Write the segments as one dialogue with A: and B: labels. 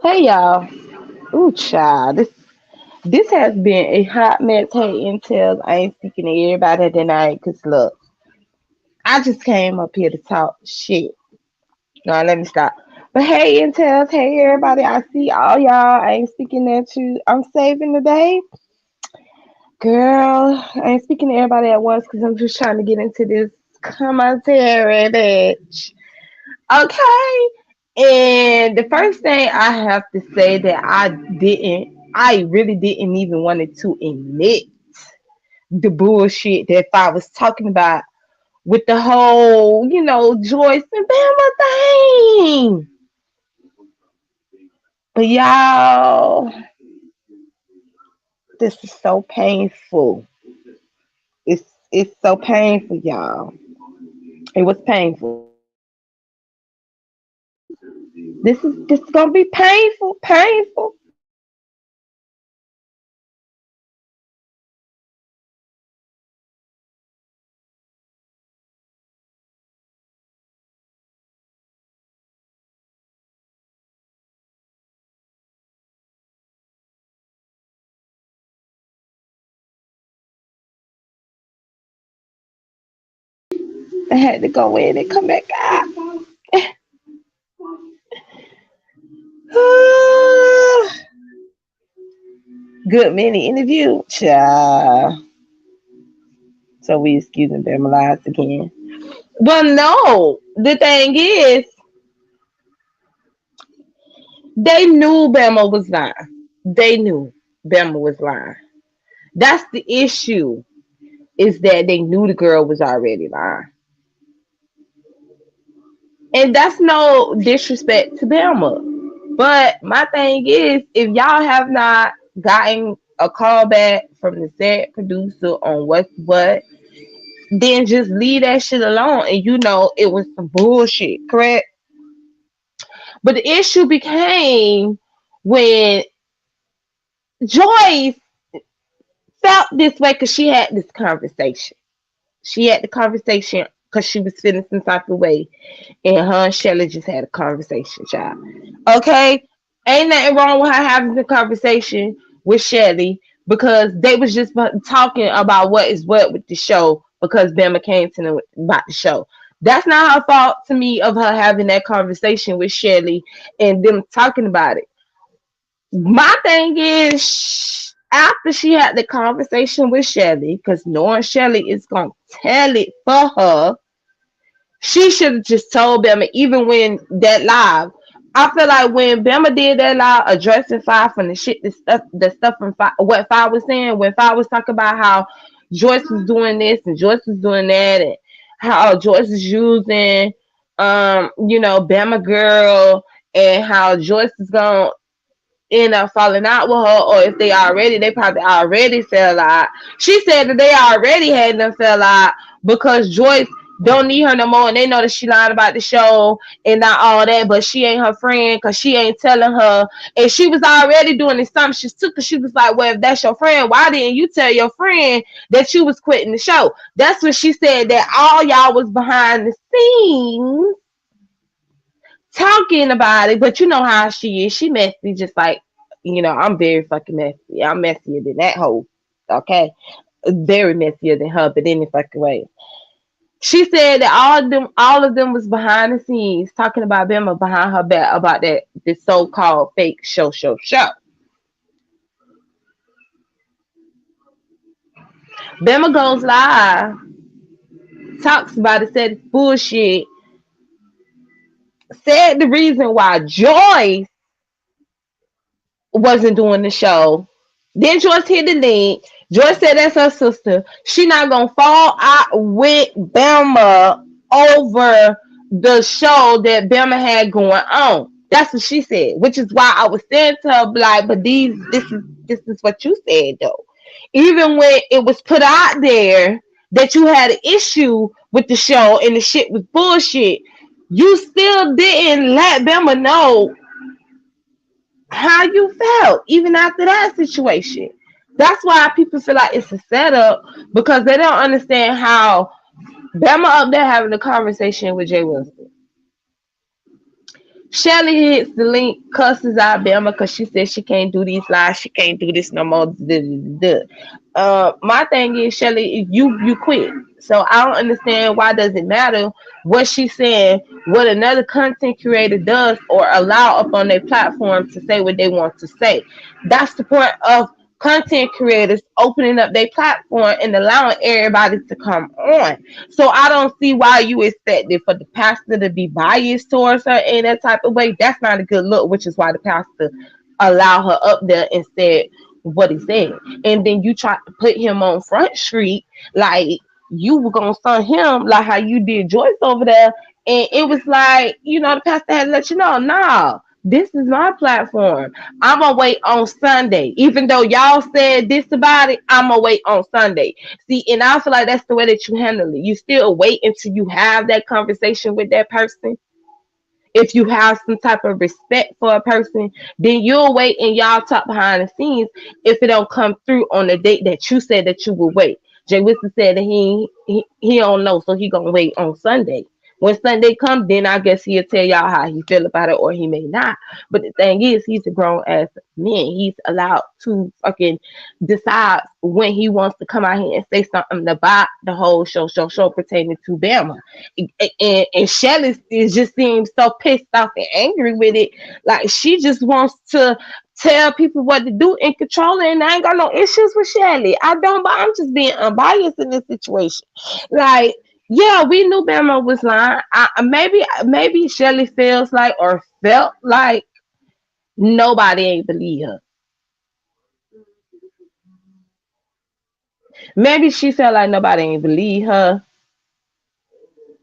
A: Hey y'all. Ooh child. This has been a hot mess. Hey Intel. I ain't speaking to everybody tonight because look, I just came up here to talk shit. No, let me stop. But hey Intel, hey everybody. I see all y'all. I ain't speaking at you. I'm saving the day. Girl, I ain't speaking to everybody at once because I'm just trying to get into this commentary, bitch. Okay. And the first thing I have to say that I really didn't even wanted to admit the bullshit that I was talking about with the whole, Joyce and Bama thing. But y'all, this is so painful. It's so painful, y'all. It was painful. This is gonna be painful, painful. I had to go in and come back out. Good mini interview. Child. So we excusing them lies again. Well, no. The thing is, they knew Bama was lying. They knew Bama was lying. That's the issue. Is that they knew the girl was already lying. And that's no disrespect to Bama. But my thing is, if y'all have not gotten a call back from the set producer on what's what, then just leave that shit alone. And it was some bullshit, correct? But the issue became when Joyce felt this way because she had this conversation. She had the conversation because she was feeling some type of way. And her and Shelly just had a conversation, child. Okay? Ain't nothing wrong with her having the conversation with Shelly because they was just talking about what is what with the show because Bama came to them about the show. That's not her fault to me of her having that conversation with Shelly and them talking about it. My thing is, after she had the conversation with Shelly, because knowing Shelly is going to tell it for her, she should have just told Bama, even when that live. I feel like when Bama did that live addressing Five from the stuff from Five, what Five was saying, when Five was talking about how Joyce was doing this and Joyce was doing that, and how Joyce is using, Bama girl, and how Joyce is going to end up falling out with her, or if they probably already fell out. She said that they already had them fell out because Joyce don't need her no more, and they know that she lied about the show and not all that, but she ain't her friend because she ain't telling her, and she was already doing assumptions too because she was like, well, if that's your friend, why didn't you tell your friend that you was quitting the show? That's what she said, that all y'all was behind the scenes talking about it, but you know how she is. She messy, just like I'm very fucking messy. I'm messier than that hoe. Okay, very messier than her, but any fucking way. She said that all of them was behind the scenes talking about Bama behind her back about that this so-called fake show. Bama goes live, talks about it, said it's bullshit, said the reason why Joyce wasn't doing the show. Then Joyce hit the link. Joyce said that's her sister. She not gonna fall out with Bama over the show that Bama had going on. That's what she said, which is why I was saying to her, like, but this is what you said though. Even when it was put out there that you had an issue with the show and the shit was bullshit, you still didn't let Bama know how you felt even after that situation. That's why people feel like it's a setup because they don't understand how Bama up there having a conversation with Jay Wilson. Shelly hits the link, cusses out Bama because she said she can't do these lives, she can't do this no more. Duh, duh, duh, duh. My thing is, Shelly, you quit. So I don't understand why does it matter what she's saying, what another content creator does or allow up on their platform to say what they want to say. That's the point of content creators opening up their platform and allowing everybody to come on. So I don't see why you expect it for the pastor to be biased towards her in that type of way. That's not a good look, which is why the pastor allowed her up there and said what he said. And then you try to put him on Front Street like you were gonna stun him like how you did Joyce over there. And it was like, the pastor had to let you know, nah, this is my platform. I'm gonna wait on Sunday. Even though y'all said this about it, I'm gonna wait on Sunday. See, and I feel like that's the way that you handle it. You still wait until you have that conversation with that person. If you have some type of respect for a person, then you'll wait and y'all talk behind the scenes if it don't come through on the date that you said that you would wait. Jay Wilson said that he don't know, so he gonna wait on Sunday. When Sunday comes, then I guess he'll tell y'all how he feel about it, or he may not. But the thing is, he's a grown ass man. He's allowed to fucking decide when he wants to come out here and say something about the whole show pertaining to Bama. And Shelly is just seems so pissed off and angry with it. Like she just wants to tell people what to do and control it. And I ain't got no issues with Shelly. I don't, but I'm just being unbiased in this situation. Like, yeah, we knew Bama was lying. Maybe Shelly feels like or felt like nobody ain't believe her. Maybe she felt like nobody ain't believe her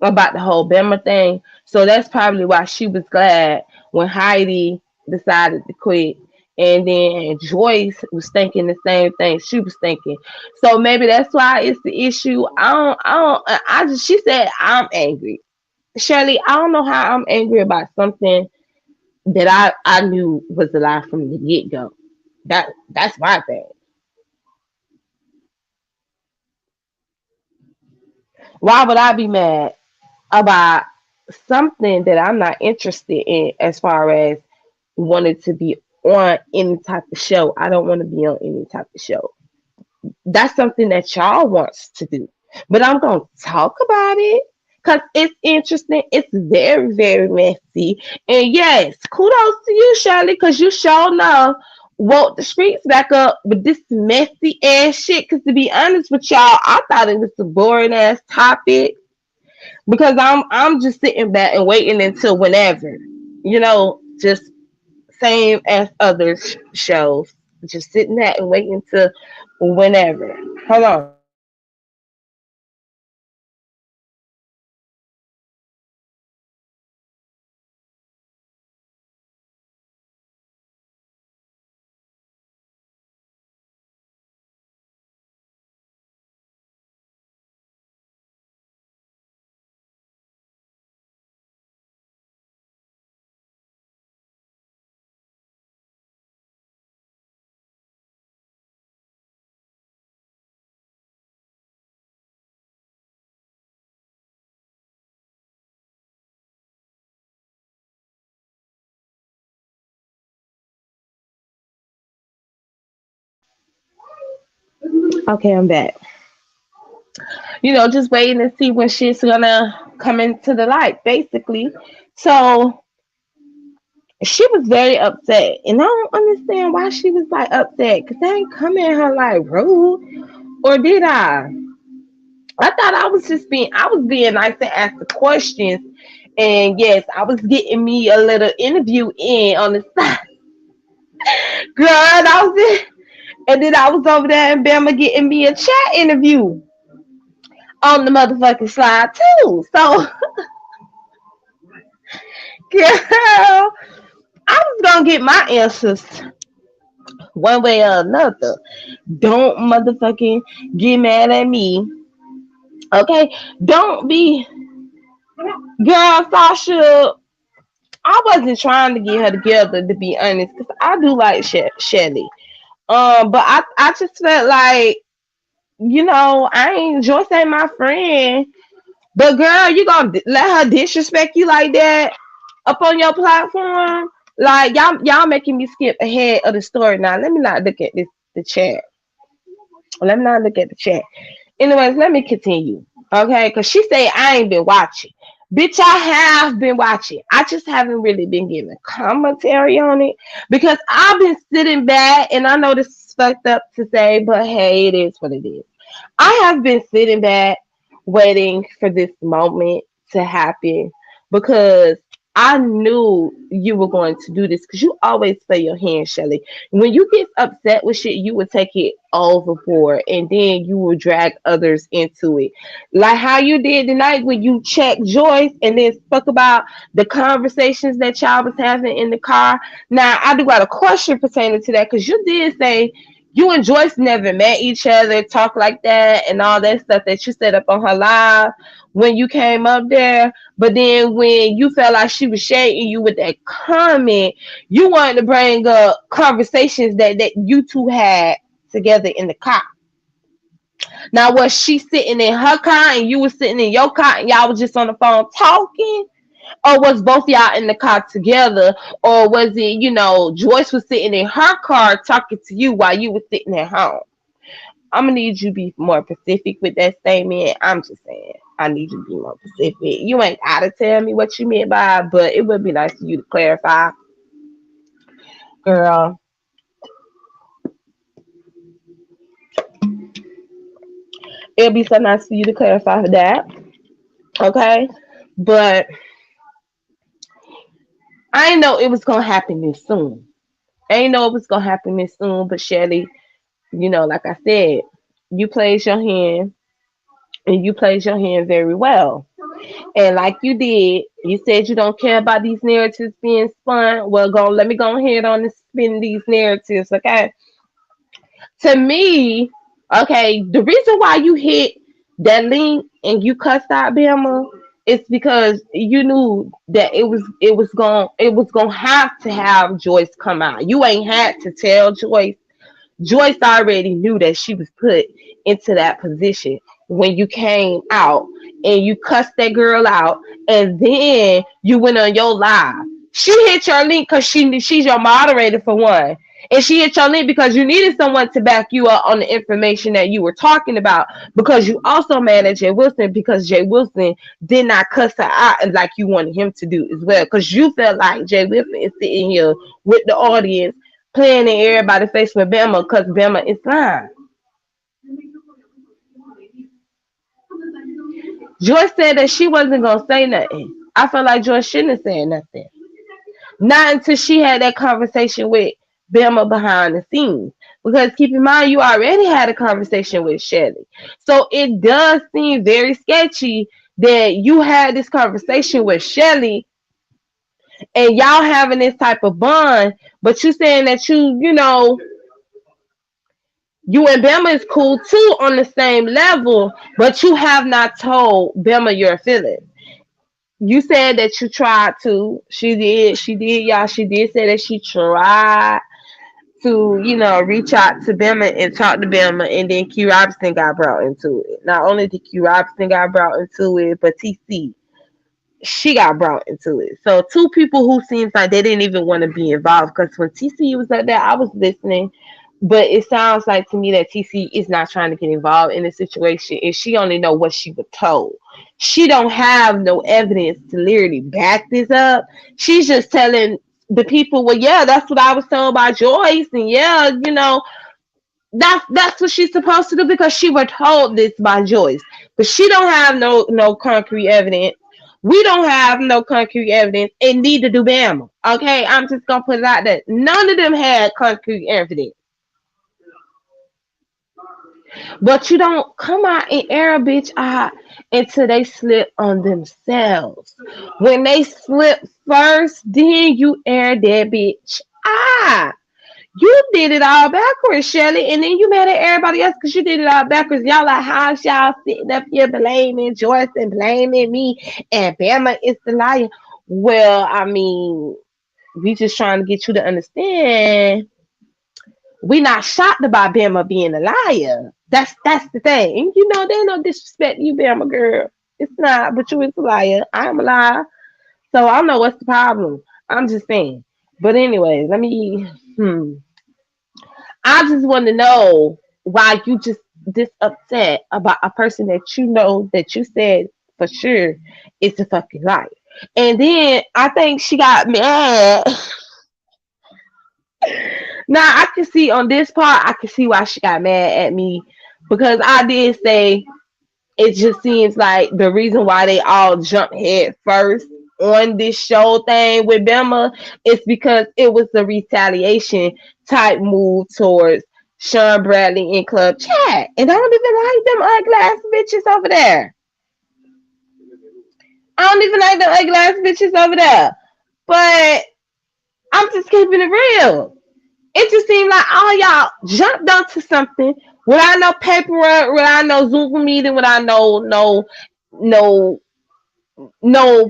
A: about the whole Bama thing. So that's probably why she was glad when Heidi decided to quit. And then Joyce was thinking the same thing she was thinking. So maybe that's why it's the issue. She said, I'm angry. Shirley, I don't know how I'm angry about something that I knew was a lie from the get go. That's my thing. Why would I be mad about something that I'm not interested in as far as wanting to be on any type of show? I don't want to be on any type of show. That's something that y'all wants to do. But I'm gonna talk about it because it's interesting. It's very, very messy. And yes, kudos to you, Shirley, because you sure know woke the streets back up with this messy ass shit. Because to be honest with y'all, I thought it was a boring ass topic because I'm just sitting back and waiting until whenever, just same as other shows, just sitting back and waiting until whenever. Hold on. Okay, I'm back. Just waiting to see when shit's gonna come into the light, basically. So she was very upset, and I don't understand why she was like upset because I ain't come at her like rude, or did I? I thought I was being nice and asked the questions, and yes, I was getting me a little interview in on the side. Girl, and I was in, and then I was over there in Bama getting me a chat interview on the motherfucking slide too. So, girl, I was gonna get my answers one way or another. Don't motherfucking get mad at me. Okay? Don't be, girl, Sasha. I wasn't trying to get her together, to be honest, because I do like Shelly. But I just felt like, I ain't Joyce ain't my friend. But girl, you gonna let her disrespect you like that? up on your platform. Like y'all making me skip ahead of the story now. Let me not look at this the chat. Let me not look at the chat. Anyways, let me continue. Okay, because she said I ain't been watching. Bitch, I have been watching. I just haven't really been giving commentary on it because I've been sitting back, and I know this is fucked up to say, but hey, it is what it is. I have been sitting back waiting for this moment to happen because I knew you were going to do this because you always play your hand, Shelly. When you get upset with shit, you would take it overboard and then you will drag others into it. Like how you did tonight when you checked Joyce and then spoke about the conversations that y'all was having in the car. Now, I do got a question pertaining to that because you did say you and Joyce never met each other, talk like that, and all that stuff that you set up on her live when you came up there. But then when you felt like she was shading you with that comment, you wanted to bring up conversations that you two had together in the car. Now, was she sitting in her car and you was sitting in your car and y'all was just on the phone talking? Or was both y'all in the car together? Or was it, Joyce was sitting in her car talking to you while you were sitting at home? I'm gonna need you to be more specific with that statement. I'm just saying, I need you to be more specific. You ain't gotta tell me what you meant by it, but it would be nice for you to clarify, girl. It'll be so nice for you to clarify that, okay? But I didn't know it was gonna happen this soon. I didn't know it was gonna happen this soon, but Shelly, like I said, you played your hand and you played your hand very well. And like you did, you said you don't care about these narratives being spun. Well, let me go ahead on and spin these narratives, okay? To me, okay, the reason why you hit that link and you cussed out Bama is because you knew that it was gonna have to have Joyce come out. You ain't had to tell Joyce. Joyce already knew that she was put into that position when you came out and you cussed that girl out, and then you went on your live. She hit your link because she's your moderator for one. And she hit your link because you needed someone to back you up on the information that you were talking about. Because you also managed Jay Wilson because Jay Wilson did not cuss her out like you wanted him to do as well. Because you felt like Jay Wilson is sitting here with the audience playing in everybody's face with Bama because Bama is fine. Joyce said that she wasn't gonna say nothing. I felt like Joyce shouldn't have said nothing. Not until she had that conversation with Bama behind the scenes. Because keep in mind, you already had a conversation with Shelly. So it does seem very sketchy that you had this conversation with Shelly and y'all having this type of bond, but you saying that you and Bama is cool too on the same level, but you have not told Bama your feelings. You said that you tried to. She did, y'all. She did say that she tried to, reach out to Bama and talk to Bama, and then Q Robinson got brought into it. Not only did Q Robinson got brought into it, but TC, she got brought into it. So two people who seems like they didn't even want to be involved. Because when TC was like that, I was listening, but it sounds like to me that TC is not trying to get involved in the situation, and she only know what she was told. She don't have no evidence to literally back this up. She's just telling the people, well, yeah, that's what I was told by Joyce, and yeah, that's what she's supposed to do because she was told this by Joyce. But she don't have no concrete evidence. We don't have no concrete evidence, and neither do Bama. Okay, I'm just gonna put it out there. None of them had concrete evidence. But you don't come out and air a bitch out until they slip on themselves. When they slip first, then you air that bitch out. You did it all backwards, Shelly, and then you mad at everybody else because you did it all backwards. Y'all like, how's y'all sitting up here blaming Joyce and blaming me, and Bama is the liar? Well, I mean, we just trying to get you to understand we not shocked about Bama being a liar. That's the thing. And they no disrespect you, Bama girl. It's not, but you is a liar. I'm a liar. So I don't know what's the problem. I'm just saying. But anyway, let me. I just want to know why you just this upset about a person that you know that you said for sure is a fucking liar. And then I think she got mad. Now I can see on this part, I can see why she got mad at me because I did say it just seems like the reason why they all jump head first on this show thing with Bema is because it was a retaliation type move towards Sean Bradley in Club Chat. And I don't even like them ugly ass bitches over there. I don't even like them ugly ass bitches over there. But I'm just keeping it real. It just seemed like all y'all jumped onto something without no paperwork, without no Zoom meeting, without no no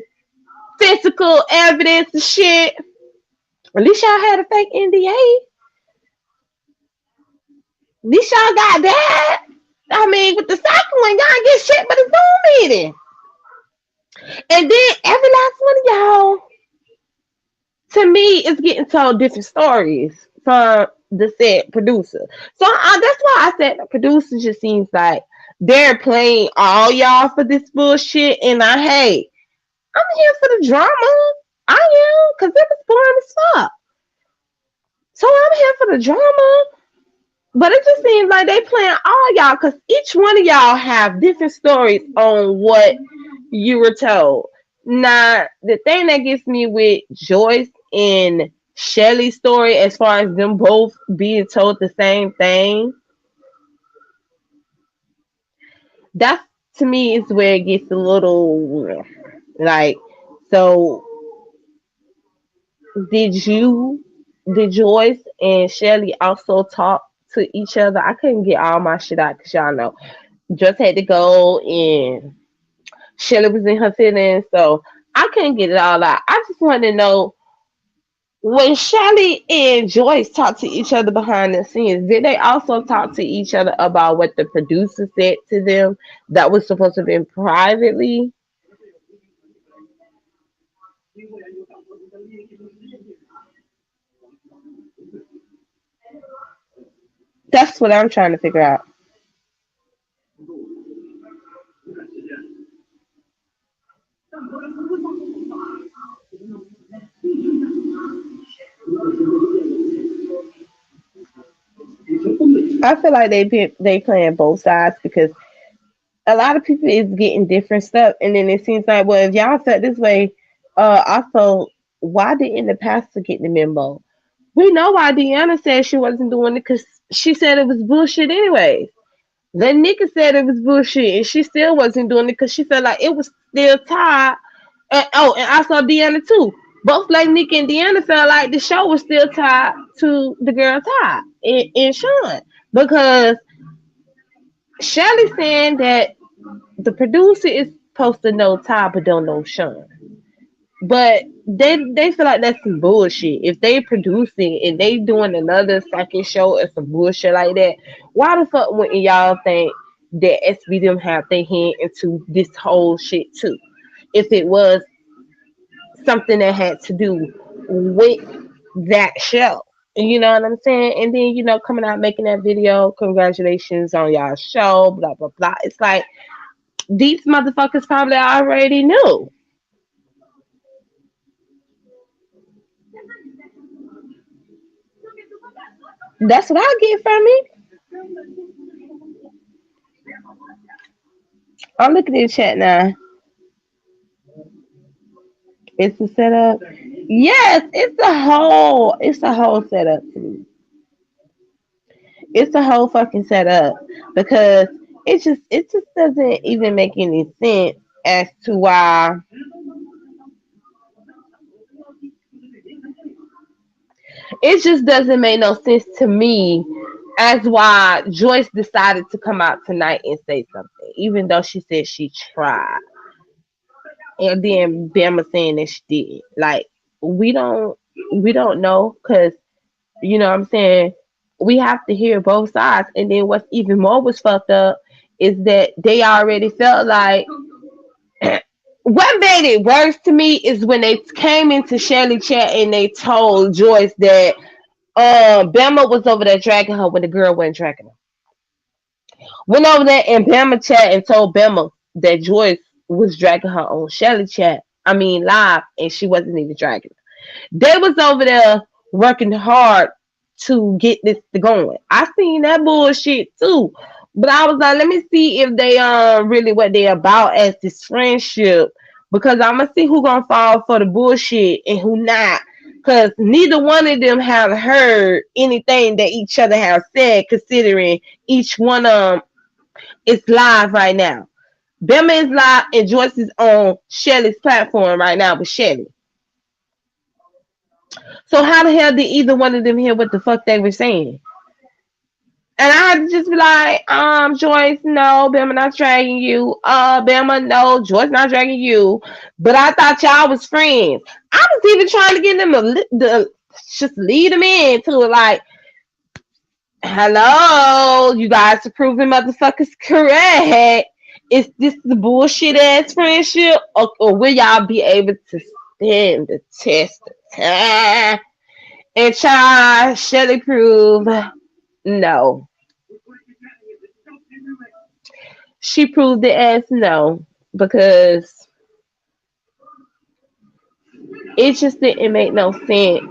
A: physical evidence and shit. At least y'all had a fake NDA. At least y'all got that. I mean, with the second one, y'all ain't get shit but a Zoom meeting. And then every last one of y'all, to me, is getting told different stories from the said producer. So that's why I said the producer just seems like they're playing all y'all for this bullshit. And hey, I'm here for the drama. I am, because it was boring as fuck. So I'm here for the drama. But it just seems like they playing all y'all because each one of y'all have different stories on what you were told. Now, the thing that gets me with Joyce and Shelly's story, as far as them both being told the same thing, that to me is where it gets a little like, so did Joyce and Shelly also talk to each other? I couldn't get all my shit out because y'all know just had to go and Shelly was in her feelings, so I couldn't get it all out. I just wanted to know when Shelly and Joyce talked to each other behind the scenes, did they also talk to each other about what the producer said to them that was supposed to have been privately? That's what I'm trying to figure out. I feel like they playing both sides because a lot of people is getting different stuff, and then it seems like, well, if y'all felt this way, also, why didn't the pastor get the memo? We know why Deanna said she wasn't doing it because she said it was bullshit anyway. Then Nika said it was bullshit, and she still wasn't doing it because she felt like it was still tied. And I saw Deanna too. Both like Nika and Deanna felt like the show was still tied to the girl Ty and Sean because Shelly saying that the producer is supposed to know Ty but don't know Sean. But they feel like that's some bullshit. If they producing and they doing another second show or some bullshit like that, why the fuck wouldn't y'all think that SB them have their hand into this whole shit too? If it was something that had to do with that show. You know what I'm saying? And then, coming out making that video, congratulations on y'all show, blah blah blah. It's like these motherfuckers probably already knew. That's what I get from it. I'm looking at the chat now. It's a setup. Yes, it's a whole setup to me. It's a whole fucking setup because it just doesn't even make any sense as to why it just doesn't make no sense to me as why Joyce decided to come out tonight and say something, even though she said she tried. And then Bama saying that she did. Like we don't we don't know because what I'm saying, we have to hear both sides. And then what's even more was fucked up is that they already felt like What made it worse to me is when they came into Shelly chat and they told Joyce that Bama was over there dragging her when the girl wasn't dragging her. Went over there in Bama chat and told Bama that Joyce was dragging her on Shelly chat. I mean live, and she wasn't even dragging her. They was over there working hard to get this to going. I seen that bullshit too. But I was like, let me see if they really what they about as this friendship. Because I'ma see who gonna fall for the bullshit and who not. Cause neither one of them have heard anything that each other have said, considering each one is live right now. Bema is live and Joyce is on Shelly's platform right now with Shelly. So how the hell did either one of them hear what the fuck they were saying? And I had to just be like, Joyce, no, Bama not dragging you. Bama, no, Joyce not dragging you. But I thought y'all was friends. I was even trying to get them to just lead them in to like, hello, you guys are proving motherfuckers correct. Is this the bullshit ass friendship? Or will y'all be able to stand the test of time? And child, Shelly prove no. She proved it as no because it just didn't make no sense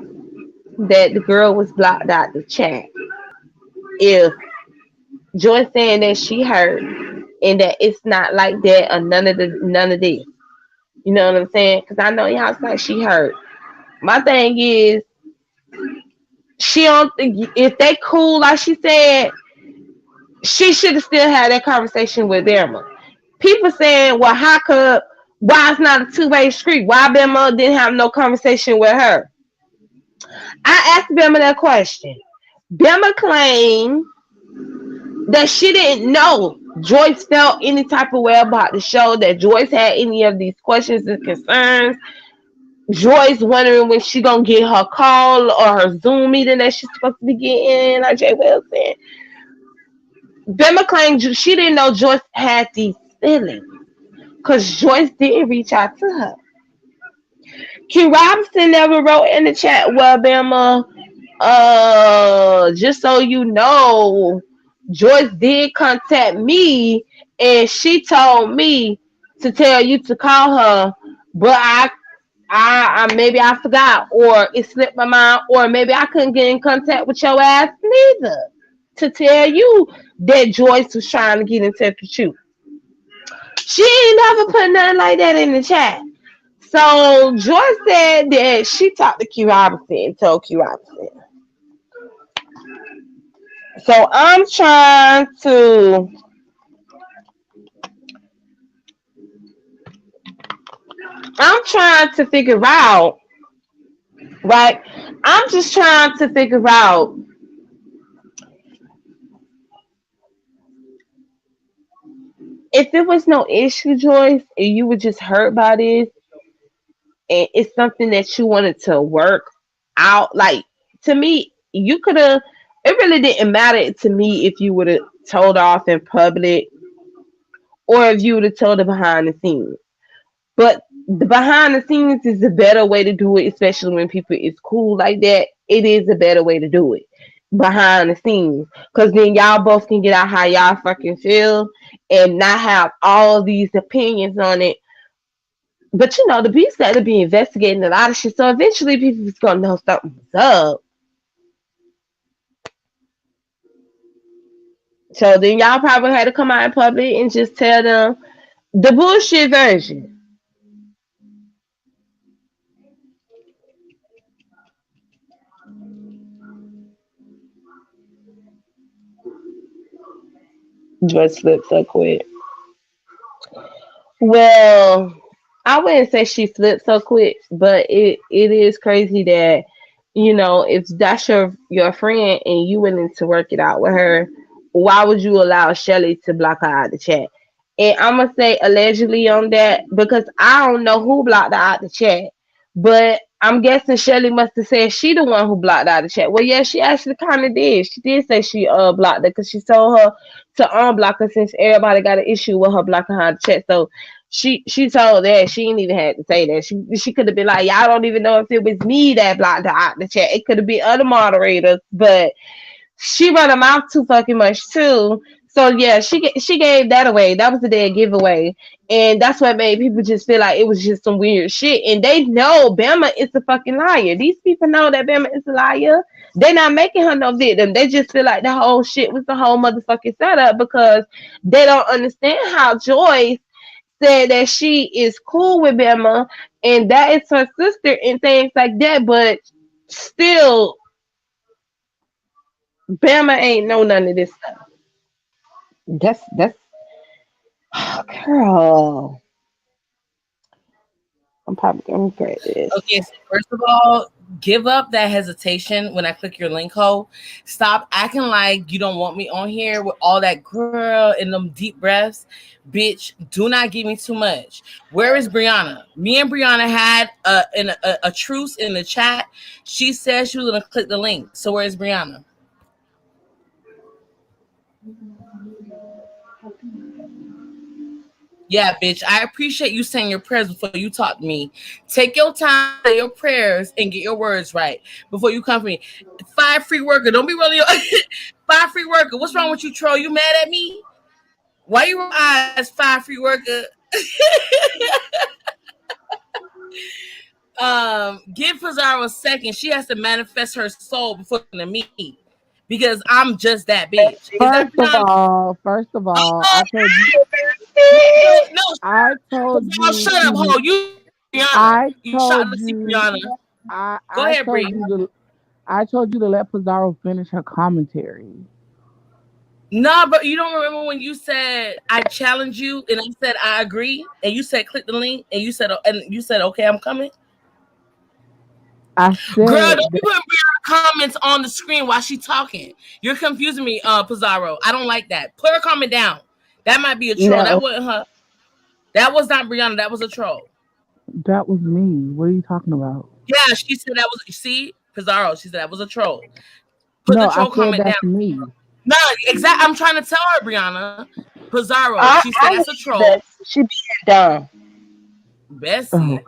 A: that the girl was blocked out the chat. If Joy saying that she heard and that it's not like that or none of this. You know what I'm saying? Because I know y'all like she heard. My thing is she don't think if they cool like she said, she should have still had that conversation with Bama. People saying, well, why it's not a two-way street? Why Bama didn't have no conversation with her? I asked Bama that question. Bama claimed that she didn't know Joyce felt any type of way about the show, that Joyce had any of these questions and concerns. Joyce wondering when she gonna get her call or her Zoom meeting that she's supposed to be getting, like Jay Will said. Bama claimed she didn't know Joyce had these feelings because Joyce didn't reach out to her. Q Robinson never wrote in the chat, well, Bama, just so you know, Joyce did contact me and she told me to tell you to call her, but I maybe I forgot or it slipped my mind or maybe I couldn't get in contact with your ass neither to tell you that Joyce was trying to get in touch with you. She ain't never put nothing like that in the chat. So Joyce said that she talked to Q Robinson and told Q Robinson. So I'm trying to figure out, right? I'm just trying to figure out if there was no issue, Joyce, and you were just hurt by this, and it's something that you wanted to work out. Like to me, you could have. It really didn't matter to me if you would have told off in public or if you would have told her behind the scenes. But the behind the scenes is a better way to do it, especially when people is cool like that. It is a better way to do it behind the scenes, because then y'all both can get out how y'all fucking feel and not have all these opinions on it. But you know, the beast got to be investigating a lot of shit, so eventually people's gonna know something's up. So then y'all probably had to come out in public and just tell them the bullshit version. Just slipped so quick. Well, I wouldn't say she slipped so quick, but it is crazy that, you know, if that's your friend and you willing to work it out with her, why would you allow Shelly to block her out of the chat? And I'm gonna say allegedly on that because I don't know who blocked her out the chat, but I'm guessing Shelly must have said she the one who blocked her out the chat. Well, yeah, she actually kind of did. She did say she blocked her because she told her to unblock her since everybody got an issue with her blocking her out the chat. So She told that she didn't even have to say that. She could have been like, y'all don't even know if it was me that blocked her out the chat. It could have been other moderators, but she run her mouth too fucking much too. So yeah, she gave that away. That was the dead giveaway, and that's what made people just feel like it was just some weird shit. And they know Bama is a fucking liar. These people know that Bama is a liar. They're not making her no victim. They just feel like the whole shit was the whole motherfucking setup because they don't understand how Joyce said that she is cool with Bama and that is her sister and things like that, but still Bama ain't know none of this stuff. That's oh, girl. I'm probably gonna regret this.
B: Okay, so first of all, give up that hesitation when I click your link hole. Stop acting like you don't want me on here with all that girl and them deep breaths. Bitch, do not give me too much. Where is Brianna? Me and Brianna had a truce in the chat. She said she was gonna click the link. So where is Brianna? Yeah, bitch, I appreciate you saying your prayers before you talk to me. Take your time, say your prayers, and get your words right before you come for me. 5 free worker, don't be rolling your 5 free worker. What's wrong with you, troll? You mad at me? Why you eyes 5 free worker? Give Pizarro a second. She has to manifest her soul before to me. Because I'm just that bitch.
C: First of all, I told you.
B: No,
C: I told you.
B: Shut up, ho. You, Brianna. You shot the Brianna. Go ahead, Brianna.
C: I told you to let Pizarro finish her commentary.
B: No, but you don't remember when you said I challenge you, and I said I agree, and you said click the link, and you said okay, I'm coming.
C: I said,
B: girl, don't be putting comments on the screen while she's talking. You're confusing me, Pizarro. I don't like that. Put her comment down. That might be a troll. No. That wasn't her. That was not Brianna. That was a troll.
C: That was me. What are you talking about?
B: Yeah, she said that was. See, Pizarro. She said that was a troll. Put the troll comment down.
C: Me.
B: No, exactly. I'm trying to tell her, Brianna. Pizarro. She said that's a troll.
A: She being dumb.
B: Bessie. Oh.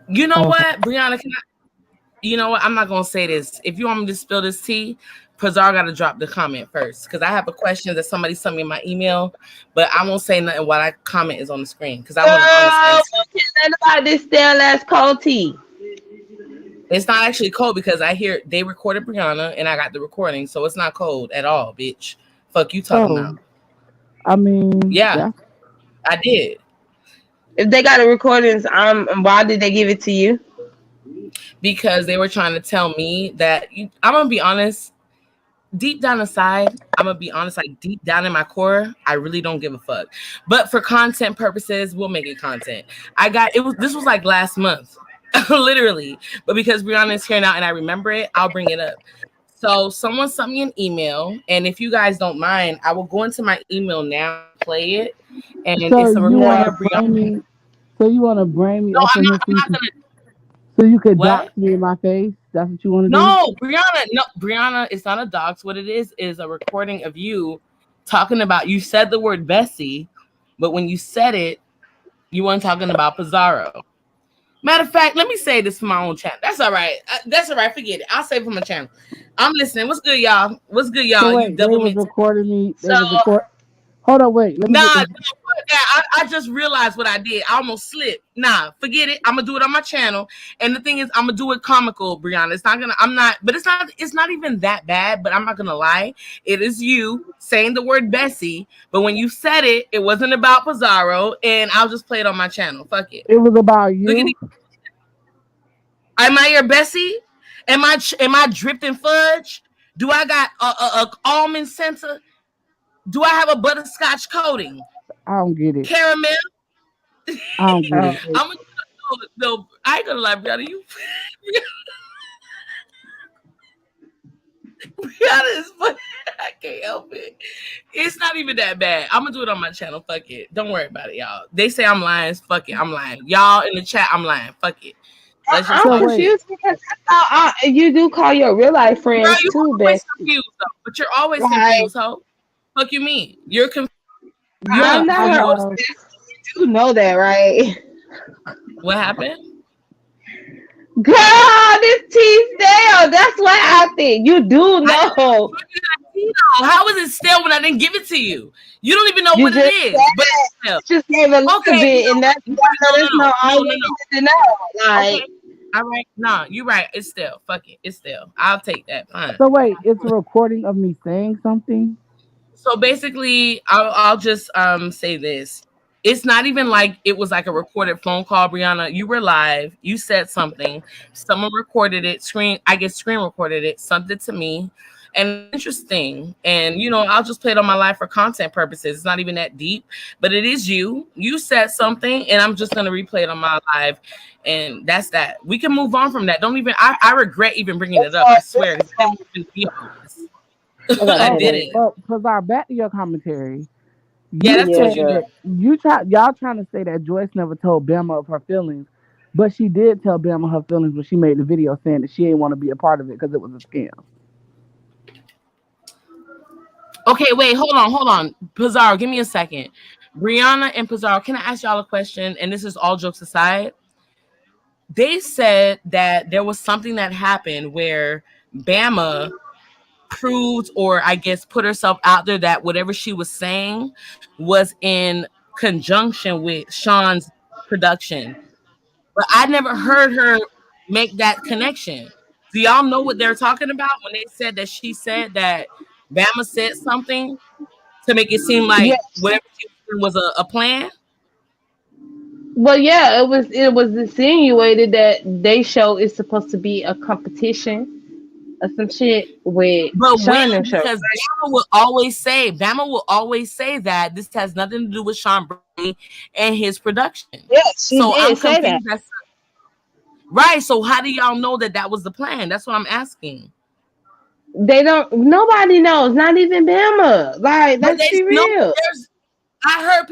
B: You know what, Brianna? You know what? I'm not gonna say this. If you want me to spill this tea, Pizarro got to drop the comment first because I have a question that somebody sent me in my email, but I won't say nothing while that comment is on the screen because I want to
A: understand about this stale ass cold tea.
B: It's not actually cold because I hear they recorded Brianna and I got the recording, so it's not cold at all, bitch. Fuck you talking about.
C: I mean,
B: yeah, I did.
A: If they got the recordings, why did they give it to you?
B: Because they were trying to tell me that I'm gonna be honest. Deep down inside, I'm gonna be honest. Like deep down in my core, I really don't give a fuck. But for content purposes, we'll make it content. This was like last month, literally. But because Brianna is here now and I remember it, I'll bring it up. So someone sent me an email, and if you guys don't mind, I will go into my email now, play it, and
C: so
B: it's a recording of Brianna.
C: So you want to bring me?
B: No, I'm not gonna.
C: So you could dox me in my face? That's what you want to do?
B: No, Brianna, it's not a dox. What it is a recording of you talking about, you said the word Bessie, but when you said it, you weren't talking about Pizarro. Matter of fact, let me say this for my own channel. That's all right. Forget it. I'll say it for my channel. I'm listening. What's good, y'all?
C: So wait, they was recording me. Hold on, wait.
B: I just realized what I did. I almost slipped. Nah, forget it. I'm gonna do it on my channel. And the thing is, I'm gonna do it comical, Brianna. It's not even that bad, but I'm not gonna lie. It is you saying the word Bessie, but when you said it, it wasn't about Pizarro, and I'll just play it on my channel. Fuck it.
C: It was about you.
B: Am I your Bessie? Am I dripped in fudge? Do I got a almond center? Do I have a butterscotch coating?
C: I don't get it.
B: Caramel?
C: I don't get it.
B: I ain't gonna lie, Brianna. Brianna is funny. I can't help it. It's not even that bad. I'm gonna do it on my channel. Fuck it. Don't worry about it, y'all. They say I'm lying. Fuck it. I'm lying. Y'all in the chat, I'm lying. Fuck it.
A: I'm confused because I thought you do call your real life friends
B: girl,
A: too,
B: Bessie. Confused, though, but you're always confused, ho. Fuck you mean? You're confused.
A: I'm not do know that, right?
B: What happened?
A: Girl, this T-Stale. That's what I think. You do know.
B: How is it stale when I didn't give it to you? You don't even know
A: You
B: what it is. But it's stale.
A: just gave a little bit, and that's not all you need to know. Like,
B: okay. All right, no, you're right. It's still fuck it. It's still. I'll take that. Fine.
C: So wait, it's a recording of me saying something.
B: So basically, I'll just say this. It's not even like it was like a recorded phone call, Brianna. You were live. You said something. Someone recorded it. Screen recorded it. Sent it to me. And interesting. And I'll just play it on my live for content purposes. It's not even that deep, but it is you. You said something, and I'm just gonna replay it on my live. And that's that. We can move on from that. Don't even. I regret even bringing it up. I swear. I did it.
C: But back to your commentary.
B: Yeah, that's what you do.
C: Y'all trying to say that Joyce never told Bama of her feelings, but she did tell Bama her feelings when she made the video saying that she didn't want to be a part of it because it was a scam.
B: Okay, wait, hold on. Pizarro, give me a second. Brianna and Pizarro, can I ask y'all a question? And this is all jokes aside. They said that there was something that happened where Bama proved, or I guess put herself out there, that whatever she was saying was in conjunction with Sean's production. But I never heard her make that connection. Do y'all know what they're talking about when they said that she said that Bama said something to make it seem like whatever she was a plan?
A: Well, yeah, it was insinuated that they show is supposed to be a competition or some shit with Sean and show.
B: Because Bama will always say that this has nothing to do with Sean Brady and his production.
A: Yes, so I'm confused.
B: Right. So how do y'all know that was the plan? That's what I'm asking.
A: They don't. Nobody knows. Not even Bama. Like, let's be real.
B: I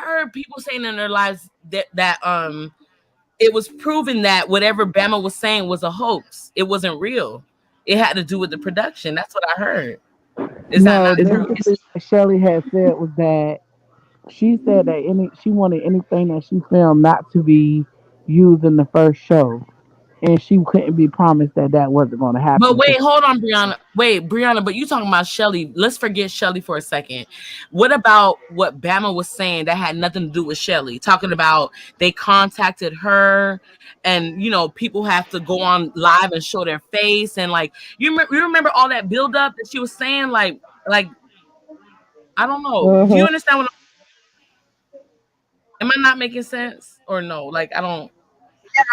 B: heard people saying in their lives that it was proven that whatever Bama was saying was a hoax. It wasn't real. It had to do with the production. That's what I heard.
C: Shelly had said was that she said that she wanted anything that she filmed not to be used in the first show, and she couldn't be promised that wasn't going to happen.
B: But wait, hold on, Brianna. Brianna, but you talking about Shelly. Let's forget Shelly for a second. What about what Bama was saying that had nothing to do with Shelly? Talking about they contacted her, and people have to go on live and show their face, and like you remember all that build up that she was saying, like I don't know. Do you understand what am I not making sense or no? Like I don't.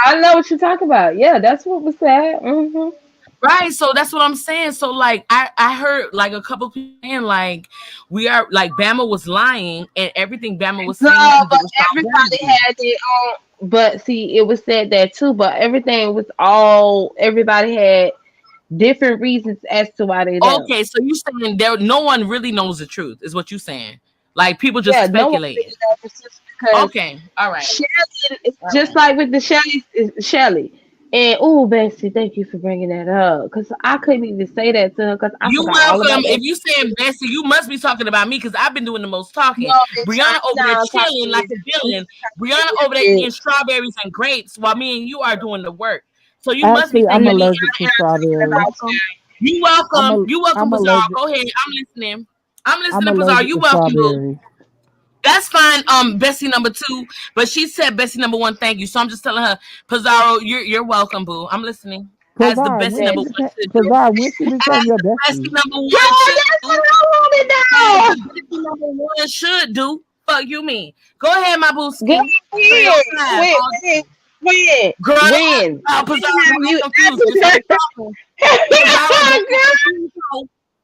A: I know what you're talking about. Yeah, that's what was said. Mm-hmm.
B: Right, so that's what I'm saying. So like I heard like a couple people saying like we are like Bama was lying and everything Bama was saying.
A: No, but everybody had their own. But see, it was said that too. But everything was everybody had different reasons as to why they.
B: Okay, so you saying no one really knows the truth is what you saying? Like people just speculate. Okay, all right.
A: Shelly, just like with the Shelly. And Bessie, thank you for bringing that up, because I couldn't even say that to her. Because
B: you welcome. If you saying Bessie, you must be talking about me because I've been doing the most talking. No, Brianna over there chilling like a villain. Brianna over there eating strawberries and grapes while me and you are doing the work. So you must be thinking
C: I'm allergic to strawberries.
B: You welcome. You welcome, Pizarro. Go ahead. I'm listening, Pizarro. You welcome. That's fine, Bessie number 2, but she said Bessie number 1, thank you. So I'm just telling her, Pizarro, you're welcome, boo. I'm listening. As the Bessie number 1 should do. Bessie number 1 should do. Fuck you mean. Go ahead, my boo.
A: When?
B: Girl,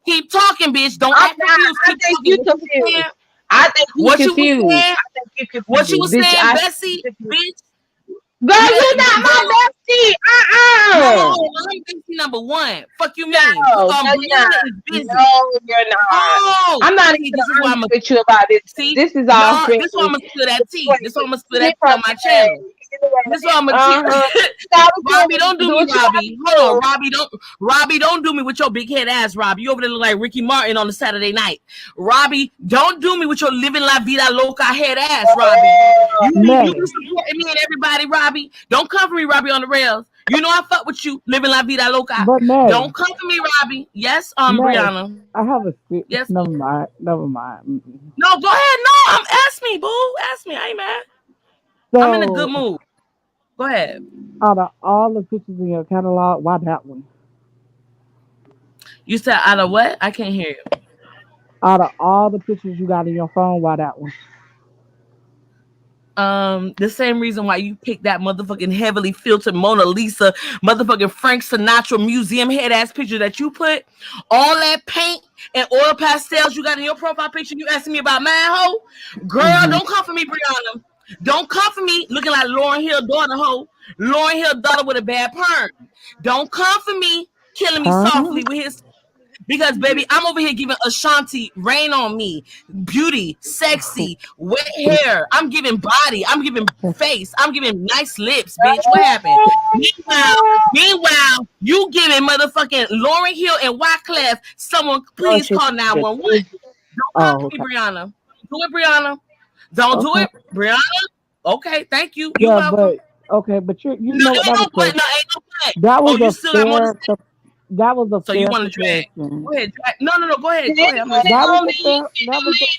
B: keep talking, bitch. Don't act confused.
A: I think you confused.
B: What you was saying, Bessie, bitch?
A: Girl, you're not my bestie.
B: No, I'm bestie number 1. Fuck you, mean?
A: No, you're not. Oh, I'm not even arguing with you about this. See, this is all.
B: This one I'm gonna spill that tea. This one I'm gonna spill that tea on my channel.
A: Anyway,
B: This is what I'm gonna tell Robbie, don't do me, Robbie. Hold on, Robbie, don't do me with your big head ass, Robbie. You over there look like Ricky Martin on a Saturday night. Robbie, don't do me with your living la vida loca head ass, Robbie. You be supporting me and everybody, Robbie. Don't come for me, Robbie, on the rails. You know I fuck with you, living la vida loca.
C: But
B: Don't come for me, Robbie. Yes, Brianna.
C: I have a
B: yes.
C: Never mind.
B: No, go ahead. No, ask me, boo. Ask me. I ain't mad. So, I'm in a good mood. Go ahead.
C: Out of all the pictures in your catalog, why that one?
B: You said out of what? I can't hear you.
C: Out of all the pictures you got in your phone, why that one?
B: The same reason why you picked that motherfucking heavily filtered Mona Lisa, motherfucking Frank Sinatra museum head ass picture that you put. All that paint and oil pastels you got in your profile picture. You asking me about mine, hoe? Girl, don't come for me, Brianna. Don't come for me looking like Lauryn Hill daughter, hoe. Lauryn Hill daughter with a bad perm. Don't come for me killing me softly with his. Because, baby, I'm over here giving Ashanti rain on me, beauty, sexy, wet hair. I'm giving body. I'm giving face. I'm giving nice lips, bitch. What happened? Meanwhile, you giving motherfucking Lauryn Hill and Wyclef. Someone please call 911. Don't come to me, Brianna. Do it, Brianna. Don't do it, Brianna. Okay, thank you. You welcome.
C: But you know what that was. That was a fair. That was a
B: so you want to drag? Go ahead, drag. No. Go ahead.
A: That was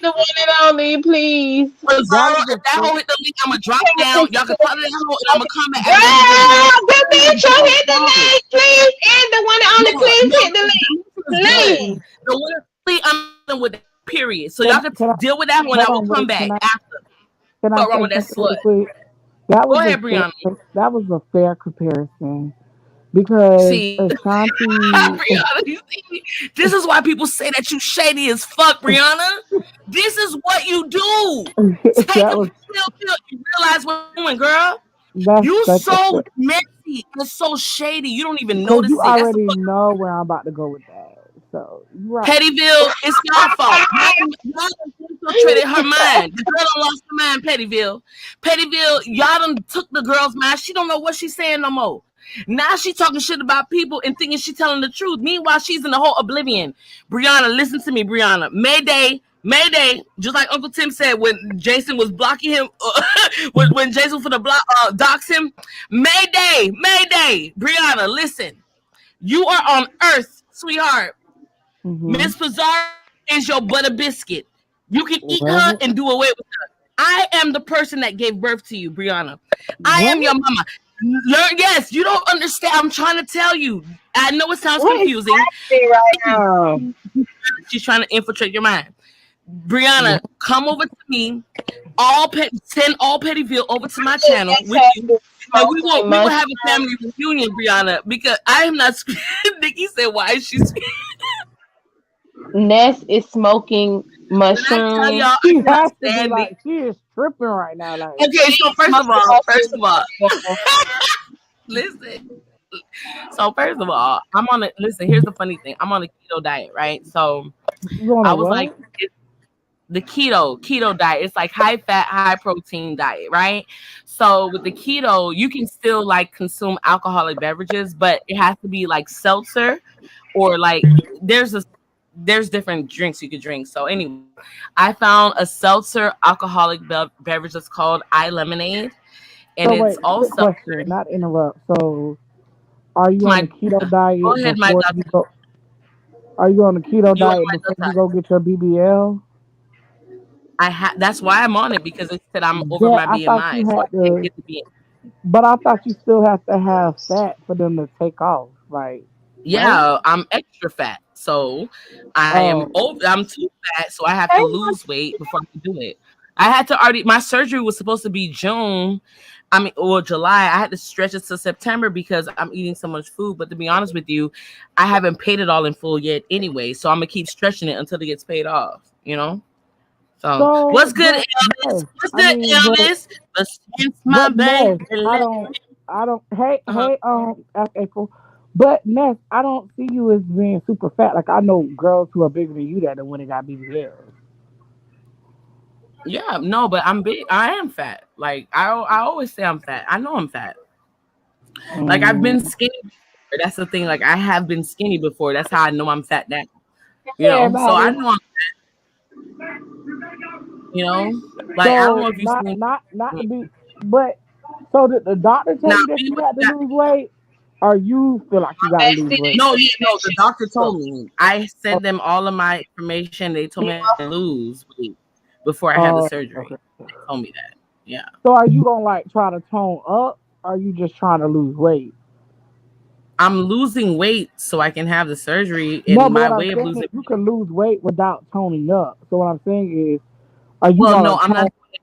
A: the one and only, please.
B: That whole hit the link. I'm gonna drop down. Y'all can follow that whole, and I'm gonna come back.
A: Good bitch, hit the link, please. And the one and only, please hit the link, please.
B: The one I'm with that period. So y'all can deal with that one. I will come back after.
C: Can I wrong with that slut? Go ahead, Brianna. That was a fair comparison. Because Ashanti,
B: this is why people say that you shady as fuck, Brianna. This is what you do. Take a pill, you realize what you're doing, girl. You so messy and so shady. You don't even notice
C: you already know where I'm about to go with that. So
B: right. Pettyville, it's your fault. Y'all infiltrated her mind. The girl done lost her mind, Pettyville. Pettyville, y'all done took the girl's mind. She don't know what she's saying no more. Now she talking shit about people and thinking she telling the truth. Meanwhile, she's in the whole oblivion. Brianna, listen to me, Brianna. Mayday, just like Uncle Tim said when Jason was blocking him, when Jason for the block dox him. Mayday, Brianna, listen. You are on Earth, sweetheart. Miss Pizarro is your butter biscuit. You can eat her and do away with her. I am the person that gave birth to you, Brianna. I am your mama. Yes, you don't understand. I'm trying to tell you. I know it sounds confusing.
A: Right now.
B: She's trying to infiltrate your mind. Brianna, come over to me. Send all Pettyville over to my channel with you. And we will have a family reunion, Brianna, because I am not. Nikki said, "Why is she?"
A: Ness is smoking mushrooms.
C: She is tripping right now. Like,
B: okay, so first of all, listen. So first of all, I'm on a listen. Here's the funny thing: I'm on a keto diet, right? So I was like, the keto diet. It's like high fat, high protein diet, right? So with the keto, you can still like consume alcoholic beverages, but it has to be like seltzer or like there's different drinks you could drink. So anyway, I found a seltzer alcoholic beverage that's called iLemonade, and it's also
C: not interrupt. So, are you on a keto diet?
B: Go ahead, my doctor.
C: Are you on a keto diet before you go get your BBL?
B: That's why I'm on it, because it said I'm over my BMI. So I can't get the BMI.
C: But I thought you still have to have fat for them to take off, right?
B: Yeah, I'm extra fat. So I'm too fat, so I have to lose weight before I can do it. I had to already, my surgery was supposed to be July. I had to stretch it to September because I'm eating so much food. But to be honest with you, I haven't paid it all in full yet anyway. So I'm gonna keep stretching it until it gets paid off, you know? So what's good, Elvis? What's good, Elvis? My bag.
C: I don't hey, April. But Ness, I don't see you as being super fat. Like I know girls who are bigger than you that when they got BBLs.
B: Yeah, no, but I'm big. I am fat. Like I always say I'm fat. I know I'm fat. Like I've been
C: Mm.
B: skinny before. That's the thing. Like I have been skinny before. That's how I know I'm fat now. So I
A: Everybody.
B: know I'm, you know, like I don't know
C: So
B: if you
C: not
B: seen
C: not not to be, but so did the doctor tell
B: now
C: you that
B: me
C: you
B: what
C: had to
B: you got.
C: lose weight, or you feel like you got to lose weight?
B: No, yeah, no, the doctor
A: So,
B: told me. I sent them all of my information. They told me I had to lose weight before I had the
C: Oh, okay.
B: surgery. They told me that. Yeah.
C: So are you gonna like try to tone up? Or are you just trying to lose weight?
B: I'm losing weight so I can have the surgery,
C: No,
B: and
C: but
B: my
C: what I'm
B: way of
C: saying is
B: losing
C: you can lose weight without toning up. So what I'm saying is, are you
B: well,
C: gonna
B: no, I'm not
C: tone?
B: doing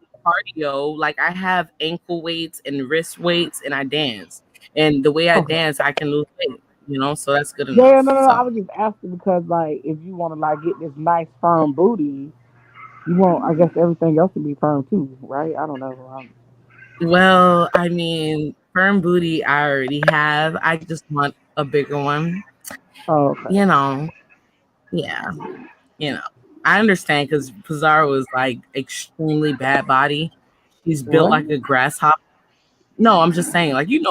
B: any cardio. Like I have ankle weights and wrist weights and I dance. And the way I
C: Okay.
B: dance, I can lose weight, so that's good
C: Yeah, yeah,
B: enough.
C: no. I
B: So
C: was just asking because like if you want to like get this nice firm booty, you want I guess everything else to be firm too, right? I don't know.
B: well, I mean, firm booty I already have. I just want a bigger one.
C: Oh, okay.
B: You know, yeah, you know. I understand because Pizarro is like extremely bad body. She's built
C: What?
B: like a grasshopper. No, I'm just saying, like, you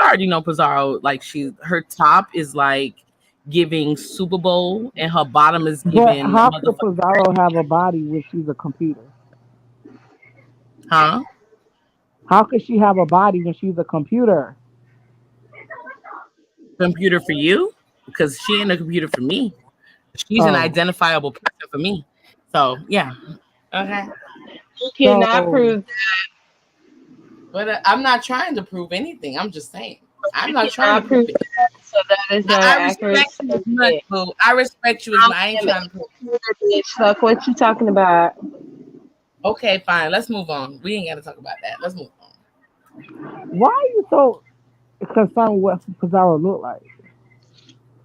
B: already know Pizarro, like her top is like giving Super Bowl and her bottom is
C: But
B: giving
C: how could
B: motherfucking
C: Pizarro have a body when she's a computer?
B: huh?
C: How could she have a body when she's a computer?
B: Computer for you? Because she ain't a computer for me. She's an
C: Oh,
B: identifiable person for me. So yeah. Okay.
A: you cannot
C: so
A: prove
B: But I'm not trying to prove anything. I'm just saying. I'm
A: you
B: not trying to
A: cannot
B: prove
A: prove
B: it.
A: that. So that is not
B: I
A: an accurate
B: respect you as much,
A: statement.
B: boo. I respect you as much. I ain't trying to prove
A: Bitch, fuck what you talking about?
B: it. Okay, fine. Let's move on. We ain't got to talk about that. Let's move on.
C: why are you so concerned with what Pizarro look like?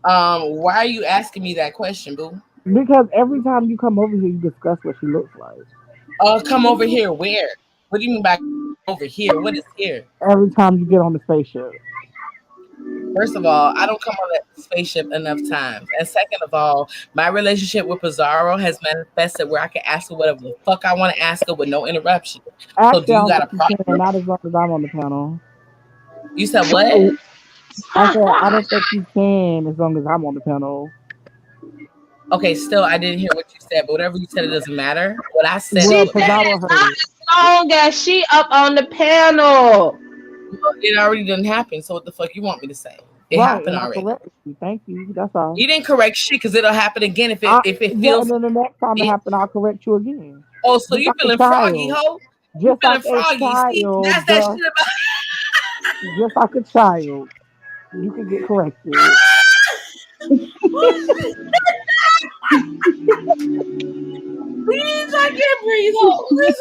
B: Why are you asking me that question, boo?
C: Because every time you come over here, you discuss what she looks like.
B: Come over here. Where? What do you mean by over here? What is here?
C: Every time you get on the spaceship.
B: First of all, I don't come on that spaceship enough times. And second of all, my relationship with Pizarro has manifested where I can ask her whatever the fuck I want to ask her with no interruption. So do
C: Actually, I
B: you
C: don't
B: got a
C: think you can.
B: problem?
C: Not as long as I'm on the panel.
B: You said what?
C: I said I don't think you can as long as I'm on the panel.
B: Okay, still I didn't hear what you said, but whatever you said, it doesn't matter. What I said
A: She
C: Well,
B: still
A: said
B: matters.
C: Pizarro
A: it's
C: heard
A: not
C: it.
A: as long as she up on the panel.
B: It already didn't happen. So what the fuck you want me to say? It
C: Right,
B: happened
C: and I
B: already.
C: corrected you. Thank you. That's all.
B: You didn't correct shit because it'll happen again if it
C: Yeah, and
B: feels
C: then the next time it
B: it.
C: happens, I'll correct you again.
B: Oh, so
C: Just
B: you
C: like a
B: feeling froggy,
C: child.
B: ho? You
C: Just like
B: feeling
C: a
B: froggy? See, that's
C: child.
B: that shit about.
C: Just like a child. You can get corrected.
B: Please, I can't breathe. Hold this.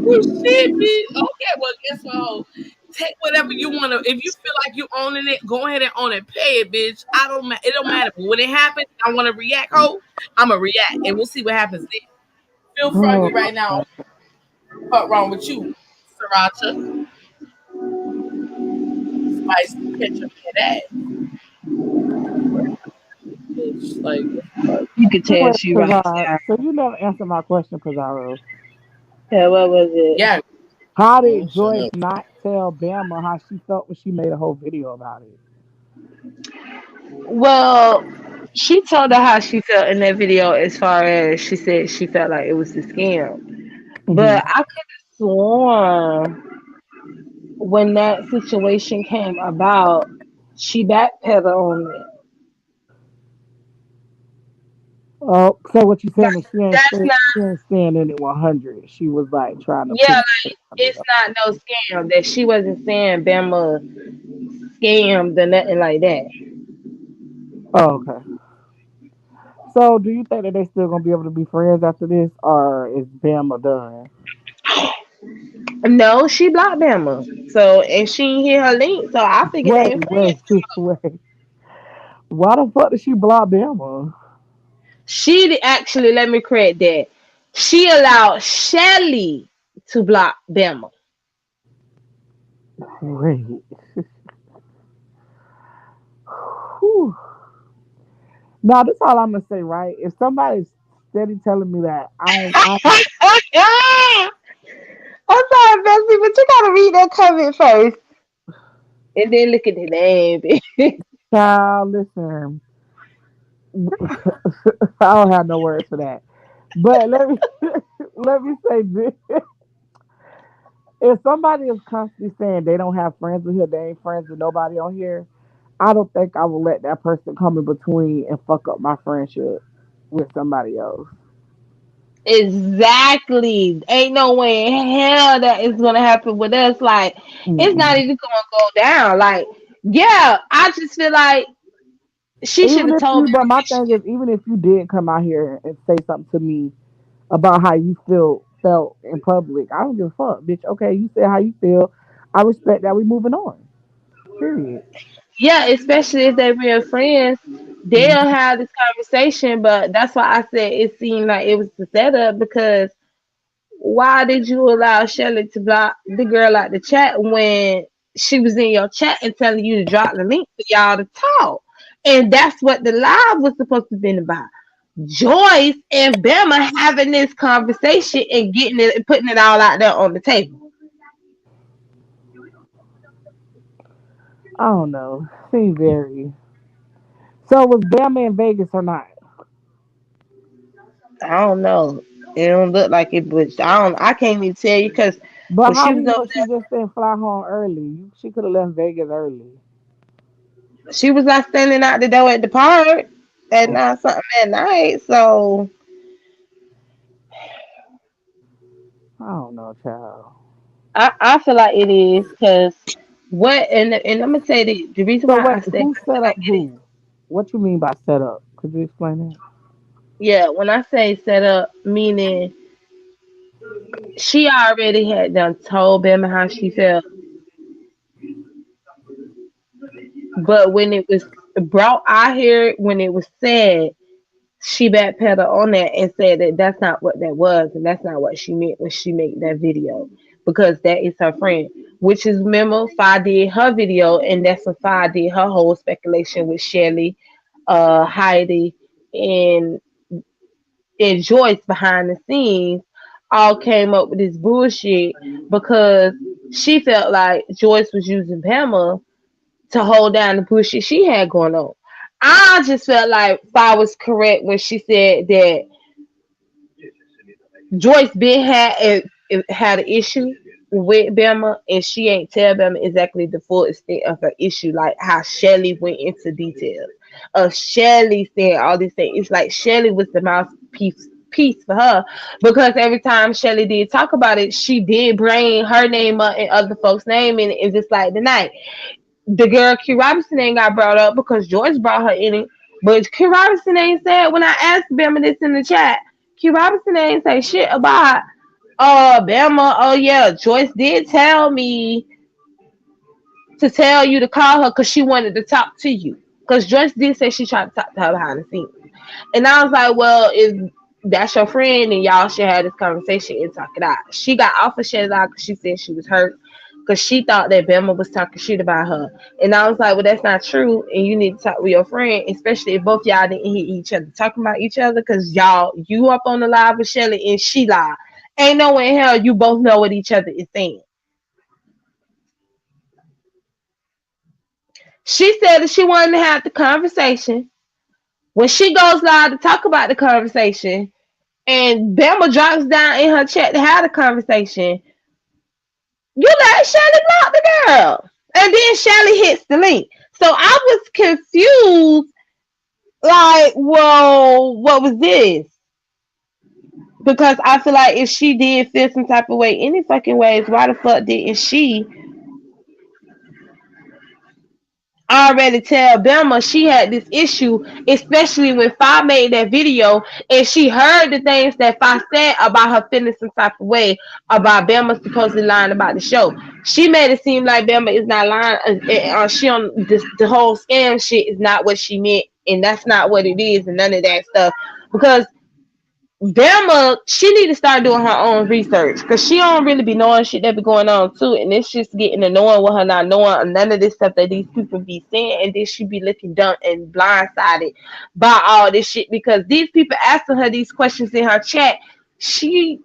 B: Oh shit, bitch. Okay, well, guess what? Ho? Take whatever you want to. If you feel like you owning it, go ahead and own it. Pay it, bitch. I don't. It don't matter. But when it happens, I want to react. Ho, I'ma react, and we'll see what happens then. Feel froggy
C: Oh,
B: right now. What wrong with you, Sriracha? Spice ketchup head ass, bitch. Like, what the fuck?
A: You could tell
C: anyway,
A: she right
C: Pizarro.
A: now.
C: So you never answered my question, Pizarro.
A: Yeah, what was it?
B: Yeah.
C: How
B: Oh,
C: did
B: shut
C: Joyce
B: up.
C: not tell Bama how she felt when she made a whole video about it?
A: Well, she told her how she felt in that video as far as she said she felt like it was a scam.
C: Hmm.
A: But I could have sworn when that situation came about, she backpedaled on it.
C: Oh, so what you
A: That,
C: saying is
A: that's not,
C: she ain't staying in it 100. She was like trying to
A: yeah,
C: put
A: like,
C: it 100.
A: it's not no scam. That she wasn't saying Bama scammed or nothing like that.
C: Oh, okay. So do you think that they still gonna be able to be friends after this, or is Bama done?
A: No, she blocked Bama. So, and she didn't hear her link. So I figured they
C: Wait,
A: ain't friends.
C: wait, wait. Why the fuck did she block Bama?
A: Actually, let me correct that. She allowed Shelly to block Bama.
C: Wait. Whew. No, that's all I'm gonna say, right? If somebody's steady telling me that I
A: I'm sorry, Bessie, but you gotta read that comment first and then look at the name.
C: child, listen, I don't have no words for that. But let me let me say this: if somebody is constantly saying they don't have friends with here, they ain't friends with nobody on here, I don't think I will let that person come in between and fuck up my friendship with somebody else.
A: Exactly. Ain't no way in hell that is gonna happen with us. Like, it's not
C: Mm-mm.
A: even gonna go down. Like, yeah, I just feel like she should
C: Even
A: have
C: if
A: told
C: you,
A: me.
C: but my thing is, even if you did come out here and say something to me about how you felt in public, I don't give a fuck, bitch. Okay, you said how you feel. I respect that. We moving on. Period.
A: Yeah, especially if they real friends, they'll
C: Mhm.
A: have this conversation. But that's why I said it seemed like it was the setup because why did you allow Shelly to block the girl out the chat when she was in your chat and telling you to drop the link for y'all to talk? And that's what the live was supposed to be about. Joyce and Bama having this conversation and getting it and putting it all out there on the table.
C: I don't know. Seems very. So was Bama in Vegas or not?
A: I don't know. It don't look like it, but I can't even tell you because
C: But
A: when
C: how
A: she was
C: we know
A: over
C: she just didn't fly home early? She could have left Vegas early.
A: there, she was not standing out the door at the park at night something at night. So
C: I don't know, child.
A: I feel like it is because what and I'm gonna say the reason
C: So
A: why I
C: wait,
A: say
C: who
A: I feel
C: set
A: like
C: up
A: it is.
C: who? What you mean by set up? Could you explain that?
A: Yeah, when I say set up, meaning she already had done told Bama how she felt, but when it was brought out here, when it was said, she backpedaled on that and said that that's not what that was, and that's not what she meant when she made that video because that is her friend. Which is remember, Fi did her video, and that's when Fi did her whole speculation with Shelly, Heidi, and and Joyce behind the scenes all came up with this bullshit because she felt like Joyce was using Pamela to hold down the bullshit she had going on. I just felt like Fi was correct when she said that Joyce been had an issue with Bama, and she ain't tell Bama exactly the full extent of her issue, like how Shelly went into details of Shelly saying all these things. It's like Shelly was the mouthpiece piece for her because every time Shelly did talk about it, she did bring her name up and other folks' name in it. And just like tonight, the girl Q Robinson ain't got brought up because George brought her in it. But Q Robinson ain't said when I asked Bama this in the chat, Q Robinson ain't say shit about Bama. Oh yeah, Joyce did tell me to tell you to call her because she wanted to talk to you. Because Joyce did say she tried to talk to her behind the scenes. And I was like, well, if that's your friend, and y'all should have this conversation and talk it out. She got off of Shelly out because she said she was hurt because she thought that Bama was talking shit about her. And I was like, well, that's not true. And you need to talk with your friend, especially if both y'all didn't hear each other talking about each other because you up on the live with Shelly and she live. Ain't no way in hell you both know what each other is saying. She said that she wanted to have the conversation. When she goes live to talk about the conversation, and Bama drops down in her chat to have the conversation, you let Shelly block the girl. And then Shelly hits the link. So I was confused, like, well, what was this? Because I feel like if she did feel some type of way, any fucking ways, why the fuck didn't she already tell Belma she had this issue, especially when Fi made that video and she heard the things that Fi said about her feeling some type of way about Belma supposedly lying about the show. She made it seem like Belma is not lying. She on this, the whole scam shit is not what she meant, and that's not what it is, and none of that stuff. Because Bama, she need to start doing her own research because she don't really be knowing shit that be going on too, and it's just getting annoying with her not knowing none of this stuff that these people be saying, and then she be looking dumb and blindsided by all this shit because these people asking her these questions in her chat, she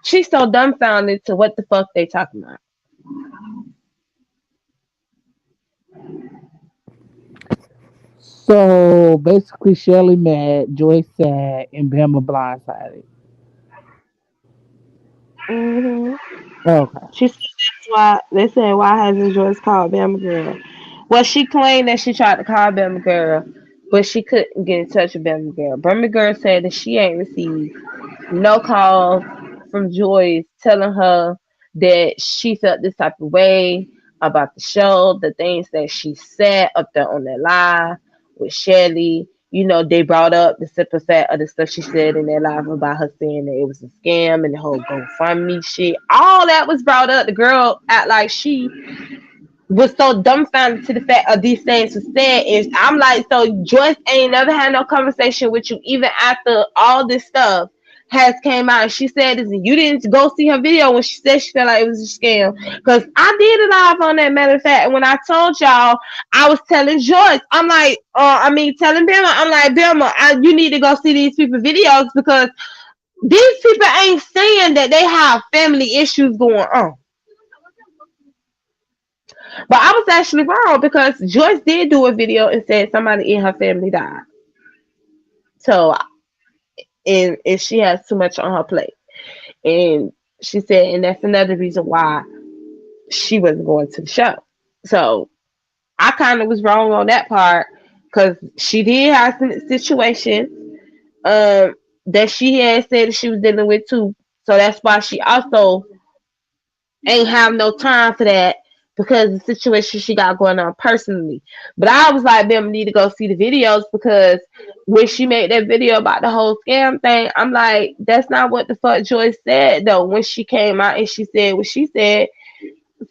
A: she's so dumbfounded to what the fuck they talking about.
C: So basically, Shelly mad, Joyce sad, and Bama blindsided.
A: hmm
C: Okay.
A: She said that's why they said why hasn't Joyce called Bama girl? Well, she claimed that she tried to call Bama girl, but she couldn't get in touch with Bama girl. Bama girl said that she ain't received no calls from Joyce telling her that she felt this type of way about the show, the things that she said up there on that live with Shelly. You know, they brought up the simple fact of the stuff she said in that live about her saying that it was a scam and the whole GoFundMe shit. All that was brought up. The girl act like she was so dumbfounded to the fact of these things was said. And I'm like, so Joyce ain't never had no conversation with you, even after all this stuff has came out. And she said this, and you didn't go see her video when she said she felt like it was a scam. Because I did it live on that matter of fact. And when I told y'all, I was telling Joyce, I'm like, telling Bama, I'm like, Bama, you need to go see these people videos because these people ain't saying that they have family issues going on. But I was actually wrong because Joyce did do a video and said somebody in her family died. So, and she has too much on her plate. And she said, and that's another reason why she wasn't going to the show. So I kind of was wrong on that part because she did have some situations that she had said that she was dealing with too. So that's why she also ain't have no time for that because the situation she got going on personally. But I was like, them need to go see the videos because when she made that video about the whole scam thing, I'm like, that's not what the fuck Joyce said though. When she came out and she said what she said,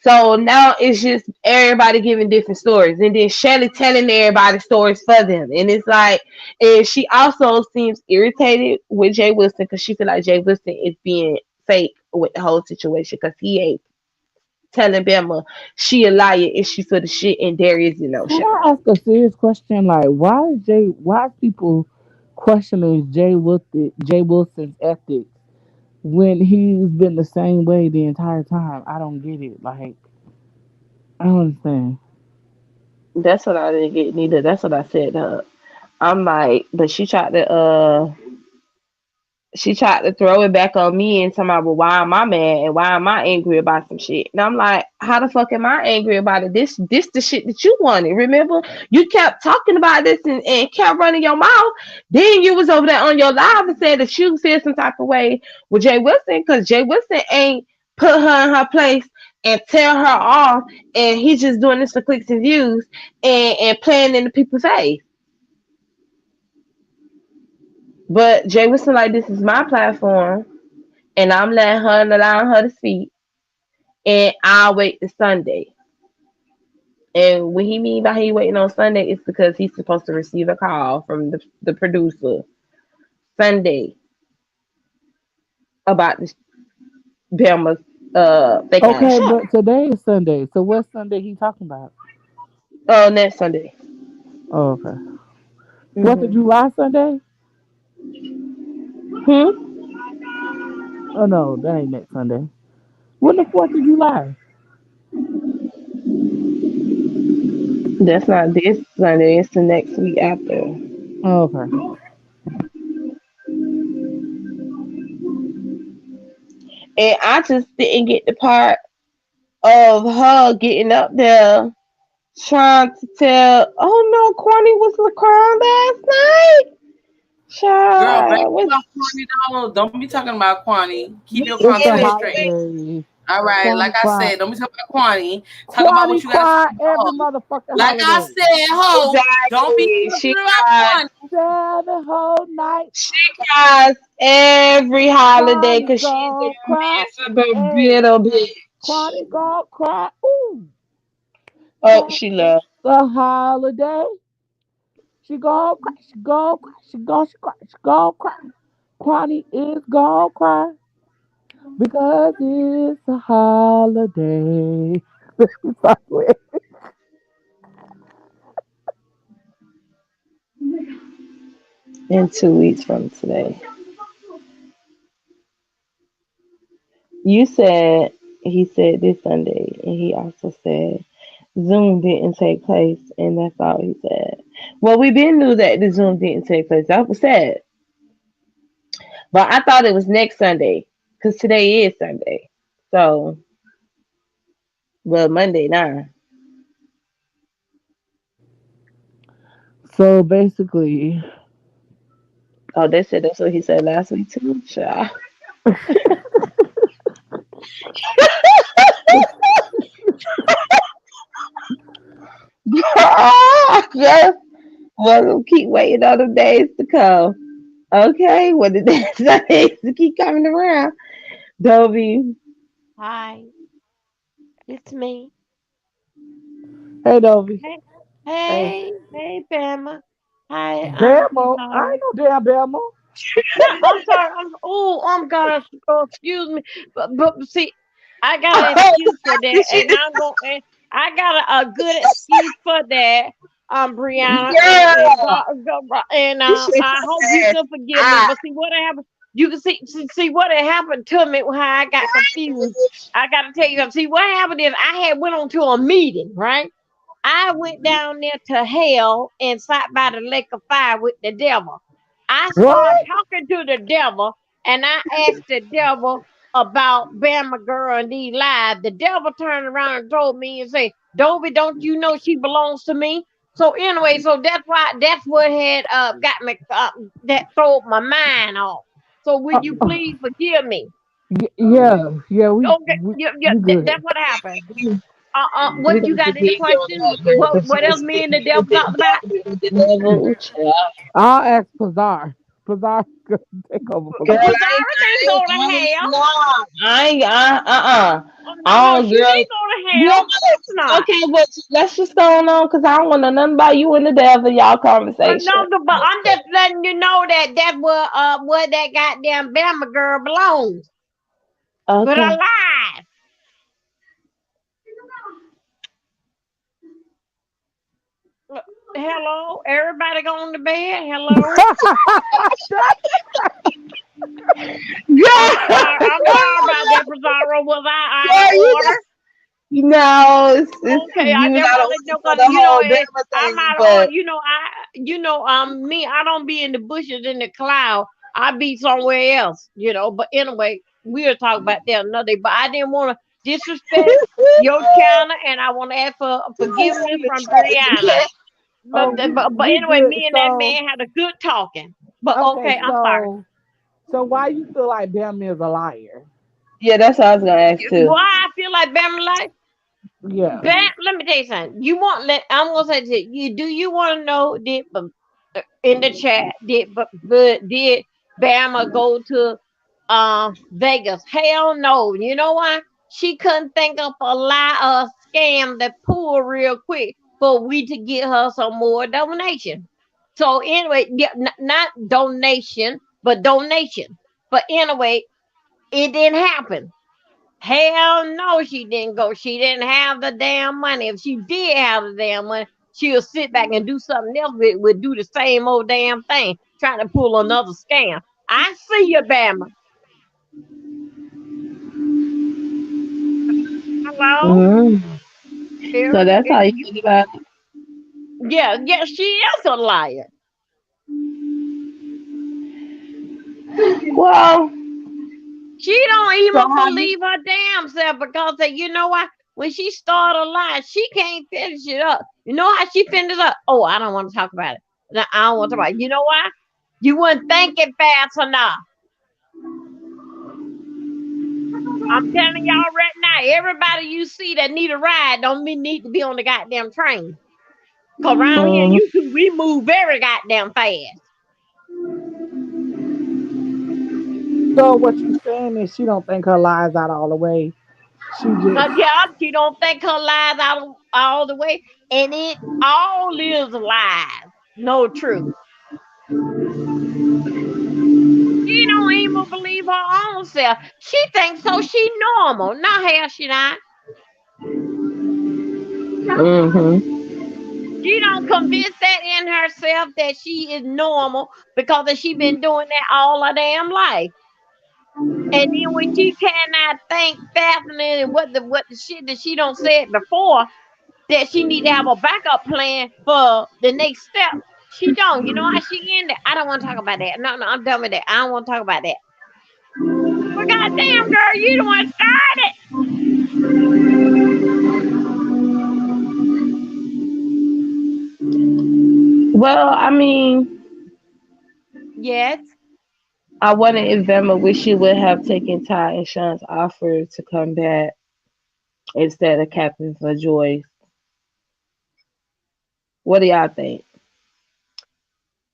A: so now it's just everybody giving different stories, and then Shelly telling everybody stories for them, and it's like, and she also seems irritated with Jay Wilson because she feel like Jay Wilson is being fake with the whole situation because he ain't telling Bama she a liar and she for the shit and there is no
C: Can
A: show.
C: I ask a serious question? Like, why is people questioning Jay Wilson's ethics when he's been the same way the entire time? I don't get it. Like, I don't understand.
A: That's what I didn't get neither. That's what I said to her. I'm like, but she tried to throw it back on me and talking about, well, why am I mad and why am I angry about some shit? And I'm like, how the fuck am I angry about it? This the shit that you wanted. Remember, you kept talking about this and kept running your mouth. Then you was over there on your live and said that you feel some type of way with Jay Wilson because Jay Wilson ain't put her in her place and tell her off, and he's just doing this for clicks and views and playing in the people's face. But Jay Wilson like, this is my platform and I'm letting her and allowing her to speak, and I'll wait to Sunday. And what he mean by he waiting on Sunday is because he's supposed to receive a call from the producer Sunday about this Belma's fake ass
C: Okay,
A: show.
C: but today is Sunday. So what Sunday he talking about?
A: Oh, next Sunday.
C: Oh, okay. Fourth of
A: hmm
C: July Sunday?
A: Hmm.
C: Oh no, that ain't next Sunday. When the 4th of July?
A: That's not this Sunday. It's the next week after.
C: Oh, okay.
A: And I just didn't get the part of her getting up there trying to tell, oh no, Corny was crying last night.
B: Girl, back
A: Child, was
B: about Kwani though. Don't be talking about Kwani. Keep your
C: It's the
B: content
A: it
B: straight.
C: holiday.
B: All right, like
C: Kwani
B: I
C: cry.
B: said, don't be talking about Kwani. Talk about
C: Kwani
B: what you gotta talk
C: cry every
B: about.
C: motherfucking
B: Like I
C: holiday.
B: said, ho, don't be
A: exactly?
B: talking about Kwani.
C: Sad the whole night.
A: She cries every holiday
C: Kwani
A: because she's
C: gon' cry.
A: a miserable
C: Hey,
A: little bitch.
C: Kwani gon' cry. Ooh.
A: Oh,
C: And
A: she
C: it's
A: love.
C: the holiday. She gon' cry. She gon' cry. She gon' cry. She gon' cry. Kwani is gonna cry because it's a holiday.
A: In 2 weeks from today. You said he said this Sunday, and he also said Zoom didn't take place, and that's all he said. Well, we been knew that the Zoom didn't take place. That was said, but I thought it was next Sunday because today is Sunday. So, well, Monday now.
C: So basically,
A: Oh, they said that's what he said last week too. Sure. Yes. Well, we'll keep waiting on the days to come. Okay, well the days to keep coming around. Dobie.
D: Hi, it's me.
C: hey Dovey,
D: Hey,
C: hey
D: hey, Bama. Hi,
C: Bama, I
D: Bernard.
C: ain't no damn Bama.
D: No, I'm sorry. I'm gonna excuse me, but see, I got an excuse for that, and I'm going. And I got a good excuse for that, Brianna,
A: Girl,
D: and
A: you should
D: I hope you
A: have said,
D: can forgive me.
A: I.
D: But see what happened. You can see what had happened to me. How I got confused. I got to tell you. See what happened is I had went on to a meeting, right? I went down there to hell and sat by the lake of fire with the devil. I started
C: What?
D: talking to the devil and I asked the devil about Bama Girl and these lies. The devil turned around and told me and said, Dobie, don't you know she belongs to me? So anyway, so that's what had got me that throw my mind off. So
C: Uh,
D: would you
C: uh,
D: please forgive me?
C: yeah,
D: Okay,
C: we good.
D: that's what happened.
A: We
D: What you
A: gonna
D: got any
A: forgive you on
D: questions?
A: that, girl, because you
D: What
A: was
D: else me and the
A: spitting
D: devil talked about?
A: the devil. Child.
C: I'll ask Pazar. Pazar could take over for
A: Girl,
C: me.
D: Pizarra didn't go to hell.
A: no, I ain't,
D: Oh, no,
A: I don't,
D: she
A: girl.
D: didn't go to
A: You
D: hell. Of
A: don't
D: course
A: know.
D: not.
A: Okay, but let's just go on because I don't want to know nothing about you and the devil, y'all conversation.
D: But I'm just letting you know that that's where that goddamn Bama girl belongs. But
A: Okay.
D: alive. Uh, Hello, everybody going to bed. Hello. I'm sorry about that, Pizarro. Was I out of
A: Girl,
D: order?
A: it's
D: Okay, I
A: you
D: just
A: not
D: want
A: on
D: to know
A: for
D: because
A: the whole
D: I'm
A: Bama thing,
D: out
A: but
D: on me. I don't be in the bushes in the cloud. I be somewhere else, But anyway, we'll talk about that another day. But I didn't want to disrespect your channel, and I want to ask for forgiveness from Brianna.
C: Oh,
D: But
C: we
D: anyway,
C: good.
D: me and that
C: So
D: man had a good talking. But
C: okay,
D: okay, I'm sorry.
C: so why you feel like Bama is a liar?
A: yeah, that's what I was gonna ask too.
D: Why I feel like Bama like
C: Yeah.
D: Let me tell you something. I'm gonna say this. You want to know in the chat did Bama go to Vegas? Hell no. You know why? She couldn't think of a lie or a scam that pull real quick for we to get her some more donation. So anyway, yeah, not donation, but donation. But anyway, it didn't happen. Hell no, she didn't go. She didn't have the damn money. If she did have the damn money, she'll sit back and do something else. Would do the same old damn thing, trying to pull another scam. I see you, Bama. Hello?
A: Mm. So
D: Here,
A: that's how you feel about
D: yeah, she is a liar.
A: it. Well,
D: She don't
A: so
D: even
A: how you
D: believe her damn self because you know what? When she start a lie, she can't finish it up. You know how she finished up? Oh, I don't want to talk about it. No, I don't want to talk about it. You know why? You weren't thinking fast enough. I'm telling y'all right now, everybody you see that need a ride don't need to be on the goddamn train. Cause around here,
A: um,
D: we move very goddamn fast.
C: So what you saying is she don't think her lies out all the way. She just
D: Yeah, she don't think her lies out all the way, and it all is lies, no truth. She She don't even believe her own self. She thinks so. She normal. Now, hell, she not.
A: Mm-hmm.
D: She don't convince that in herself that she is normal because she been doing that all her damn life. And then when she cannot think fast and what the shit that she don't say it before, that she need to have a backup plan for the next step. She don't. You know how she ended? I don't want to talk about that. No, I'm done with that. I don't want to talk about that. Well, goddamn, girl, you the one started.
A: Well, I mean,
D: Yes,
A: I wonder if Velma wish she would have taken Ty and Sean's offer to come back instead of capping for Joyce. What do y'all think?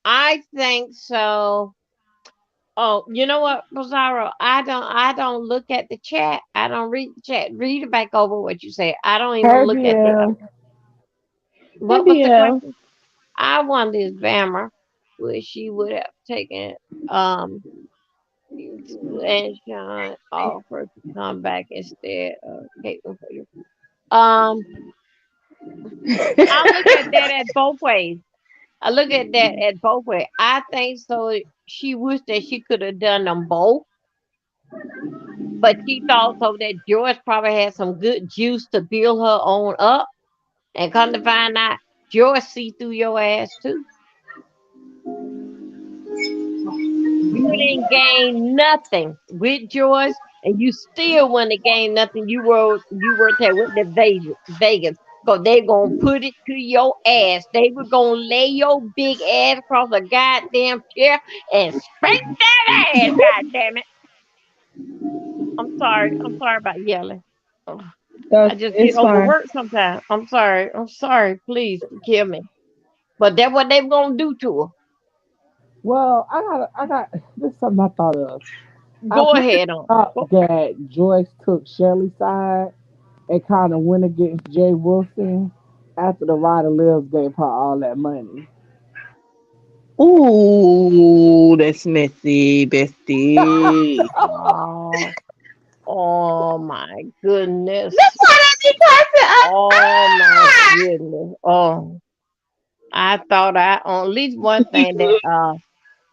D: I think so. Oh, you know what, Rosario? I don't look at the chat. I don't read the chat. Read it back over what you said. I don't even
C: Heavy,
D: look at the
C: yeah.
D: what
A: Maybe
D: was the
A: yeah.
D: question? I wonder if Bammer would she would have taken and Sean offered to come back instead of Caitlin for you. Um, I look at that at both ways. I look at that at both ways. I think so. She wished that she could have done them both, but she thought so that Joyce probably had some good juice to build her own up, and come to find out, Joyce see through your ass too. You didn't gain nothing with Joyce, and you still wouldn't gain nothing. You were there with the Vegas. Cause they gonna put it to your ass. They were gonna lay your big ass across a goddamn chair and spank that ass. God damn it! I'm sorry. I'm sorry about yelling. Oh, I
A: That's
D: just get
A: it's fine.
D: overworked sometimes. I'm sorry. I'm sorry. Please forgive me. But that's what they were gonna do to her.
C: Well, I got this is something I thought of. I
D: Go
C: really
D: ahead on.
C: thought
D: Go.
C: that Joyce took Shelly's side and kind of went against Jay Wilson after the Rider Lives gave her all that money.
A: Ooh, that's messy, bestie.
D: Oh. Oh my
A: That's
D: goodness.
A: why they be cussing.
D: Oh my goodness. Oh, I thought I on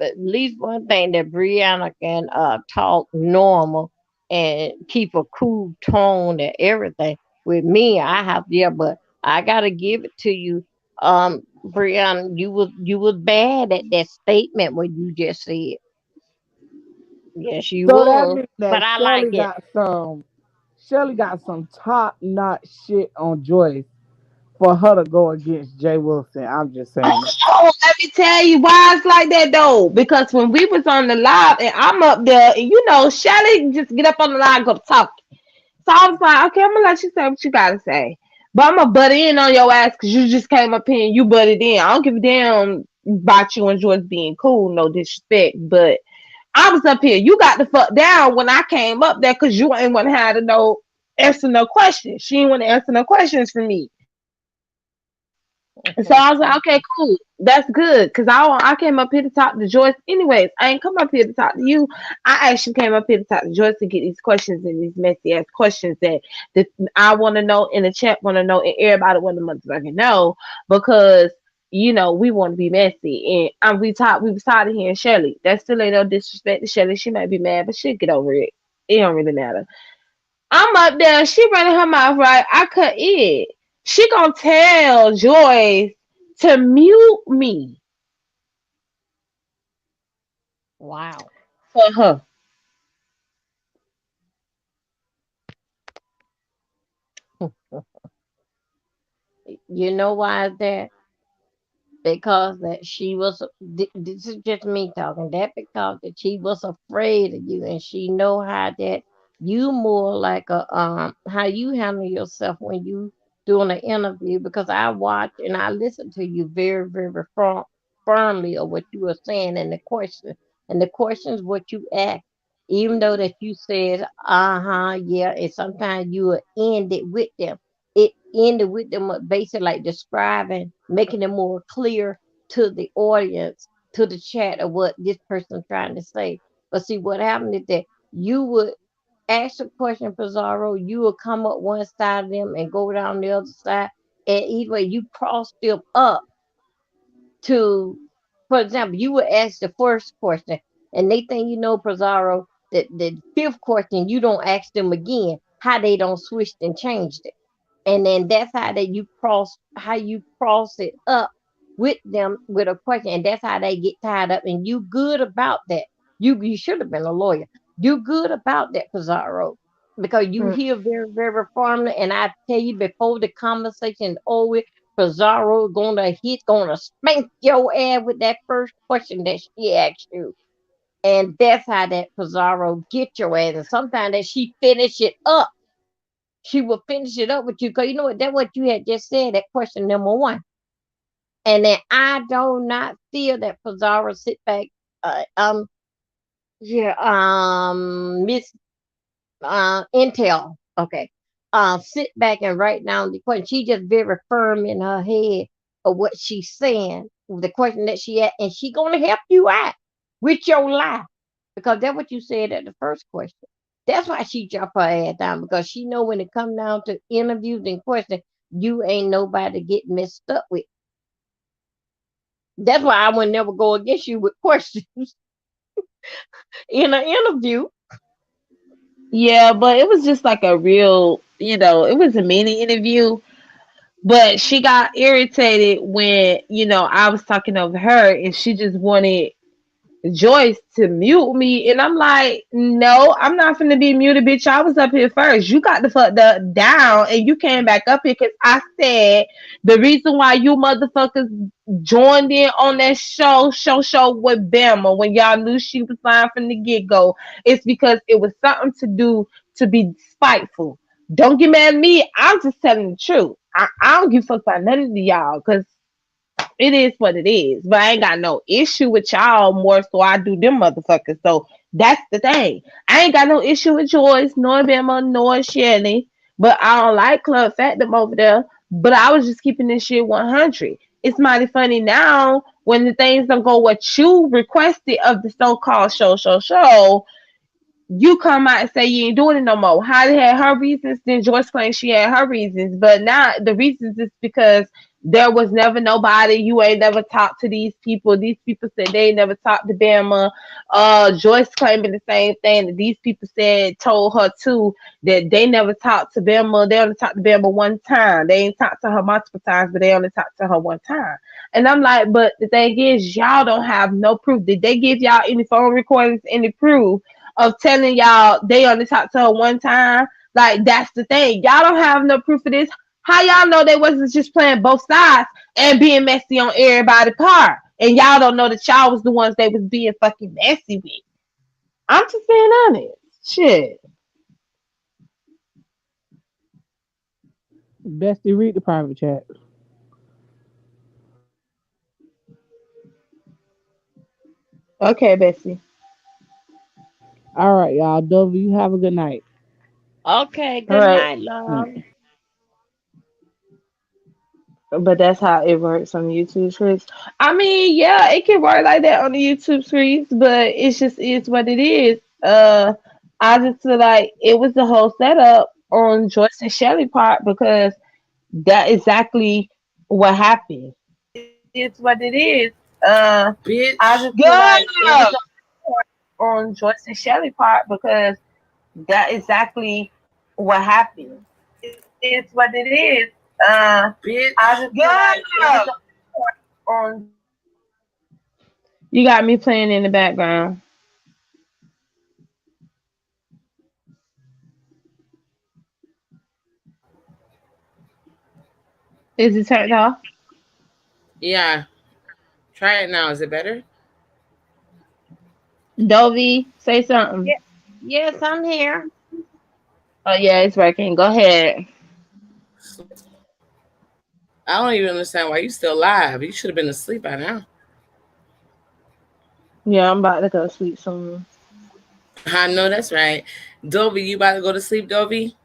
D: at least one thing that Brianna can talk normal and keep a cool tone and everything. With me, I have yeah, but I gotta give it to you. Brianna, you was bad at that statement what you just said. Yes, you
C: So that
D: was.
C: means
D: But
C: that
D: I like it.
C: Shelly got some top notch shit on Joyce for her to go against Jay Wilson. I'm just saying.
A: Oh, let me tell you why it's like that though. Because when we was on the live and I'm up there, and you know, Shelly just get up on the live and go talking. So I was like, okay, I'm gonna let you say what you gotta say. But I'm gonna butt in on your ass because you just came up here and you butted in. I don't give a damn about you and George being cool, no disrespect. But I was up here. You got the fuck down when I came up there because you ain't want to have to no answer no questions. She ain't want to answer no questions from me. So
D: Okay.
A: I was like, okay, cool. That's good. Cause I came up here to talk to Joyce. Anyways, I ain't come up here to talk to you. I actually came up here to talk to Joyce to get these questions and these messy ass questions that I want to know and the chat want to know and everybody want to motherfucking know because you know we want to be messy and we was tired of hearing Shelly. That still ain't no disrespect to Shelly. She might be mad, but she'll get over it. It don't really matter. I'm up there. She running her mouth right. I cut it. She gonna tell Joyce to mute me
D: Wow.
A: for her.
D: You know why is that? Because that she was this is just me talking that because that she was afraid of you and she know how that you more like a how you handle yourself when you doing an interview because I watch and I listen to you very very firmly of what you were saying and the questions what you ask even though that you said yeah and sometimes you will end it with them it ended with them basically like describing, making it more clear to the audience, to the chat of what this person trying to say. But see, what happened is that you would ask a question, Pizarro, you will come up one side of them and go down the other side. And either way, you cross them up to, for example, you would ask the first question, and they think you know, Pizarro, that the fifth question, you don't ask them again, how they don't switched and changed it. And then that's how you cross it up with them with a question, and that's how they get tied up. And you good about that. You should have been a lawyer. You good about that, Pizarro, because you
A: Mm.
D: hear very, very firmly. And I tell you, before the conversation is over, Pizarro gonna spank your ass with that first question that she asked you. And that's how that Pizarro get your ass. And sometimes that she finish it up, she will finish it up with you. Because you know what, that what you had just said, that question number one. And then I do not feel that Pizarro sit back, yeah, Miss Intel, okay, sit back and write down the question. She just very firm in her head of what she's saying, the question that she had, and she gonna help you out with your lie, because that's what you said at the first question. That's why she jump her ass down, because she know when it come down to interviews and questions, you ain't nobody to get messed up with. That's why I would never go against you with questions in an interview.
A: Yeah, but it was just like a real, it was a mini interview. But she got irritated when, I was talking over her and she just wanted Joyce to mute me. And I'm like, no, I'm not finna be muted, bitch. I was up here first. You got the fuck down and you came back up here because I said the reason why you motherfuckers joined in on that show with Bama when y'all knew she was lying from the get go is because it was something to do to be spiteful. Don't get mad at me. I'm just telling the truth. I don't give a fuck about none of y'all because it is what it is. But I ain't got no issue with y'all more so I do them motherfuckers. So that's the thing. I ain't got no issue with Joyce, nor Bama, nor Shelly. But I don't like Club Fat them over there. But I was just keeping this shit 100. It's mighty funny now when the things don't go what you requested of the so-called show, you come out and say you ain't doing it no more. Holly had her reasons, then Joyce claimed she had her reasons. But now the reasons is because there was never nobody. You ain't never talked to these people. These people said they ain't never talked to Bama. Joyce claiming the same thing that these people told her too, that they never talked to Bama. They only talked to Bama one time. They ain't talked to her multiple times, but they only talked to her one time. And I'm like, but the thing is, y'all don't have no proof. Did they give y'all any phone recordings, any proof of telling y'all they only talked to her one time? Like, that's the thing. Y'all don't have no proof of this. How y'all know they wasn't just playing both sides and being messy on everybody's part? And y'all don't know that y'all was the ones they was being fucking messy with. I'm just being honest. Shit.
C: Bestie, read the private chat.
A: Okay, Bessie.
C: All right, y'all. W, you have a good night.
D: Okay,
A: All
D: good
A: right.
D: night, love.
C: Mm.
A: But that's how it works on the YouTube streets. I mean, yeah, it can work like that on the YouTube streets, but it's just is what it is. I just feel like it was the whole setup on Joyce and Shelley part because that exactly what happened. It's what it is. I
B: Bitch.
A: just feel like it was on Joyce and Shelley part because that exactly what happened. It's what it is. I
B: Bitch.
A: just feel like it was on. You got me playing in the background. Is it turned off?
B: Yeah. Try it now. Is it better?
A: Dovey, say something.
D: Yeah, yes, I'm here.
A: Oh yeah, it's working. Go ahead.
B: I don't even understand why you still live. You should have been asleep by now.
A: Yeah, I'm about to go sleep soon.
B: I know that's right. Dovey, you about to go to sleep, Dovey?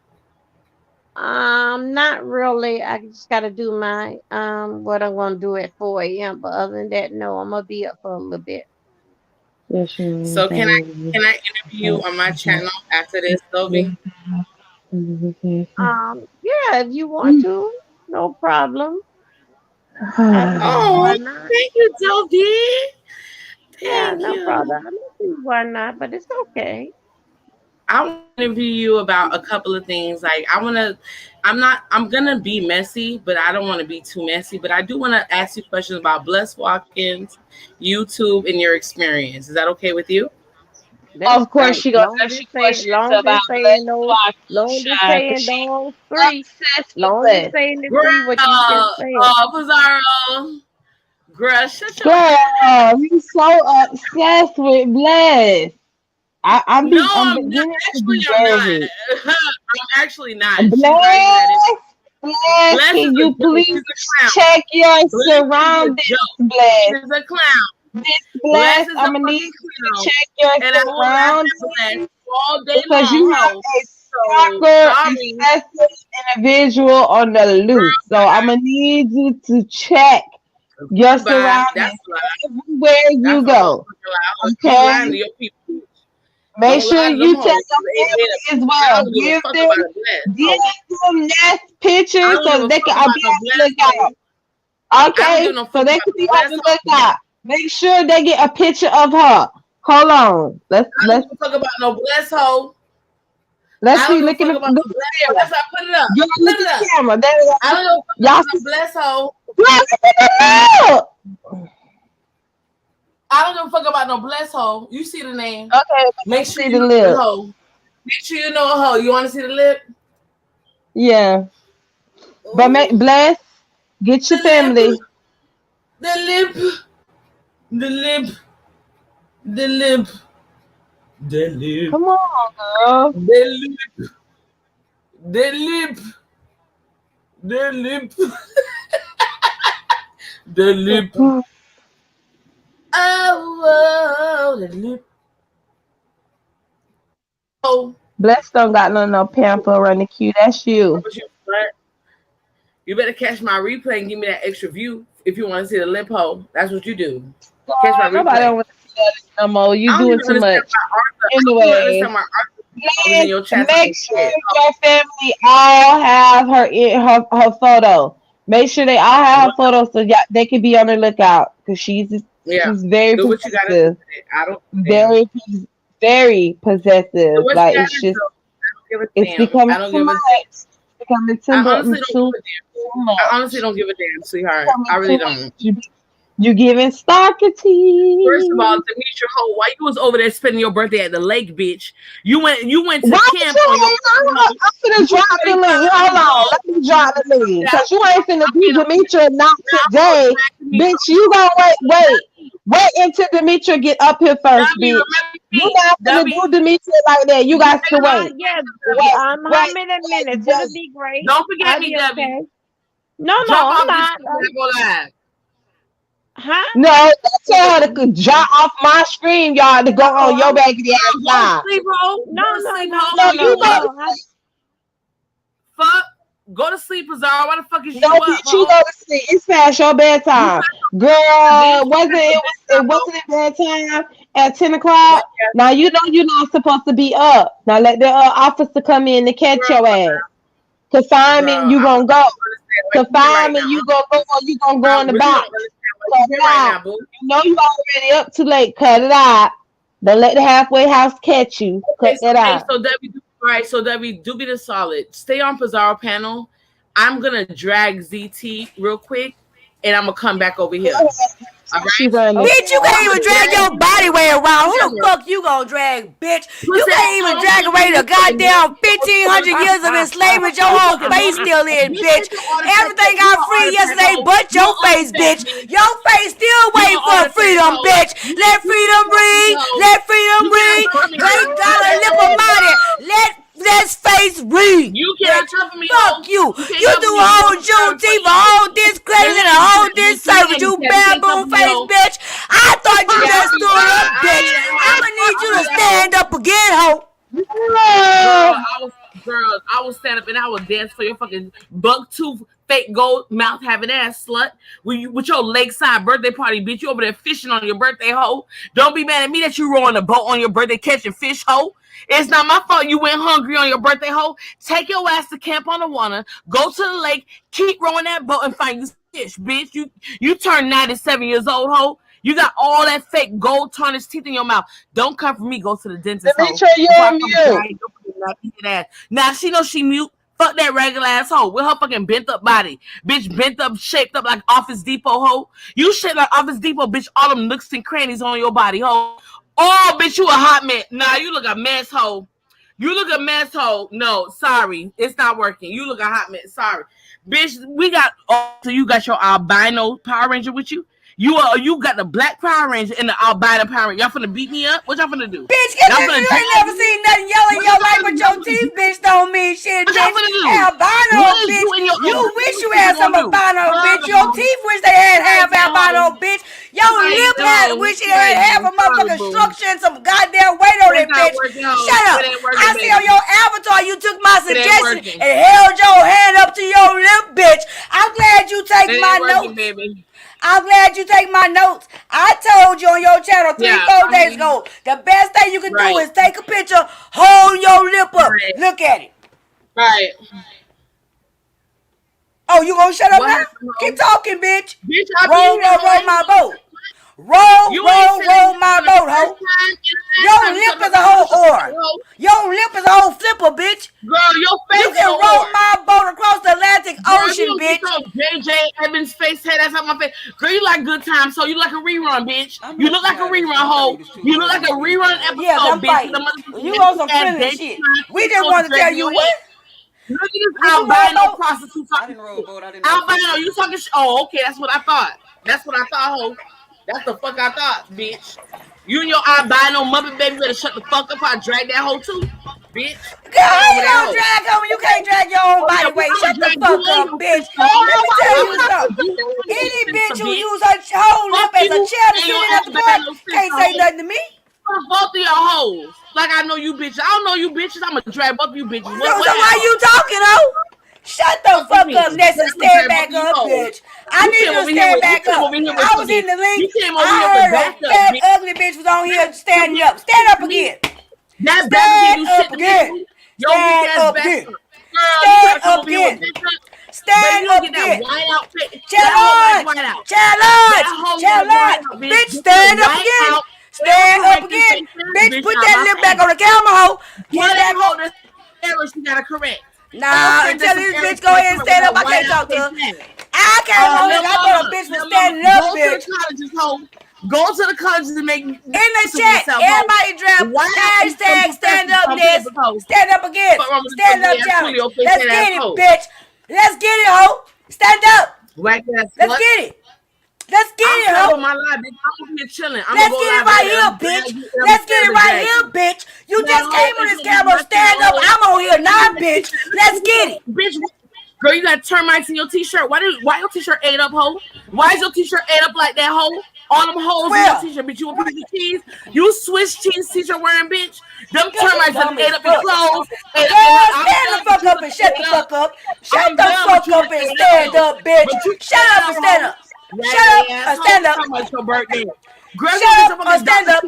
D: Not really. I just gotta do my what I'm gonna do at 4 a.m. But other than that, no, I'm gonna be up for a little bit.
B: So can I interview you on my channel after this, Sylvie?
D: Yeah, if you want to, no problem.
B: Oh,
D: Why not?
B: thank you, Sylvie.
D: Yeah,
B: Thank
D: no
B: you.
D: problem. I don't see why not, but it's okay.
B: I want to interview you about a couple of things. Like I'm gonna be messy, but I don't want to be too messy. But I do want to ask you questions about Bless Walk-ins, YouTube, and your experience. Is that okay with you?
D: That's
A: Of course,
D: fine.
A: she gonna ask you questions about
D: Saying
A: Blessed
D: those,
A: Walking,
D: long as
A: child, 'cause
D: saying
A: she
D: those three,
A: obsessed with
D: long as
A: Bless.
D: saying the
B: Girl,
D: three, what you just said.
B: Pizarro. Girl, shut your
A: Girl, you so obsessed with Bless. I'm beginning to be nervous.
B: I'm actually not. She's
A: Bless,
B: not even that.
A: Bless,
B: Bless is
A: can
B: a
A: you
B: joke.
A: please
B: She's a clown.
A: check your
B: Bless is a
A: surroundings,
B: joke.
A: Bless?
B: She's a clown.
A: Bless,
B: Bless is a
A: I'm gonna need
B: fucking
A: you
B: clown.
A: to check your
B: And I will laugh at
A: surroundings
B: Bless all day
A: because
B: long,
A: you have
B: ho.
A: a
B: So
A: stalker
B: sorry.
A: obsessive individual on the loose. So I'm gonna need you to check your
B: Bye.
A: surroundings
B: That's lie.
A: everywhere you
B: That's a
A: go.
B: motherfucking lie. You lying to
A: Okay?
B: your people.
A: Make
B: Don't
A: sure
B: lie to
A: you
B: them
A: check
B: hoes.
A: your family as
B: I
A: well.
B: don't give a fuck about a Bless.
A: Give them nest
B: I
A: pictures
B: don't
A: so
B: give a
A: they
B: fuck
A: can
B: about
A: be
B: no
A: on the
B: Bless
A: lookout.
B: hoe. I don't
A: Okay?
B: give no
A: So
B: fuck
A: they
B: about
A: can
B: no
A: be on
B: Bless
A: the
B: hoe.
A: lookout. Make sure they get a picture of her. Hold on.
B: I don't give a fuck about no Bless hoe.
A: Let's
B: I
A: see.
B: don't
A: Look
B: give
A: in
B: a
A: the
B: fuck about no Bless hoe. That's why I put it up.
A: Y'all
B: Put
A: look
B: it
A: at
B: up.
A: the camera. There we go.
B: I don't give a fuck
A: Y'all
B: about no Bless hoe.
A: look.
B: I don't give a fuck about no Bless hoe. You see the name.
A: Okay.
B: Make sure
A: see
B: you
A: the
B: know
A: lip.
B: the hoe. Make sure you know a hoe. You want to see the lip?
A: Yeah. But Bless, get your family.
B: The lip. The lip. The lip. The lip.
A: Come on, girl.
B: The lip. The lip. The lip. The lip. Oh, the lip. Oh.
A: Bless don't got no pamper around the queue. That's you.
B: You better catch my replay and give me that extra view if you want to see the lip hole. That's what you do. Catch my
A: Nobody
B: replay.
A: don't want to see that no more. You doing too much.
B: Anyway,
A: make sure your family all have her photo. Make sure they all have photos so they can be on the lookout because she's very possessive. Very possessive. Like it's becoming too much. It's becoming too much.
B: I honestly don't give a damn, sweetheart. I really don't.
A: You giving stalker tea.
B: First of all, Demetria Ho, why you was over there spending your birthday at the lake, bitch? You went to camp on your
A: I'm finna drop the link. Hold on. Let me drop the link. Because you ain't finna do Demetria not today. Bitch, you gonna wait until Demetria get up here first, bitch. You not finna do Demetria like that. You got to wait.
D: Yeah, how many minutes? It'll be great.
B: Don't forget me, Debbie.
D: Okay. No, I'm not.
A: Huh? No, tell her to drop off my screen, y'all, to go on your baby ass live.
B: No,
A: you go.
B: Fuck. Go to sleep, Azar. Why the fuck is you
A: up?
B: Bitch,
A: you go to sleep. It's past your bedtime. Girl, wasn't it bedtime at 10 o'clock? Now you know you're not supposed to be up. Now let the officer come in to catch your ass. Confinement, you gonna go. Confinement, you gonna go or you gonna go in the box. You know you already up too late. Cut it out. Don't let the halfway house catch you. Cut that out.
B: So Debbie, do be the solid. Stay on Pizarro panel. I'm gonna drag ZT real quick, and I'm gonna come back over here. All right?
E: Bitch, you can't even drag your body weight around. Who the fuck you gonna drag, bitch? You can't even drag away the goddamn 1,500 years of enslavement your whole face still in, bitch. Everything got free yesterday but your face, bitch. Your face still waiting for freedom, bitch. Let freedom breathe. Let freedom breathe. They got a lip of money. Let this face breathe.
B: You can't cover me.
E: Fuck you. You do a whole Juneteenth, a whole discredit, and a whole disservice, you bamboo face bitch. I thought you just stood up, bitch. I'ma need you to stand up again, ho.
B: Girl, I will stand up and I will dance for your fucking buck tooth fake gold mouth having ass slut. With your lakeside birthday party, bitch. You over there fishing on your birthday, hoe. Don't be mad at me that you rowing a boat on your birthday catching fish, hoe. It's not my fault you went hungry on your birthday, hoe. Take your ass to Camp on the Water. Go to the lake. Keep rowing that boat and find you fish, bitch. You turned 97 years old, hoe. You got all that fake gold tarnished teeth in your mouth. Don't come for me. Go to the dentist, hoe.
A: Demetria, you on mute.
B: Now she knows she mute. Fuck that regular asshole with her fucking bent up body. Bitch, bent up, shaped up like Office Depot, hoe. You shaped like Office Depot, bitch. All them nooks and crannies on your body, hoe. Oh, bitch, you a hot mess. Nah, you look a mess, hoe. You look a mess, hoe. No, sorry. It's not working. You look a hot mess. Sorry. Bitch, so you got your albino Power Ranger with you? You got the black Power Ranger and the albino Power Ranger. Y'all finna beat me up? What y'all finna do?
E: Bitch, you ain't never seen nothing yellow in your life, but your teeth, bitch, don't mean shit, bitch. Albino, bitch. You wish you had some albino, bitch. Your teeth wish they had half albino, bitch. Your lip had wish it had half a motherfucking structure and some goddamn weight on it, bitch. Shut up. I see on your avatar you took my suggestion and held your hand up to your lip, bitch. I'm glad you take my notes. I'm glad you take my notes. I told you on your channel 3-4 days ago, the best thing you can do is take a picture, hold your lip up. Right. Look at it.
B: Right.
E: Oh, you gonna shut up now? Keep talking, bitch. Roll my boat. Roll my boat, ho. Your lip is a whole whore. Your lip is a whole flipper, bitch.
B: Girl, your face
E: you can roll my boat across the Atlantic Ocean, bitch.
B: JJ Evans face head, that's on my face. Girl, you like good time, so you like a rerun, bitch. You look like a rerun, ho. You look like a rerun episode, bitch.
E: You on some friendly shit. We just want to tell you what.
B: Look at this albino prostitute talking. Albino, you talking shit? Oh, okay, that's what I thought. That's what I thought, ho. That's the fuck I thought, bitch. You and your albino Muppet baby better shut the fuck up. I drag that hoe too, bitch.
E: Girl, how you gonna drag her when you can't drag your own body weight? Shut the fuck up, bitch. Let me tell you something. Any bitch who use her whole lip as a chair to sit in at the park can't say nothing to me.
B: Both of your hoes. Like I know you bitches. I don't know you bitches. I'm gonna drag both of you bitches.
E: So why you talking, ho? Shut the fuck up, Ness, and stand back up, bitch. I need you to stand back up. I was in the link. I heard a fat, ugly bitch was on here standing up. Stand up again. Stand up again. Stand up again. Stand up again. Stand up again. Challenge. Bitch, stand up again. Stand up again. Bitch, put that lip back on the camera, ho. Get that hoe.
B: She gotta correct.
E: Nah, until this bitch go ahead and stand up, I can't talk to her. I can't talk to her. I thought a bitch was standing up, bitch.
B: Go to the colleges and make in
E: the chat. Everybody drop hashtag stand up this. Stand up again. Stand up challenge. Let's get it, bitch. Let's get it, ho. Stand up. Let's get it. Let's get it, ho.
B: Let's get
E: it right here, bitch. Let's get it right here, bitch. You just came on this camera. Stand up. I'm on here now, bitch. Let's get it.
B: Bitch, girl, you got termites in your t-shirt. Why your t-shirt ate up, ho? Why is your t-shirt ate up like that, ho? All them holes in your t-shirt, bitch. You a piece of cheese. You Swiss cheese t-shirt wearing, bitch. Them termites that ate up your clothes.
E: Stand the fuck up and shut the fuck up. Shut the fuck up and stand up, bitch. Shut up and stand up. Shut up or stand up.
B: Your birthday. Girl,
E: shut up or stand up.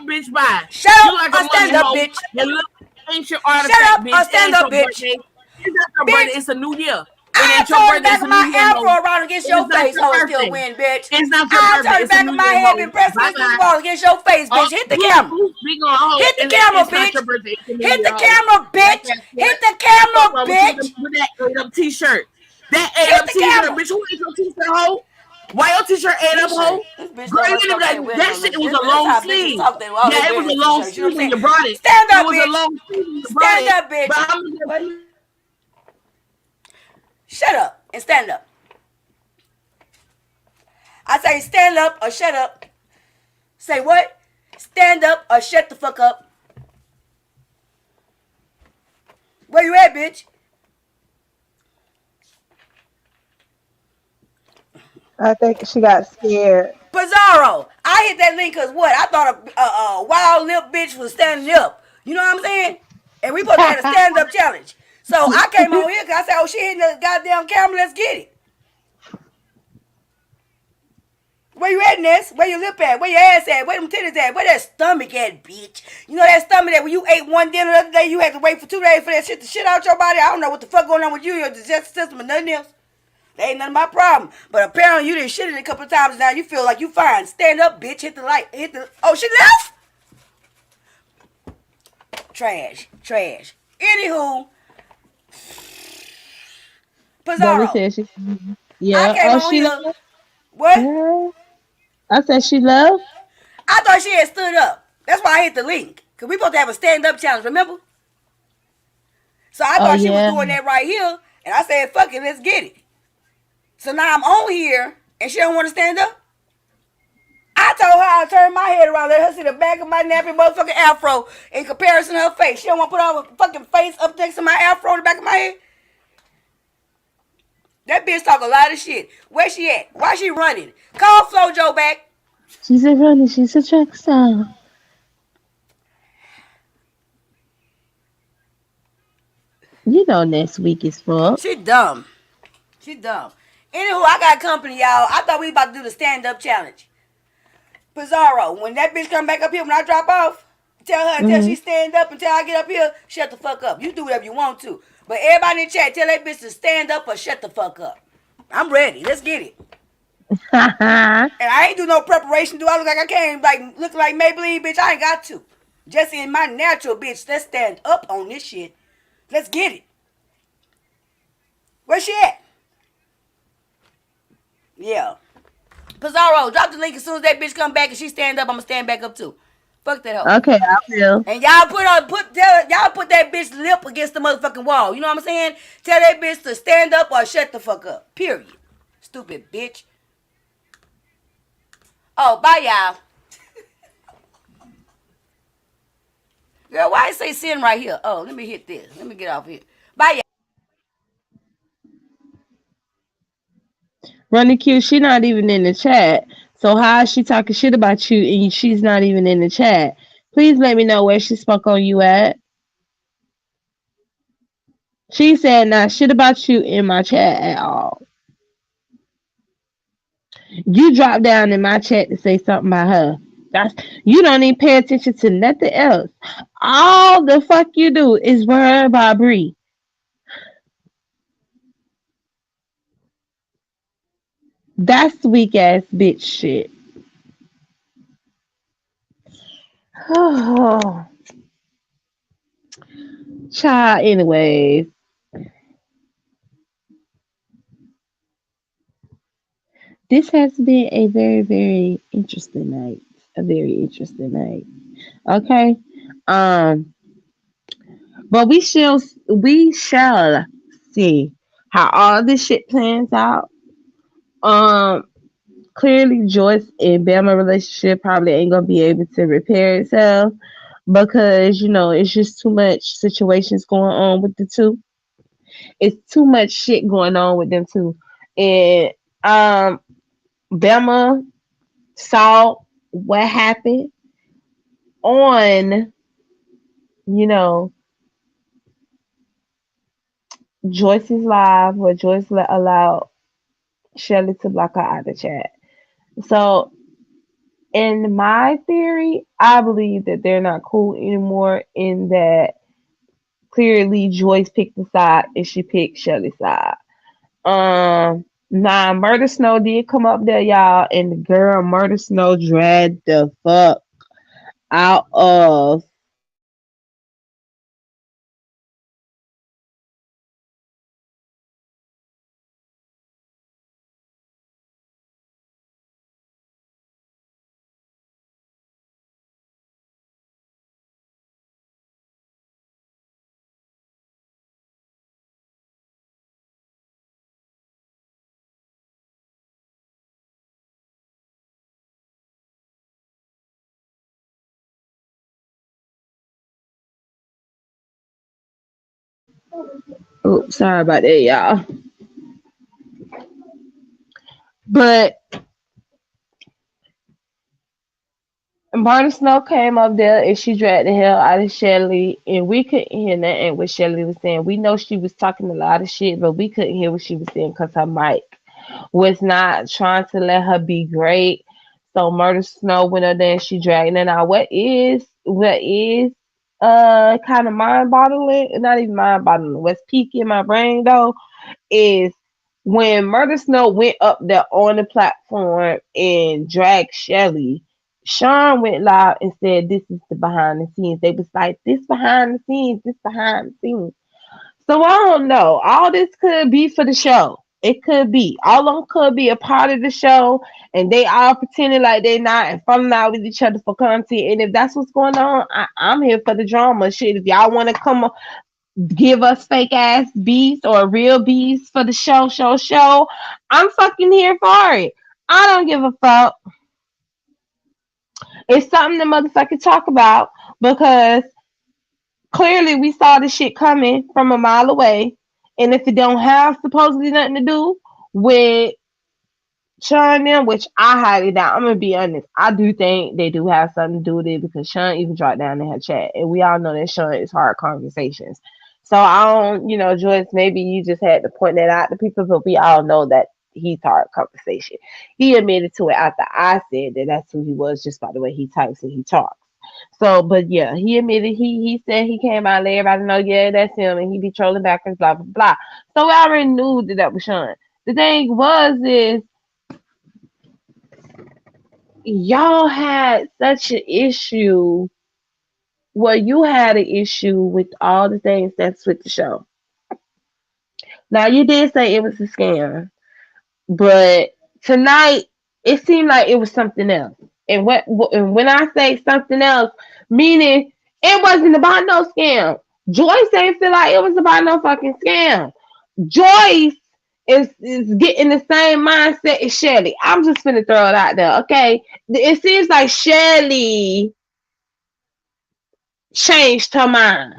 B: Bitch, bye.
E: Shut up or stand up, bitch. Shut up or stand up, bitch.
B: It's a new year.
E: I turn the back of my afro around against your face, ho, and still win, bitch. I turn the back of my head and press against the wall against your face, bitch. Hit the camera. Hit the camera, bitch. Hit the camera, bitch. Hit the camera, bitch.
B: With that t-shirt. That ate up t-shirt, bitch. Who ate your t-shirt, ho? Why your t-shirt ate up, ho? Girl, that shit was a long sleeve. Yeah, it was a long sleeve when you brought it.
E: Stand up, bitch. Stand up, bitch. Shut up and stand up. I say stand up or shut up. Say what? Stand up or shut the fuck up. Where you at, bitch?
A: I think she got scared.
E: Bizarro. I hit that link because what? I thought a wild lip bitch was standing up. You know what I'm saying? And we supposed to have a stand-up challenge. So I came on here because I said, oh, she hitting the goddamn camera. Let's get it. Where you at, Ness? Where your lip at? Where your ass at? Where them titties at? Where that stomach at, bitch? You know that stomach that when you ate one dinner the other day, you had to wait for 2 days for that shit to shit out your body? I don't know what the fuck going on with you, your digestive system, and nothing else. That ain't none of my problem. But apparently you didn't shit it a couple of times now. You feel like you fine. Stand up, bitch. Hit the light. Oh, she left? Trash. Anywho,
A: Bella
E: Pizarro.
A: said she.
E: I
A: Yeah.
E: came
A: Oh,
E: on
A: she
E: here.
A: left.
E: What?
A: Yeah. I said she left.
E: I thought she had stood up. That's why I hit the link. Because we supposed to have a stand-up challenge, remember? So I
A: Oh
E: thought she was
A: yeah.
E: doing that right here. And I said, fuck it, let's get it. So now I'm on here and she don't want to stand up. I told her I'll turn my head around, let her see the back of my nappy motherfucking afro in comparison to her face. She don't want to put her fucking face up next to my afro in the back of my head. That bitch talk a lot of shit. Where she at? Why she running? Call Flojo back.
A: She's a runner. She's a track star. You know next week is fuck.
E: She dumb. Anywho, I got company, y'all. I thought we about to do the stand-up challenge. Pizarro, when that bitch come back up here, when I drop off, tell her until she stand up, until I get up here, shut the fuck up. You do whatever you want to. But everybody in the chat, tell that bitch to stand up or shut the fuck up. I'm ready. Let's get it. And I ain't do no preparation. Do I look like I came look like Maybelline, bitch? I ain't got to. Just in my natural, bitch. Let's stand up on this shit. Let's get it. Where she at? Yeah. Pizarro, drop the link as soon as that bitch come back and she stand up. I'ma stand back up too. Fuck that hoe.
A: Okay, I will.
E: And y'all put that bitch lip against the motherfucking wall. You know what I'm saying? Tell that bitch to stand up or shut the fuck up. Period. Stupid bitch. Oh, bye y'all. Girl, why it say send right here? Oh, let me hit this. Let me get off here. Bye y'all.
A: Running Q, she not even in the chat. So how is she talking shit about you and she's not even in the chat? Please let me know where she spoke on you at. She said not shit about you in my chat at all. You dropped down in my chat to say something about her. You don't even pay attention to nothing else. All the fuck you do is worry about Bree. That's weak ass bitch shit. Oh. Child, anyways. This has been a very, very interesting night. A very interesting night. Okay. But we shall see how all this shit plans out. Clearly Joyce and Bama relationship probably ain't gonna be able to repair itself because it's just too much situations going on with the two. It's too much shit going on with them too. And Bama saw what happened on Joyce's live where Joyce allowed Shelly to block her out of the chat. So in my theory, I believe that they're not cool anymore in that clearly Joyce picked the side and she picked Shelly's side. Now Murder Snow did come up there, y'all, and the girl Murder Snow dragged the fuck out of oops, sorry about that, y'all. But Barney Snow came up there and she dragged the hell out of Shelly, and we couldn't hear nothing what Shelly was saying. We know she was talking a lot of shit, but we couldn't hear what she was saying because her mic was not trying to let her be great. So Murder Snow went up there and she dragged it out. What is kind of mind boggling, not even mind boggling, what's peaking my brain though, is when Murder Snow went up there on the platform and dragged Shelly. Sean went live and said, "This is the behind the scenes." They was like, "This behind the scenes, this behind the scenes." So I don't know. All this could be for the show. It could be. All of them could be a part of the show, and they all pretending like they not and falling out with each other for content. And if that's what's going on, I'm here for the drama. Shit, if y'all want to come give us fake ass beats or real beats for the show, I'm fucking here for it. I don't give a fuck. It's something to motherfucking talk about because clearly we saw the shit coming from a mile away. And if it don't have supposedly nothing to do with Sean them, which I highly doubt, I'm gonna be honest, I do think they do have something to do with it because Sean even dropped down in her chat. And we all know that Sean is hard conversations. So I don't, Joyce, maybe you just had to point that out to people, but we all know that he's hard conversation. He admitted to it after I said that that's who he was just by the way he types and he talks. So, but yeah, he admitted he said he came out and let everybody know, yeah, that's him, and he be trolling backwards, blah blah blah. So we already knew that was Sean. The thing is y'all had such an issue. Well, you had an issue with all the things that's with the show. Now you did say it was a scam, but tonight it seemed like it was something else. And when I say something else, meaning it wasn't about no scam. Joyce ain't feel like it was about no fucking scam. Joyce is getting the same mindset as Shelly. I'm just gonna throw it out there, okay? It seems like Shelly changed her mind.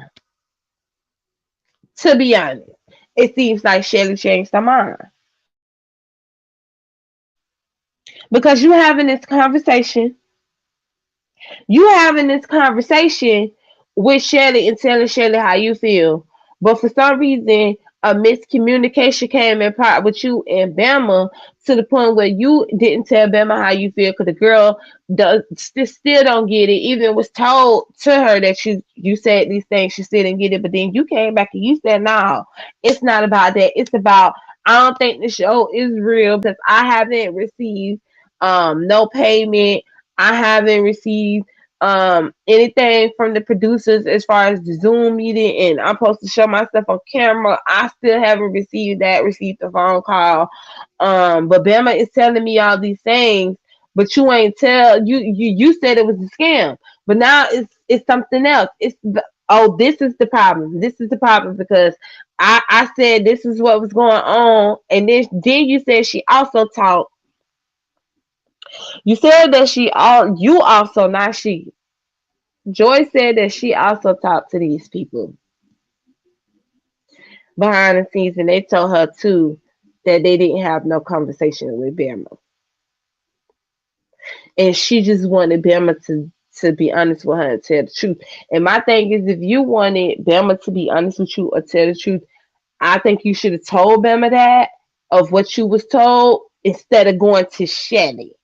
A: To be honest, it seems like Shelly changed her mind. Because you having this conversation with Shelly and telling Shelly how you feel. But for some reason, a miscommunication came in part with you and Bama to the point where you didn't tell Bama how you feel because the girl still don't get it. Even was told to her that you said these things, she still didn't get it. But then you came back and you said, no, it's not about that. It's about, I don't think the show is real because I haven't received no payment. I haven't received anything from the producers as far as the Zoom meeting, and I'm supposed to show myself on camera. I still haven't received the phone call. But Bama is telling me all these things, but you ain't tell you said it was a scam, but now it's something else. This is the problem. This is the problem because I said this is what was going on, and then you said she also talked. You said that you also, not she. Joy said that she also talked to these people behind the scenes, and they told her too that they didn't have no conversation with Bama. And she just wanted Bama to be honest with her and tell the truth. And my thing is, if you wanted Bama to be honest with you or tell the truth, I think you should have told Bama that of what you was told instead of going to Shelly.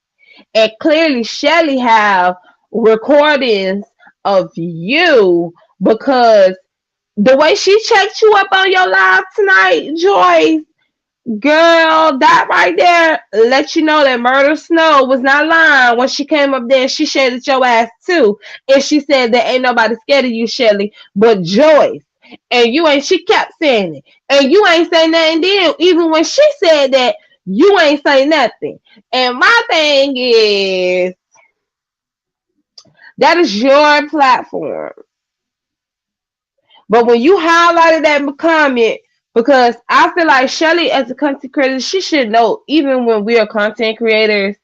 A: And clearly Shelly have recordings of you because the way she checked you up on your live tonight, Joyce, girl, that right there let you know that Murder Snow was not lying when she came up there and she shaded your ass too. And she said that ain't nobody scared of you, Shelly, but Joyce. And she kept saying it. And you ain't saying nothing then. Even when she said that, you ain't say nothing. And my thing is, that is your platform. But when you highlighted that comment, because I feel like Shelly as a content creator, she should know, even when we are content creators,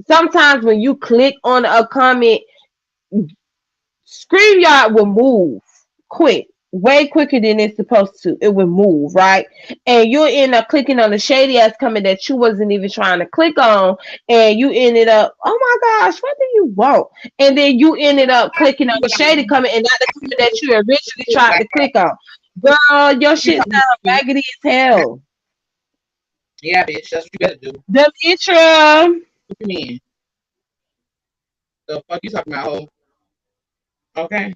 A: sometimes when you click on a comment, StreamYard will move quick. way quicker than it's supposed to. It would move, right? And you end up clicking on the shady ass comment that you wasn't even trying to click on, and you ended up, oh my gosh, what do you want? And then you ended up clicking on the shady comment and not the comment that you originally tried to click on. Girl, your shit sound raggedy as hell.
B: Yeah, bitch, that's what you better do.
A: Demetra.
B: What you mean? The fuck you talking about, hoe? Okay.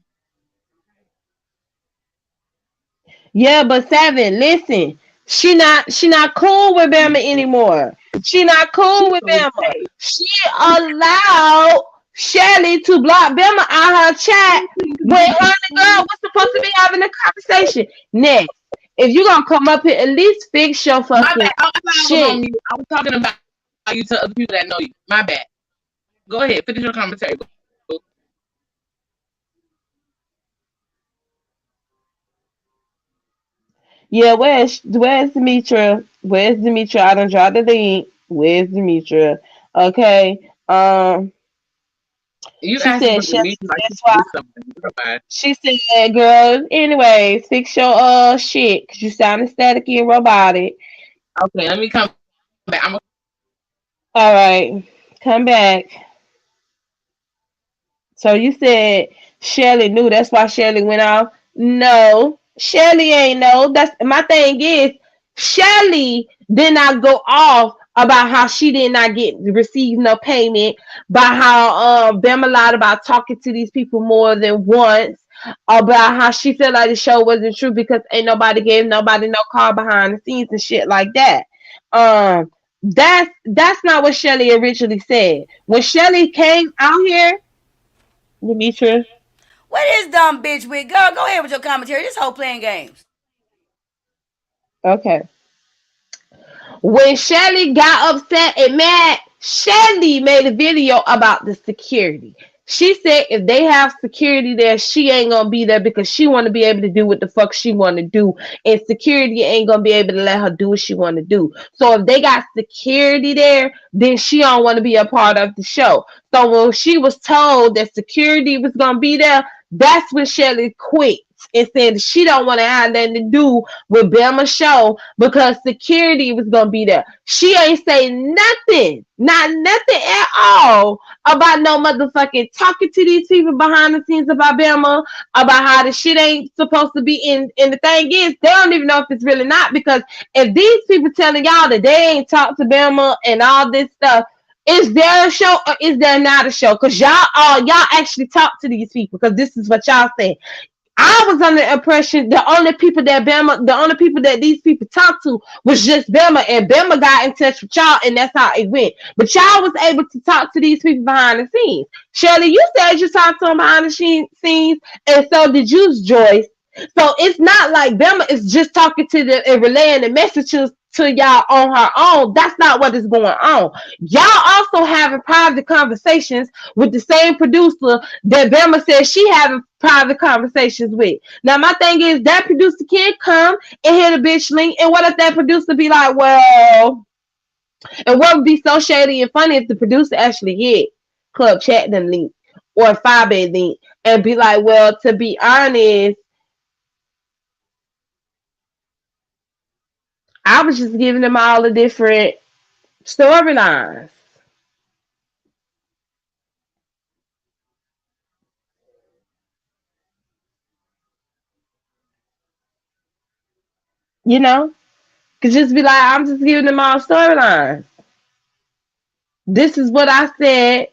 A: Yeah, but Seven, listen. She not cool with Bama anymore. She not cool with Bama. She allowed Shelly to block Bama out her chat when her and the girl was supposed to be having a conversation. Next, if you gonna come up here, at least fix your
B: My
A: fucking
B: bad. I was
A: shit.
B: on mute. I was talking about you to other people that know you. My bad. Go ahead, finish your commentary.
A: Yeah, where's Demetra? Where's Demetra? I don't draw the link. Where's Demetra? Okay.
B: You
A: She
B: asking
A: said
B: for
A: Shelly,
B: me like
A: that's why.
B: do something. Goodbye.
A: She said, girl, anyways, fix your shit, cause you sounding staticky and robotic.
B: Okay, let me come back. I'm
A: All right, come back. So you said Shelly knew, that's why Shelly went off. No, Shelly ain't know. That's my thing is Shelly did not go off about how she did not receive no payment, by how Bama lied about talking to these people more than once, about how she felt like the show wasn't true because ain't nobody gave nobody no call behind the scenes and shit like that. That's not what Shelly originally said. When Shelly came out here, Demetra.
E: What is dumb bitch with? Girl, go ahead with your commentary. This whole playing games.
A: Okay. When Shelly got upset and mad, Shelly made a video about the security. She said if they have security there, she ain't gonna be there because she want to be able to do what the fuck she want to do, and security ain't gonna be able to let her do what she want to do. So if they got security there, then she don't want to be a part of the show. So when she was told that security was gonna be there, that's when Shelly quit and said she don't want to have nothing to do with Bama's show because security was gonna be there. She ain't say nothing, not nothing at all about no motherfucking talking to these people behind the scenes about Bama, about how the shit ain't supposed to be in. And the thing is, they don't even know if it's really not, because if these people telling y'all that they ain't talked to Bama and all this stuff, is there a show or is there not a show? Because y'all actually talk to these people, because this is what y'all say. I was under the impression the only people that these people talked to was just Bama, and Bama got in touch with y'all, and that's how it went. But y'all was able to talk to these people behind the scenes. Shelly, you said you talked to them behind the scenes, and so did you, Joyce. So it's not like Bama is just talking to them and relaying the messages to y'all on her own. That's not what is going on. Y'all also having private conversations with the same producer that Bama says she having private conversations with. Now my thing is that producer can't come and hit a bitch link, and what if that producer be like, well, and what would be so shady and funny if the producer actually hit Club Chatting link or Firebase link and be like, well, to be honest, I was just giving them all the different storylines. You know? Could just be like, I'm just giving them all storylines. This is what I said.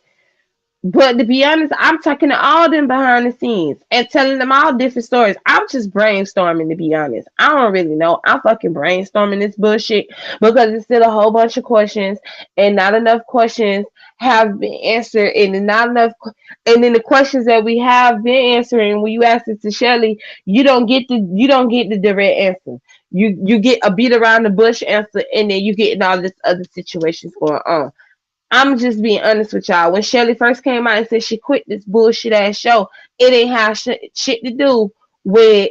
A: But to be honest, I'm talking to all them behind the scenes and telling them all different stories. I'm just brainstorming, to be honest. I don't really know. I'm fucking brainstorming this bullshit because it's still a whole bunch of questions, and not enough questions have been answered, and not enough. And then the questions that we have been answering, when you ask it to Shelly, you don't get the direct answer. You get a beat around the bush answer, and then you get all this other situations going on. I'm just being honest with y'all. When Shelly first came out and said she quit this bullshit ass show, it ain't have shit to do with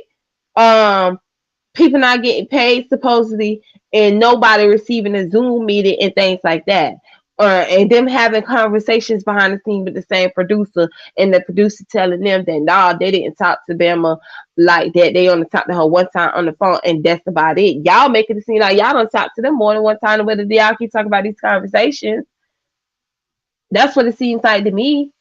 A: people not getting paid supposedly and nobody receiving a Zoom meeting and things like that. and them having conversations behind the scene with the same producer, and the producer telling them that nah, they didn't talk to Bama like that. They only talked to her one time on the phone, and that's about it. Y'all making it seem like y'all don't talk to them more than one time, whether y'all keep talking about these conversations. That's what it seems like to me.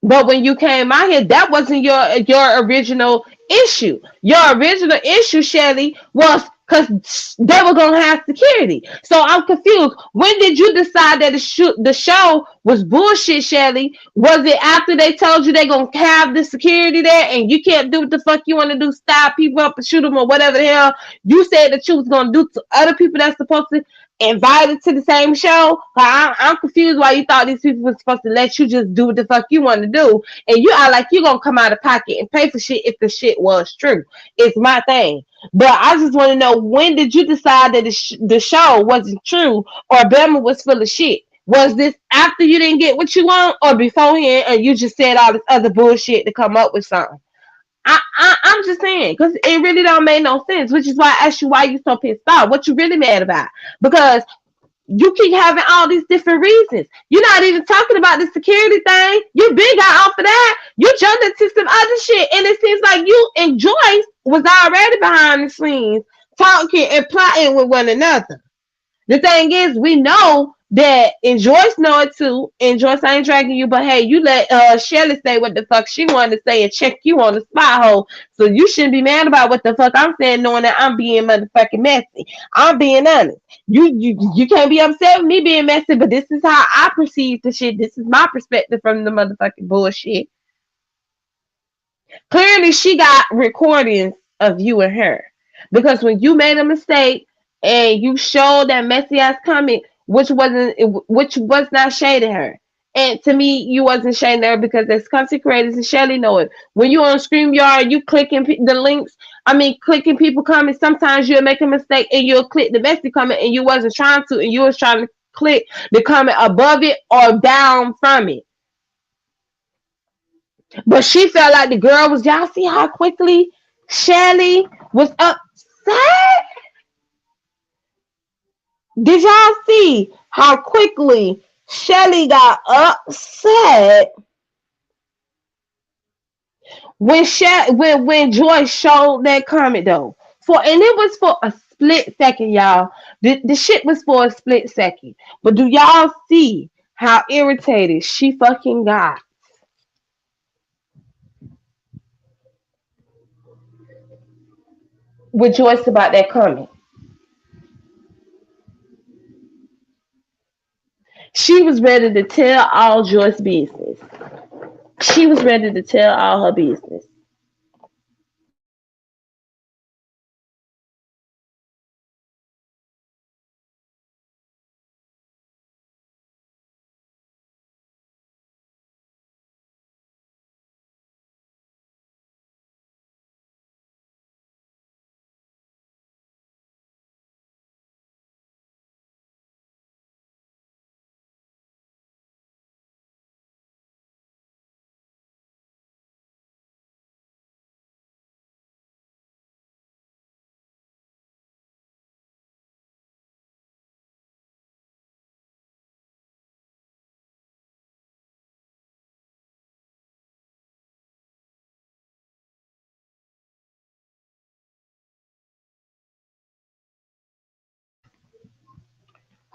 A: But when you came out here, that wasn't your original issue. Your original issue, Shelly, was because they were gonna have security. So I'm confused. When did you decide that the show was bullshit, Shelly? Was it after they told you they gonna have the security there and you can't do what the fuck you want to do, stop people up and shoot them or whatever the hell you said that you was gonna do to other people that's supposed to invited to the same show? I'm confused why you thought these people were supposed to let you just do what the fuck you want to do, and you are like you gonna come out of pocket and pay for shit if the shit was true. It's my thing, but I just want to know, when did you decide that the show wasn't true or Bama was full of shit? Was this after you didn't get what you want, or beforehand and you just said all this other bullshit to come up with something? I'm just saying, because it really don't make no sense, which is why I asked you why you so pissed off. What you really mad about? Because you keep having all these different reasons. You're not even talking about the security thing. You big got off of that. You jumped into some other shit, and it seems like you and Joyce was already behind the scenes talking and plotting with one another. The thing is, we know that, and Joyce know it too. And Joyce, I ain't dragging you, but hey, you let Shelly say what the fuck she wanted to say and check you on the spot hole. So you shouldn't be mad about what the fuck I'm saying, knowing that I'm being motherfucking messy. I'm being honest. You can't be upset with me being messy, but this is how I perceive the shit. This is my perspective from the motherfucking bullshit. Clearly, she got recordings of you and her, because when you made a mistake and you showed that messy ass comment, which was not shading her. And to me, you wasn't shading her, because there's content creators and Shelly know it. When you on StreamYard, you clicking the links. Clicking people comments. Sometimes you'll make a mistake and you'll click the messy comment, and you wasn't trying to, and you was trying to click the comment above it or down from it. But she felt like the girl was. Y'all see how quickly Shelly was upset? Did y'all see how quickly Shelly got upset when Joyce showed that comment though? And it was for a split second, y'all. The shit was for a split second. But do y'all see how irritated she fucking got with Joyce about that comment? She was ready to tell all Joyce's business. She was ready to tell all her business.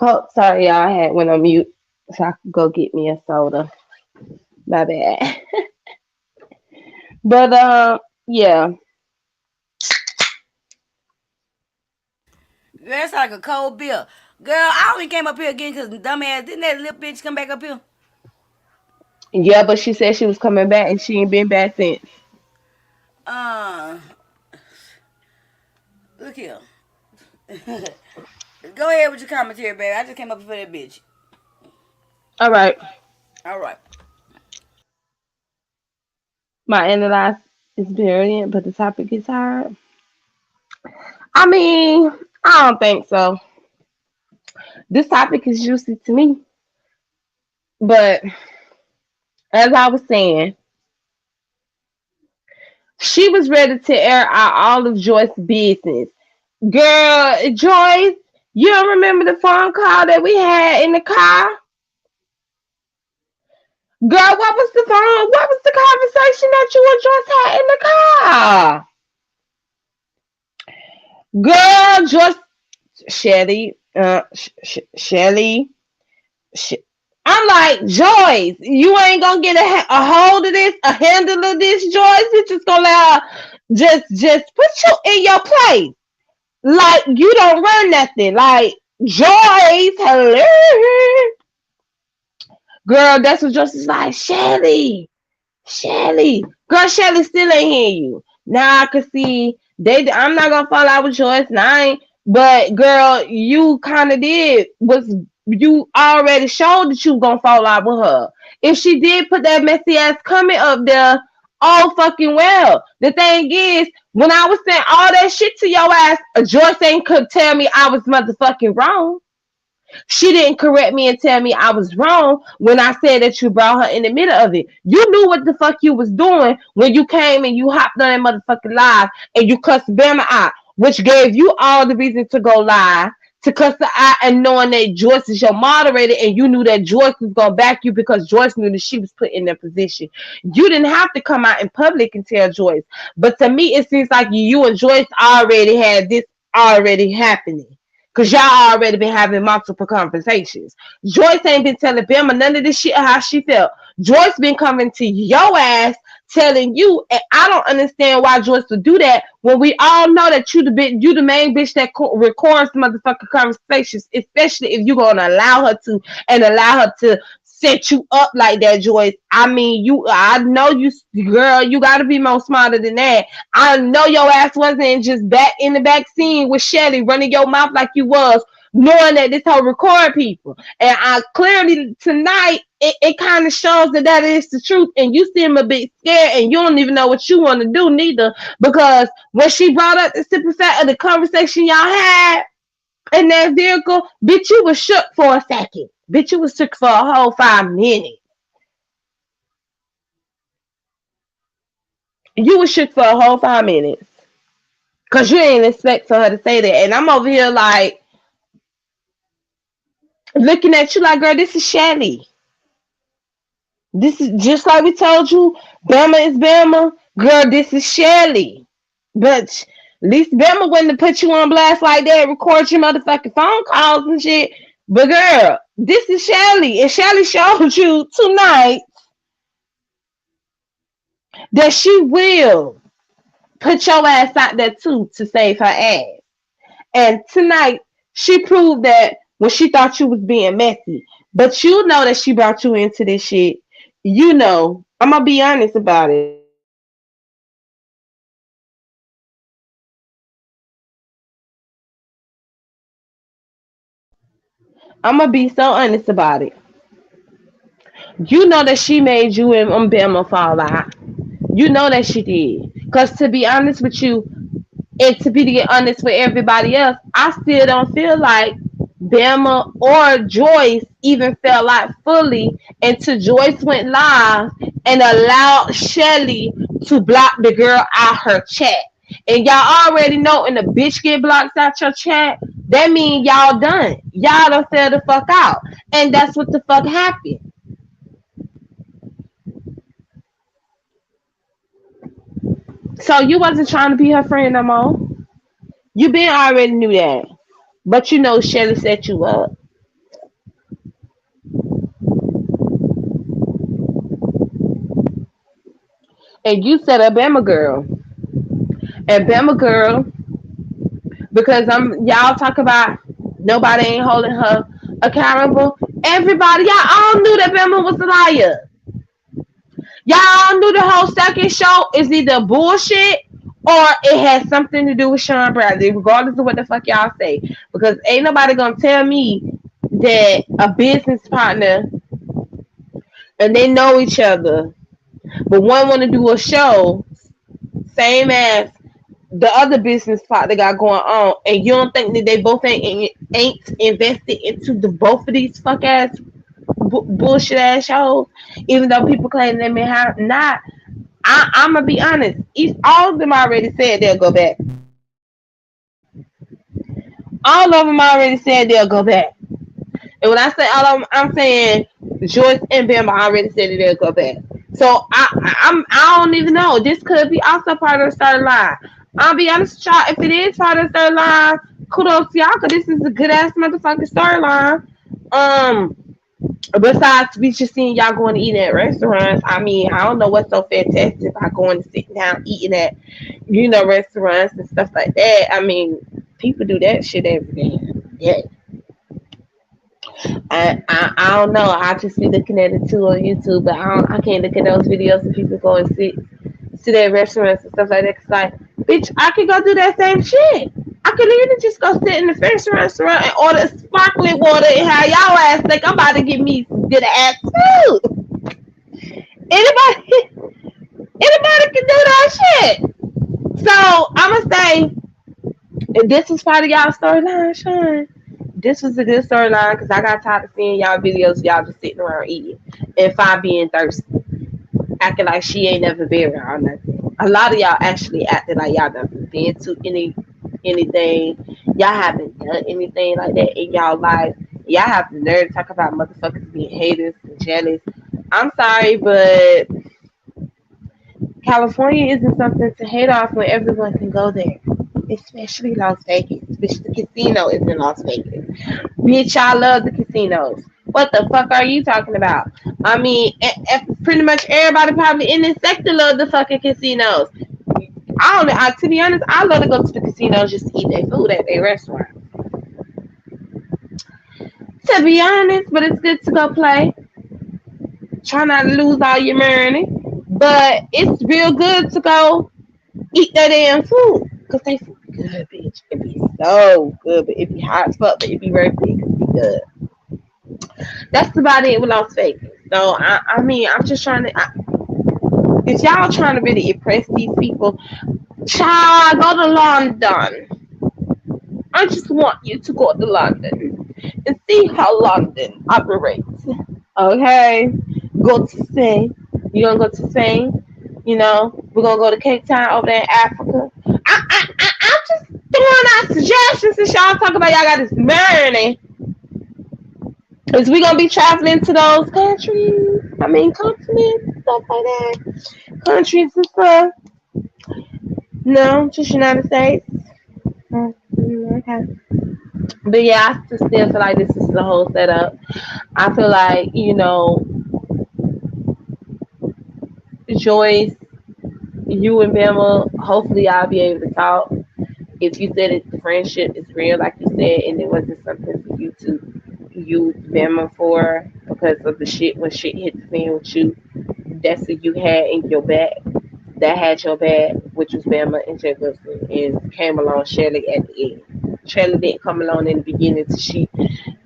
A: Oh, sorry, y'all. I had went on mute so I could go get me a soda. My bad. But yeah.
E: That's like a cold beer. Girl, I only came up here again because dumbass, didn't that little bitch come back up here?
A: Yeah, but she said she was coming back and she ain't been back since.
E: Look here. Go ahead with your commentary, baby. I just came up for that bitch.
A: All right. My analyze is brilliant, but the topic is hard. I don't think so. This topic is juicy to me. But as I was saying, she was ready to air out all of Joyce's business. Girl, Joyce, You don't remember the phone call that we had in the car? Girl, what was the phone? What was the conversation that you and Joyce had in the car? Girl, Joyce, Shelly, Shelly, I'm like, Joyce, you ain't gonna get a hold of this, a handle of this, Joyce. You just gonna allow, just put you in your place. Like you don't run nothing. Like Joyce, hello, girl. That's what Joyce is like. Shelly, girl, Shelly still ain't hear you. Now I can see they. I'm not gonna fall out with Joyce. Now I ain't. But girl, you kind of did. Was you already showed that you gonna fall out with her? If she did put that messy ass comment up there, all fucking well. The thing is, when I was saying all that shit to your ass, Joyce ain't could tell me I was motherfucking wrong. She didn't correct me and tell me I was wrong when I said that you brought her in the middle of it. You knew what the fuck you was doing when you came and you hopped on that motherfucking live and you cussed Bama out, which gave you all the reason to go live, to cuss her out, and knowing that Joyce is your moderator and you knew that Joyce was going to back you because Joyce knew that she was put in that position. You didn't have to come out in public and tell Joyce. But to me, it seems like you and Joyce already had this already happening. Cause y'all already been having multiple conversations. Joyce ain't been telling Bama none of this shit how she felt. Joyce been coming to your ass telling you, and I don't understand why Joyce would do that when we all know that you the main bitch that records motherfucking conversations, especially if you gonna allow her to and allow her to set you up like that, Joyce. I mean, I know you, girl, you gotta be more smarter than that. I know your ass wasn't just back in the back scene with Shelly running your mouth like you was, knowing that this whole record people. And I clearly tonight, it kind of shows that is the truth. And you seem a bit scared and you don't even know what you want to do neither. Because when she brought up the simple fact of the conversation y'all had in that vehicle, bitch, you was shook for a second. Bitch, you was shook for a whole 5 minutes. You was shook for a whole 5 minutes. Because you didn't expect for her to say that. And I'm over here like, looking at you like, girl, this is Shelly. This is just like we told you, Bama is Bama. Girl, this is Shelly. But at least Bama wouldn't have put you on blast like that, record your motherfucking phone calls and shit. But girl, this is Shelly. And Shelly showed you tonight that she will put your ass out there too to save her ass. And tonight, she proved that when she thought you was being messy. But you know that she brought you into this shit. You know, I'm going to be honest about it. I'm going to be so honest about it. You know that she made you and Bama fall out. You know that she did. Because to be honest with you, and to be honest with everybody else, I still don't feel like Bama or Joyce even felt like fully until Joyce went live and allowed Shelly to block the girl out her chat. And y'all already know when the bitch get blocked out your chat, that means y'all done. Y'all done fell the fuck out. And that's what the fuck happened. So you wasn't trying to be her friend no more. You been already knew that. But you know Shelly set you up. And you set up Bama girl. And Bama girl, because y'all talk about nobody ain't holding her accountable. Everybody, y'all all knew that Bama was a liar. Y'all knew the whole second show is either bullshit or it has something to do with Sean Bradley, regardless of what the fuck y'all say. Because ain't nobody gonna tell me that a business partner and they know each other, but one want to do a show same as the other business partner got going on, and you don't think that they both ain't invested into the both of these fuck ass bullshit ass shows, even though people claim they may have not. I'm gonna be honest. All of them already said they'll go back. all of them already said they'll go back. And when I say all of them, I'm saying Joyce and Bama already said that they'll go back. So I don't even know. This could be also part of the storyline. I'll be honest with y'all. If it is part of the storyline, kudos to y'all, because this is a good ass motherfucking storyline. Besides we just seeing y'all going to eat at restaurants, I mean, I don't know what's so fantastic about going to sit down eating at, restaurants and stuff like that. I mean, people do that shit every day. Yeah. I don't know. I just be looking at it too on YouTube, but I can't look at those videos of people go and sit at restaurants and stuff like that. Cause like, bitch, I could go do that same shit. I could literally just go sit in the French restaurant and order sparkling water and have y'all ass think I'm about to get me some good ass food. Anybody can do that shit. So I'ma say, and this was part of y'all storyline, Sean. This was a good storyline because I got tired of seeing y'all videos, y'all just sitting around eating and Fi being thirsty, acting like she ain't never been around nothing. A lot of y'all actually acted like y'all never been to anything. Y'all haven't done anything like that in y'all life. Y'all have the nerve to talk about motherfuckers being haters and jealous. I'm sorry, but California isn't something to hate off when everyone can go there. Especially Las Vegas. Bitch, the casino is in Las Vegas. Bitch, I love the casinos. What the fuck are you talking about? I mean, pretty much everybody probably in this sector love the fucking casinos. To be honest, I love to go to the casinos just to eat their food at their restaurant. To be honest, but it's good to go play. Try not to lose all your money. But it's real good to go eat that damn food. Because they food good, bitch. It be so good, but it be hot as fuck, but it be very big. It be good. That's about it with Las Vegas. So, I mean, I'm just trying to... if y'all trying to really impress these people, child, go to London. I just want you to go to London and see how London operates. Okay? Go to Spain. You're going to go to Spain. We're going to go to Cape Town over there in Africa. I'm just throwing out suggestions since y'all talk about y'all got this money. Is we going to be traveling to those countries? I mean, continents, stuff like that. Countries and stuff. No, just United States. Okay. But yeah, I still feel like this is the whole setup. I feel like, Joyce, you and Bama, hopefully I'll be able to talk. If you said the friendship is real, like you said, and it wasn't something for you to use Bama for because of the shit when shit hit the fan with you, that's what you had in your bag. That had your bag, which was Bama and Jay Wilson, and came along Shelly at the end. Shelly didn't come along in the beginning till she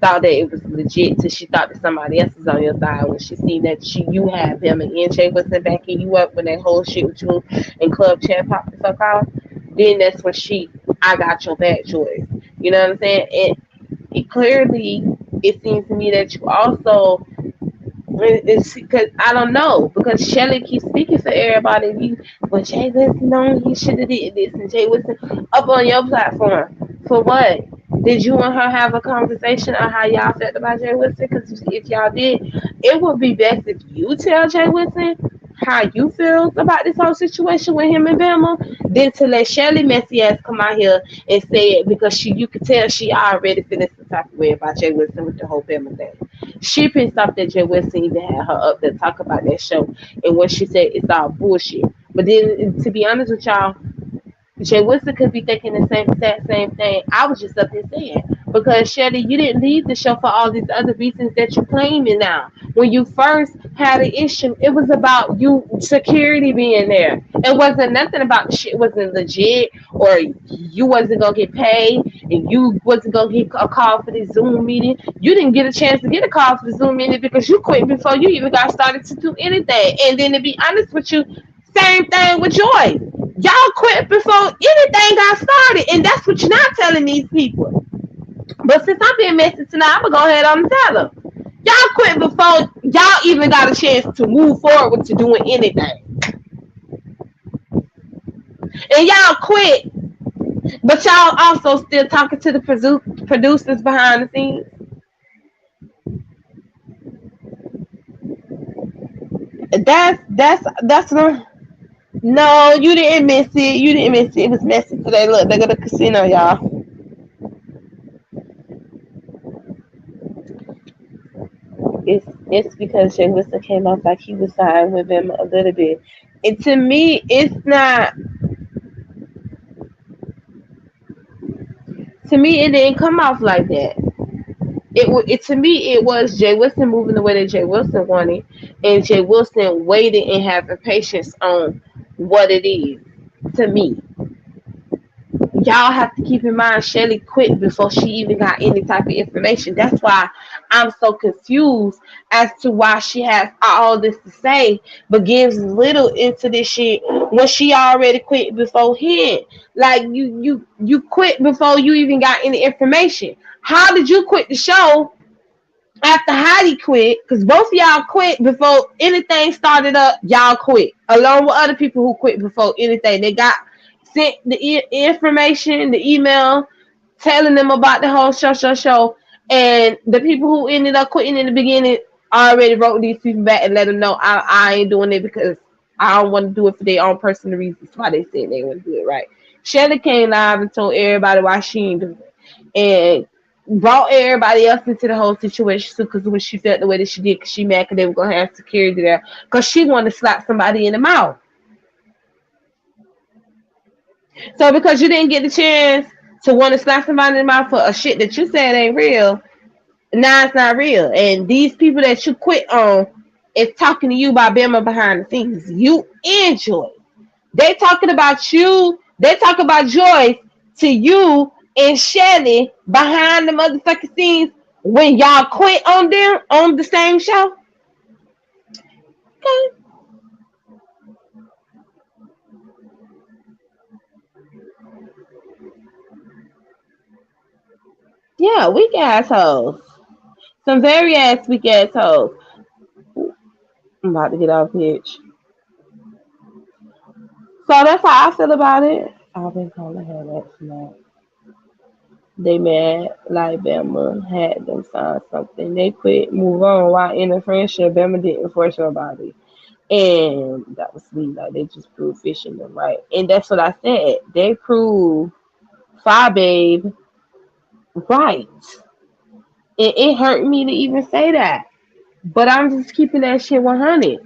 A: thought that it was legit, till she thought that somebody else was on your side. When she seen that you had Bama and Jay Wilson backing you up when that whole shit with you and Club Chat popped the fuck off, then that's when I got your back, Joyce. You know what I'm saying? It clearly, it seems to me that you also... it's because I don't know, because Shelly keeps speaking for everybody. But Jay Wilson, he should have did this, and Jay Wilson up on your platform for what? Did you and her have a conversation on how y'all felt about Jay Wilson? Because if y'all did, it would be best if you tell Jay Wilson how you feel about this whole situation with him and Bama, than to let Shelly messy ass come out here and say it, because you could tell she already feeling some type of way about Jay Wilson with the whole Bama thing. She pissed off that Jay Wilson even had her up there talk about that show, and when she said it's all bullshit. But then, to be honest with y'all, Jay Wilson could be thinking the same thing I was just up here saying. Because Shelly, you didn't leave the show for all these other reasons that you're claiming now. When you first had an issue, it was about you security being there. It wasn't nothing about the shit wasn't legit, or you wasn't gonna get paid, and you wasn't gonna get a call for the Zoom meeting. You didn't get a chance to get a call for the Zoom meeting because you quit before you even got started to do anything. And then, to be honest with you, same thing with Joy. Y'all quit before anything got started, and that's what you're not telling these people. But since I'm being messy tonight, I'm gonna go ahead and tell them. Y'all quit before y'all even got a chance to move forward to doing anything. And y'all quit, but y'all also still talking to the producers behind the scenes. That's no, you didn't miss it. You didn't miss it. It was messy today. Look, they go to the casino, y'all. It's because Jay Wilson came off like he was siding with him a little bit. And to me, it's not. To me, it didn't come off like that. It to me, it was Jay Wilson moving the way that Jay Wilson wanted, and Jay Wilson waiting and having patience on what it is. To me, y'all have to keep in mind Shelly quit before she even got any type of information. That's why I'm so confused as to why she has all this to say, but gives little into this shit when she already quit beforehand. Like you quit before you even got any information. How did you quit the show after Heidi quit? Because both of y'all quit before anything started up. Y'all quit along with other people who quit before anything. They got sent the information, the email, telling them about the whole show. And the people who ended up quitting in the beginning already wrote these people back and let them know I ain't doing it because I don't want to do it for their own personal reasons. Why they said they want to do it, right? Shelly came live and told everybody why she ain't doing it. And brought everybody else into the whole situation too, because when she felt the way that she did, because she mad because they were going to have security there, because she wanted to slap somebody in the mouth. So because you didn't get the chance to want to slap somebody in the mouth for a shit that you said ain't real, now it's not real. And these people that you quit on is talking to you about Bama behind the scenes. You and Joy. They talking about you. They talk about Joy to you and Shelly behind the motherfucking scenes when y'all quit on them on the same show. Okay. Yeah, weak assholes. Some very ass weak assholes. I'm about to get off pitch. So that's how I feel about it. I've been calling her that tonight. They mad like Bama had them sign something. They quit, move on. While in a friendship, Bama didn't force nobody. And that was sweet. Like they just proved fishing them right. And that's what I said. They proved Fi Babe right. And it hurt me to even say that. But I'm just keeping that shit 100.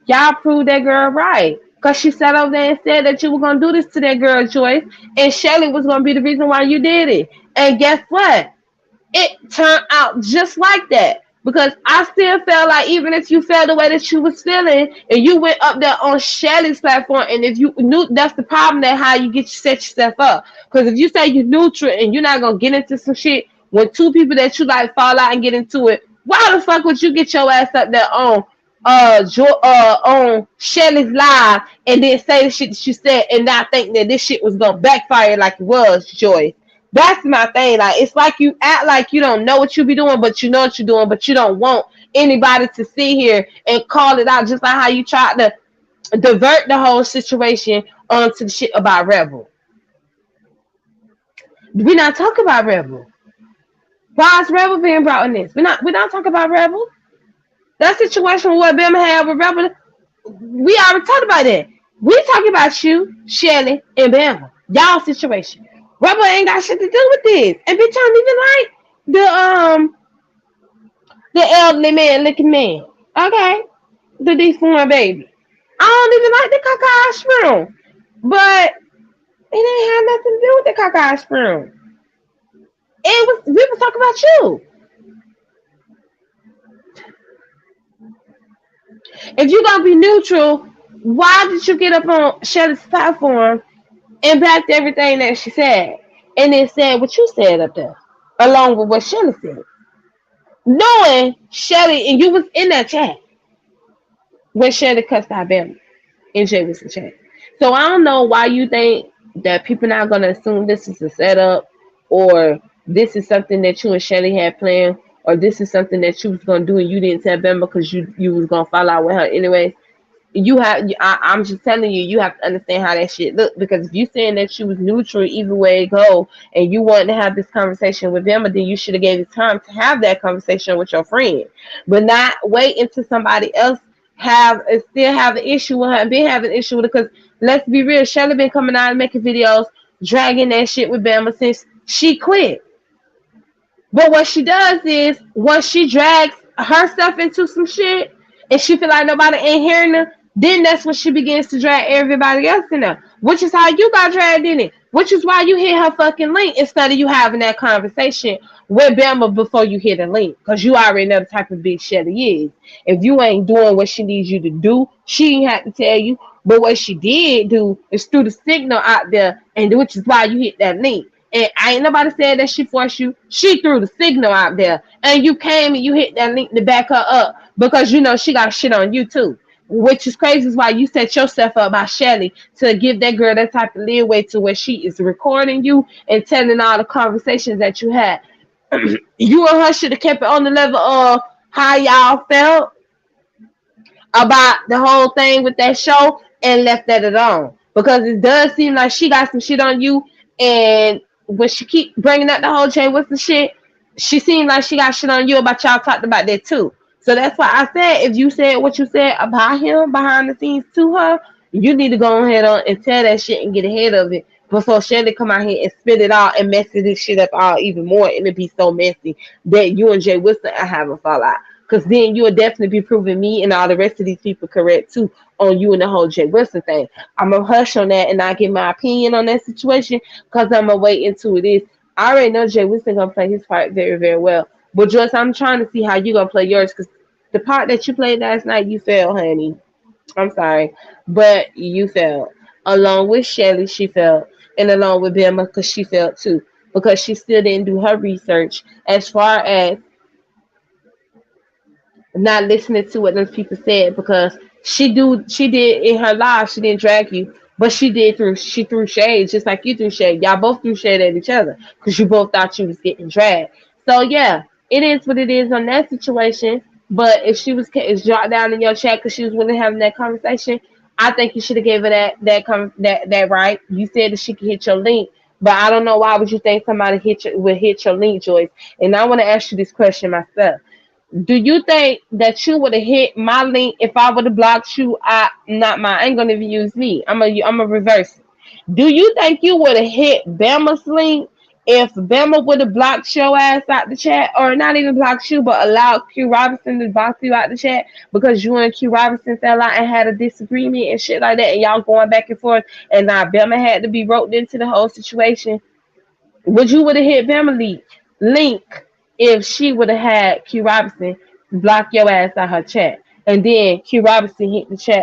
A: Y'all proved that girl right. Because she sat over there and said that you were going to do this to that girl, Joyce. And Shelly was going to be the reason why you did it. And guess what? It turned out just like that. Because I still felt like even if you felt the way that you was feeling and you went up there on Shelly's platform, and if you knew, that's the problem, that how you set yourself up. Because if you say you're neutral and you're not going to get into some shit when two people that you like fall out and get into it, why the fuck would you get your ass up there on Shelly's live and then say the shit that she said and not think that this shit was gonna backfire like it was, Joy? That's my thing. Like it's like you act like you don't know what you be doing, but you know what you're doing, but you don't want anybody to sit here and call it out, just like how you tried to divert the whole situation onto the shit about Rebel. We're not talking about Rebel. Why is Rebel being brought in this? We're not talking about Rebel. That situation with what Bama had with Rebel, we already talked about that. We talking about you, Shelly, and Bama. Y'all situation. Rebel ain't got shit to do with this. And bitch, I don't even like the elderly man looking man. Okay? The deformed baby. I don't even like the caca ice cream. But it ain't have nothing to do with the caca ice cream. We were talking about you. If you're gonna be neutral, why did you get up on Shelly's platform and backed everything that she said, and then said what you said up there, along with what Shelly said, knowing Shelly, and you was in that chat when Shelly cussed out Bama in Jay was the chat. So I don't know why you think that people not gonna assume this is a setup, or this is something that you and Shelly had planned, or this is something that you was gonna do and you didn't tell Bama because you was gonna fall out with her anyway. I'm just telling you, you have to understand how that shit look. Because if you saying that she was neutral either way it go, and you wanted to have this conversation with them, then you should have gave it time to have that conversation with your friend, but not wait until somebody else still have an issue with her and been having an issue with it. Because let's be real, Shelly been coming out and making videos dragging that shit with Bama since she quit. But what she does is, once she drags herself into some shit and she feel like nobody ain't hearing her, then that's when she begins to drag everybody else in there. Which is how you got dragged in it. Which is why you hit her fucking link instead of you having that conversation with Bama before you hit a link. Because you already know the type of bitch Shelly is. If you ain't doing what she needs you to do, she ain't have to tell you. But what she did do is threw the signal out there, and which is why you hit that link. And I ain't nobody said that she forced you. She threw the signal out there, and you came and you hit that link to back her up because you know she got shit on you too. Which is crazy is why you set yourself up by Shelly to give that girl that type of leeway to where she is recording you and telling all the conversations that you had. You and her should have kept it on the level of how y'all felt about the whole thing with that show and left that alone. Because it does seem like she got some shit on you, and when she keep bringing up the whole Jay Wilson shit, she seemed like she got shit on you about y'all talked about that too. So that's why I said, if you said what you said about him behind the scenes to her, you need to go ahead on and tell that shit and get ahead of it before Shelly come out here and spit it out and mess this shit up all even more, and it be so messy that you and Jay Wilson are having a fallout. Because then you'll definitely be proving me and all the rest of these people correct too on you and the whole Jay Wilson thing. I'm gonna hush on that and not give my opinion on that situation because I'm gonna wait until it is. I already know Jay Wilson gonna play his part very, very well. But Joyce, I'm trying to see how you gonna play yours, because the part that you played last night, you failed, honey. I'm sorry, but you failed. Along with Shelly, she failed, and along with Bama, because she failed too, because she still didn't do her research as far as not listening to what those people said. Because she did in her live, she didn't drag you, but she threw shade just like you threw shade. Y'all both threw shade at each other because you both thought you was getting dragged. So yeah, it is what it is on that situation. But if she was dropped down in your chat because she was willing to have that conversation, I think you should have gave her that right. You said that she could hit your link, but I don't know why would you think somebody would hit your link, Joyce. And I want to ask you this question myself. Do you think that you would have hit my link if I would have blocked you? I ain't gonna even use me. I'm a reverse it. Do you think you would have hit Bama's link if Bama would have blocked your ass out the chat, or not even blocked you, but allowed Q Robinson to block you out the chat because you and Q Robinson fell out and had a disagreement and shit like that, and y'all going back and forth, and now Bama had to be roped into the whole situation? Would you would have hit Bama link if she would have had Q Robinson block your ass out her chat, and then Q Robinson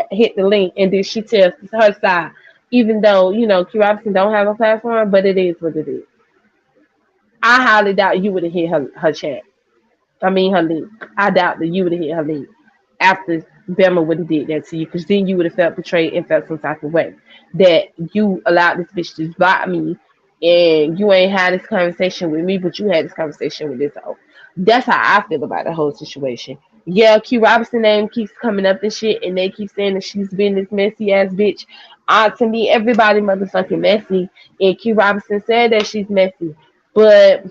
A: hit the link, and then she tells her side, even though Q Robinson don't have a platform, but it is what it is. I highly doubt you would have hit her chat. I mean her link. I doubt that you would have hit her link after Bama would have did that to you, because then you would have felt betrayed and felt some type of way that you allowed this bitch to block me, and you ain't had this conversation with me, but you had this conversation with this hoe. That's how I feel about the whole situation. Yeah, Q Robinson name keeps coming up and shit, and they keep saying that she's been this messy ass bitch. To me, everybody motherfucking messy, and Q Robinson said that she's messy. But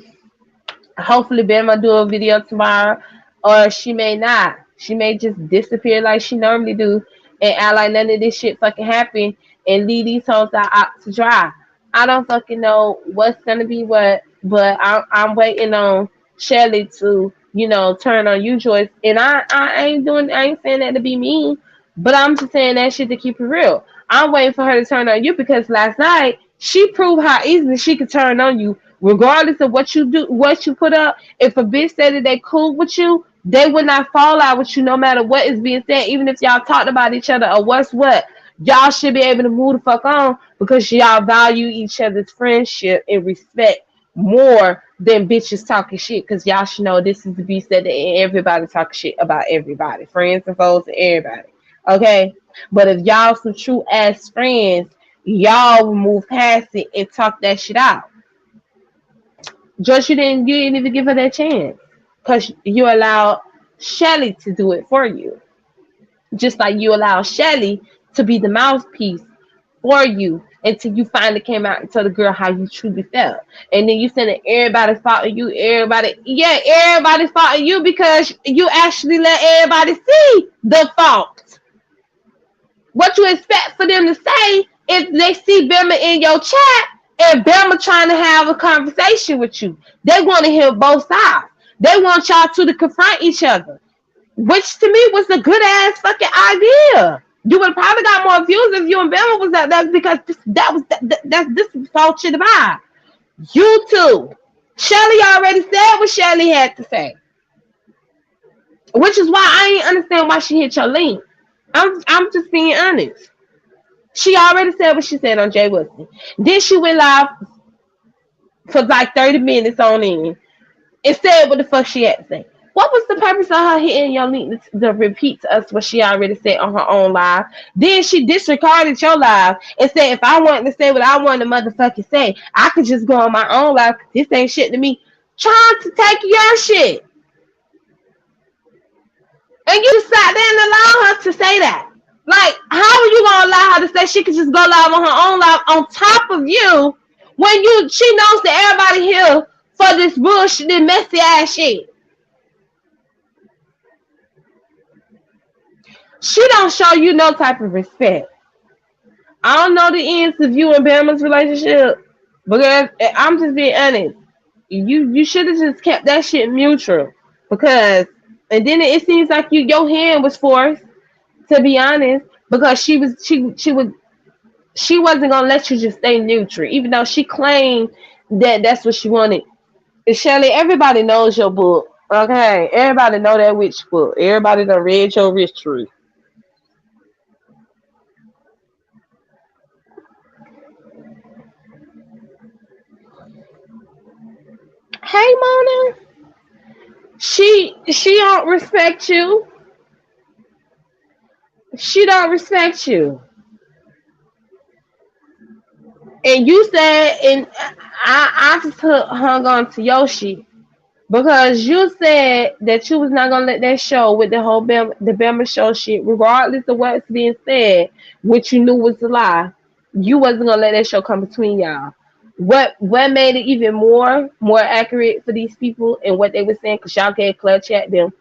A: hopefully Bama do a video tomorrow, or she may not. She may just disappear like she normally do and act like none of this shit fucking happened and leave these hoes out to dry. I don't fucking know what's gonna be what, but I'm waiting on Shelly to turn on you, Joyce. And I ain't saying that to be mean, but I'm just saying that shit to keep it real. I'm waiting for her to turn on you because last night she proved how easily she could turn on you. Regardless of what you do, what you put up, if a bitch said that they cool with you, they would not fall out with you no matter what is being said. Even if y'all talked about each other or what's what, y'all should be able to move the fuck on because y'all value each other's friendship and respect more than bitches talking shit. Because y'all should know this is the beast that everybody talk shit about everybody, friends and foes and everybody. Okay, but if y'all some true ass friends, y'all will move past it and talk that shit out. Just you didn't even give her that chance because you allowed Shelly to do it for you. just like you allow Shelly to be the mouthpiece for you until you finally came out and told the girl how you truly felt. And then you said that everybody's faulting you, everybody's faulting you because you actually let everybody see the fault. What you expect for them to say if they see Bama in your chat and Bama trying to have a conversation with you? They want to hear both sides. They want y'all two to confront each other, which to me was a good ass fucking idea. You would probably got more views if you and Bama was out there because this was all shit about. You two. Shelly already said what Shelly had to say. Which is why I ain't understand why she hit your link. I'm just being honest. She already said what she said on Jay Wilson. Then she went live for like 30 minutes on in and said what the fuck she had to say. What was the purpose of her hitting your link to repeat to us what she already said on her own live? Then she disregarded your live and said, if I wanted to say what I wanted to motherfucking say, I could just go on my own live. This ain't shit to me. Trying to take your shit. And you sat there and allowed her to say that. Like, how are you going to allow her to say she could just go live on her own live on top of you when she knows that everybody here for this bullshit, this messy ass shit? She don't show you no type of respect. I don't know the ends of you and Bama's relationship, because I'm just being honest. You should have just kept that shit mutual, because and then it seems like your hand was forced, to be honest, because she wasn't gonna let you just stay neutral, even though she claimed that that's what she wanted. And Shelly, everybody knows your book, okay? Everybody know that witch book. Everybody done read your rich truth. Hey, Mona. She don't respect you. She don't respect you. And you said, and I just hung on to Yoshi because you said that you was not gonna let that show with the whole Bama show shit, regardless of what's being said, which you knew was a lie. You wasn't gonna let that show come between y'all. What made it even more accurate for these people and what they were saying, because y'all gave Club Chat them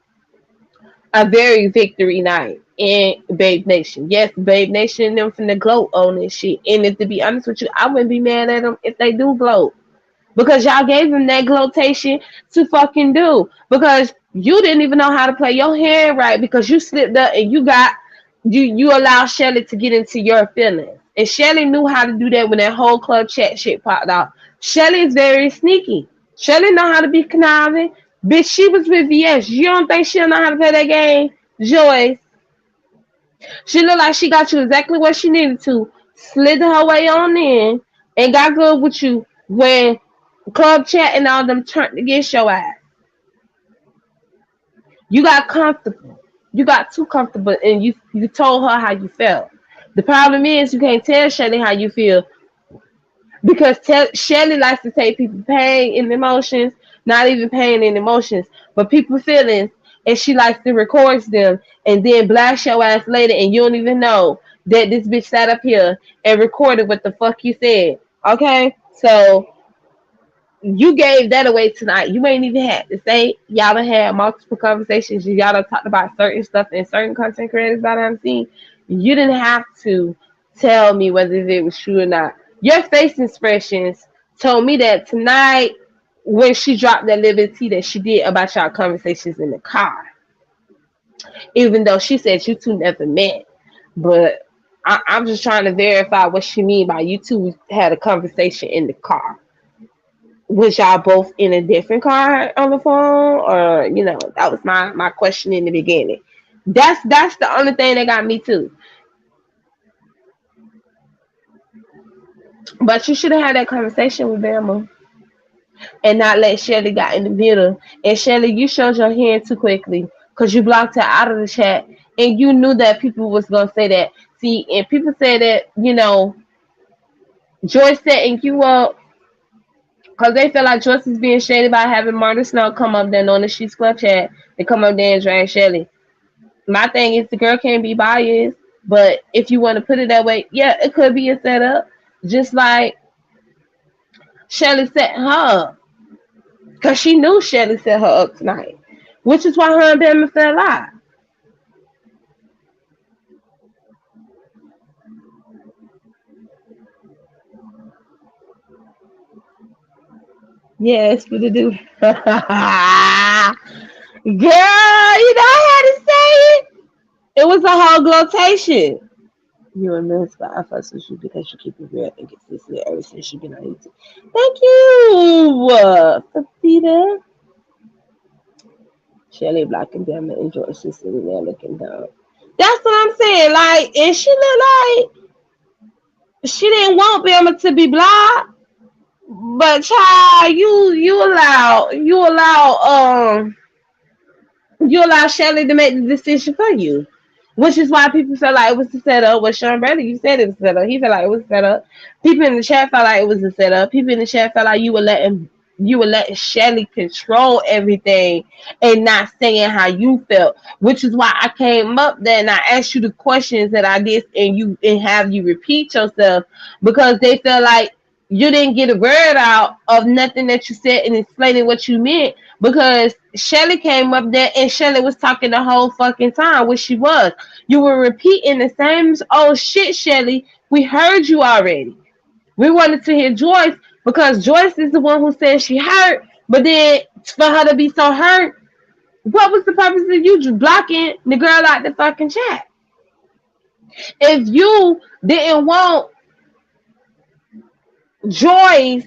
A: a very victory night in Babe Nation. Yes, Babe Nation and them finna gloat on this shit. And if to be honest with you, I wouldn't be mad at them if they do gloat, because y'all gave them that gloatation to fucking do, because you didn't even know how to play your hand right, because you slipped up and you allowed Shelly to get into your feelings. And Shelly knew how to do that when that whole Club Chat shit popped off. Shelly is very sneaky. Shelly know how to be conniving. Bitch, she was with VS. You don't think she'll know how to play that game? Joyce. She looked like she got you exactly what she needed to. Slid her way on in and got good with you when Club Chat and all them turned against your ass. You got comfortable. You got too comfortable and you told her how you felt. The problem is you can't tell Shelly how you feel, because Shelly likes to take people's pain and emotions, not even pain and emotions, but people's feelings, and she likes to record them and then blast your ass later, and you don't even know that this bitch sat up here and recorded what the fuck you said. Okay? So you gave that away tonight. You ain't even had to say. Y'all done had multiple conversations. Y'all done talked about certain stuff and certain content creators that I'm seeing. You didn't have to tell me whether it was true or not. Your face expressions told me that tonight when she dropped that liberty that she did about y'all conversations in the car. Even though she said you two never met. But I'm just trying to verify what she mean by you two had a conversation in the car. Was y'all both in a different car on the phone? Or, that was my question in the beginning. That's the only thing that got me too. But you should have had that conversation with Bama and not let Shelly got in the middle. And Shelly, you showed your hand too quickly because you blocked her out of the chat, and you knew that people was gonna say that. See, and people say that Joyce setting you up because they feel like Joyce is being shady by having Martin Snow come up there knowing that she's Club Chat and come up there and drag Shelly. My thing is the girl can't be biased, but if you want to put it that way, yeah, it could be a setup. Just like Shelly set her up. Because she knew Shelly set her up tonight. Which is why her and Bama fell out. Yes, for the do. Girl, you know I had to say it. It was a whole glotation. You and Miss, but I fuss with you because you keep it real and consistent ever since you've been on YouTube. Thank you, Papita. Shelly blocking them and George just sitting there looking down. That's what I'm saying. Like, and she looked like she didn't want Bama to be blocked. But child, you allow Shelly to make the decision for you. Which is why people felt like it was a setup. With Sean Bradley, you said it was a setup. He felt like it was a setup. People in the chat felt like it was a setup. People in the chat felt like you were letting Shelly control everything and not saying how you felt. Which is why I came up there and I asked you the questions that I did and have you repeat yourself because they felt like you didn't get a word out of nothing that you said and explaining what you meant because Shelly came up there and Shelly was talking the whole fucking time, which she was. You were repeating the same old shit, Shelly. We heard you already. We wanted to hear Joyce because Joyce is the one who said she hurt, but then for her to be so hurt, what was the purpose of you just blocking the girl out the fucking chat? If you didn't want Joyce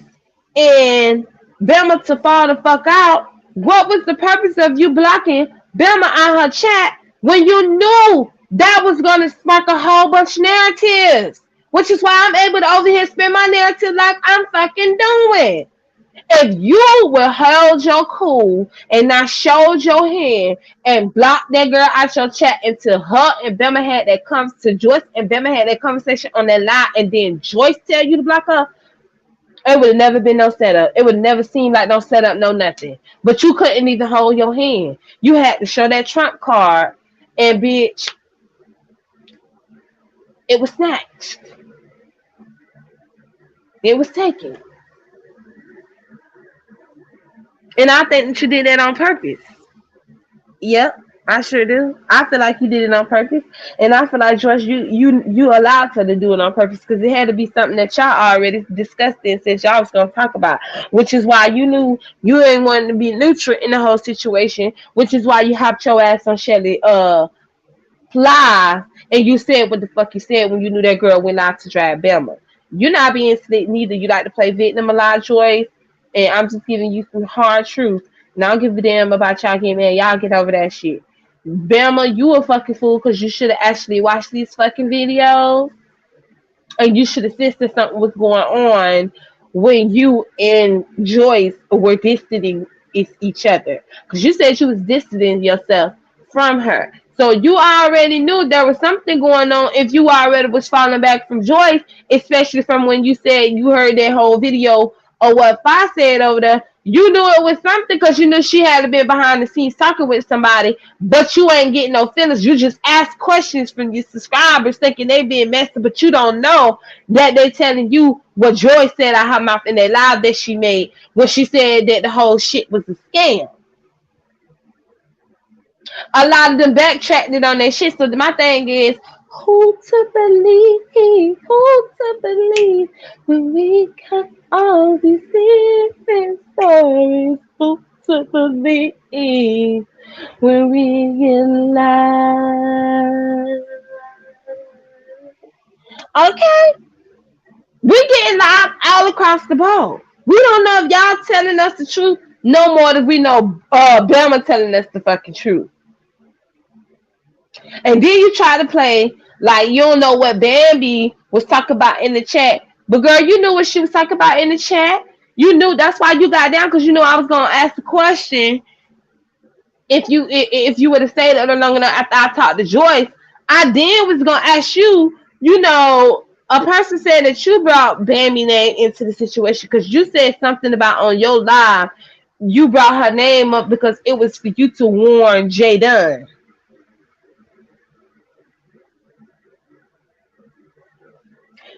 A: and Bama to fall the fuck out, what was the purpose of you blocking Bama on her chat when you knew that was going to spark a whole bunch of narratives? Which is why I'm able to over here spin my narrative like I'm fucking doing. If you would held your cool and not showed your hand and blocked that girl out your chat until her and Bama had that comes to Joyce and Bama had that conversation on that line and then Joyce tell you to block her, it would have never been no setup. It would never seem like no setup, no nothing. But you couldn't even hold your hand. You had to show that trump card, and bitch, it was snatched. It was taken. And I think that you did that on purpose. Yep, I sure do. I feel like you did it on purpose. And I feel like, Joyce, you allowed her to do it on purpose because it had to be something that y'all already discussed and said y'all was going to talk about, which is why you knew you didn't want to be neutral in the whole situation, which is why you hopped your ass on Shelly fly and you said what the fuck you said when you knew that girl went out to drive Bama. You're not being slick neither. You like to play victim a lot, Joyce, and I'm just giving you some hard truth. And I don't give a damn about y'all getting mad. Y'all get over that shit. Bama, you a fucking fool because you should have actually watched these fucking videos and you should have seen that something was going on when you and Joyce were distancing each other. Because you said you was distancing yourself from her. So you already knew there was something going on if you already was falling back from Joyce, especially from when you said you heard that whole video or what Fi said over there. You knew it was something because you knew she had been behind the scenes talking with somebody, but you ain't getting no feelings. You just ask questions from your subscribers thinking they being messy, but you don't know that they telling you what Joyce said out her mouth in that live that she made when she said that the whole shit was a scam. A lot of them backtracked it on their shit. So my thing is, who to believe when we got all these different stories? Who to believe when we get live? Okay, we getting live all across the board. We don't know if y'all telling us the truth no more than we know Bama telling us the fucking truth. And then you try to play like you don't know what Bambi was talking about in the chat. But girl, you knew what she was talking about in the chat. You knew that's why you got down because you knew I was gonna ask the question. If you would have stayed up long enough after I talked to Joyce, I then was gonna ask you, you know, a person said that you brought Bambi name into the situation because you said something about on your live, you brought her name up because it was for you to warn Jay Dunn.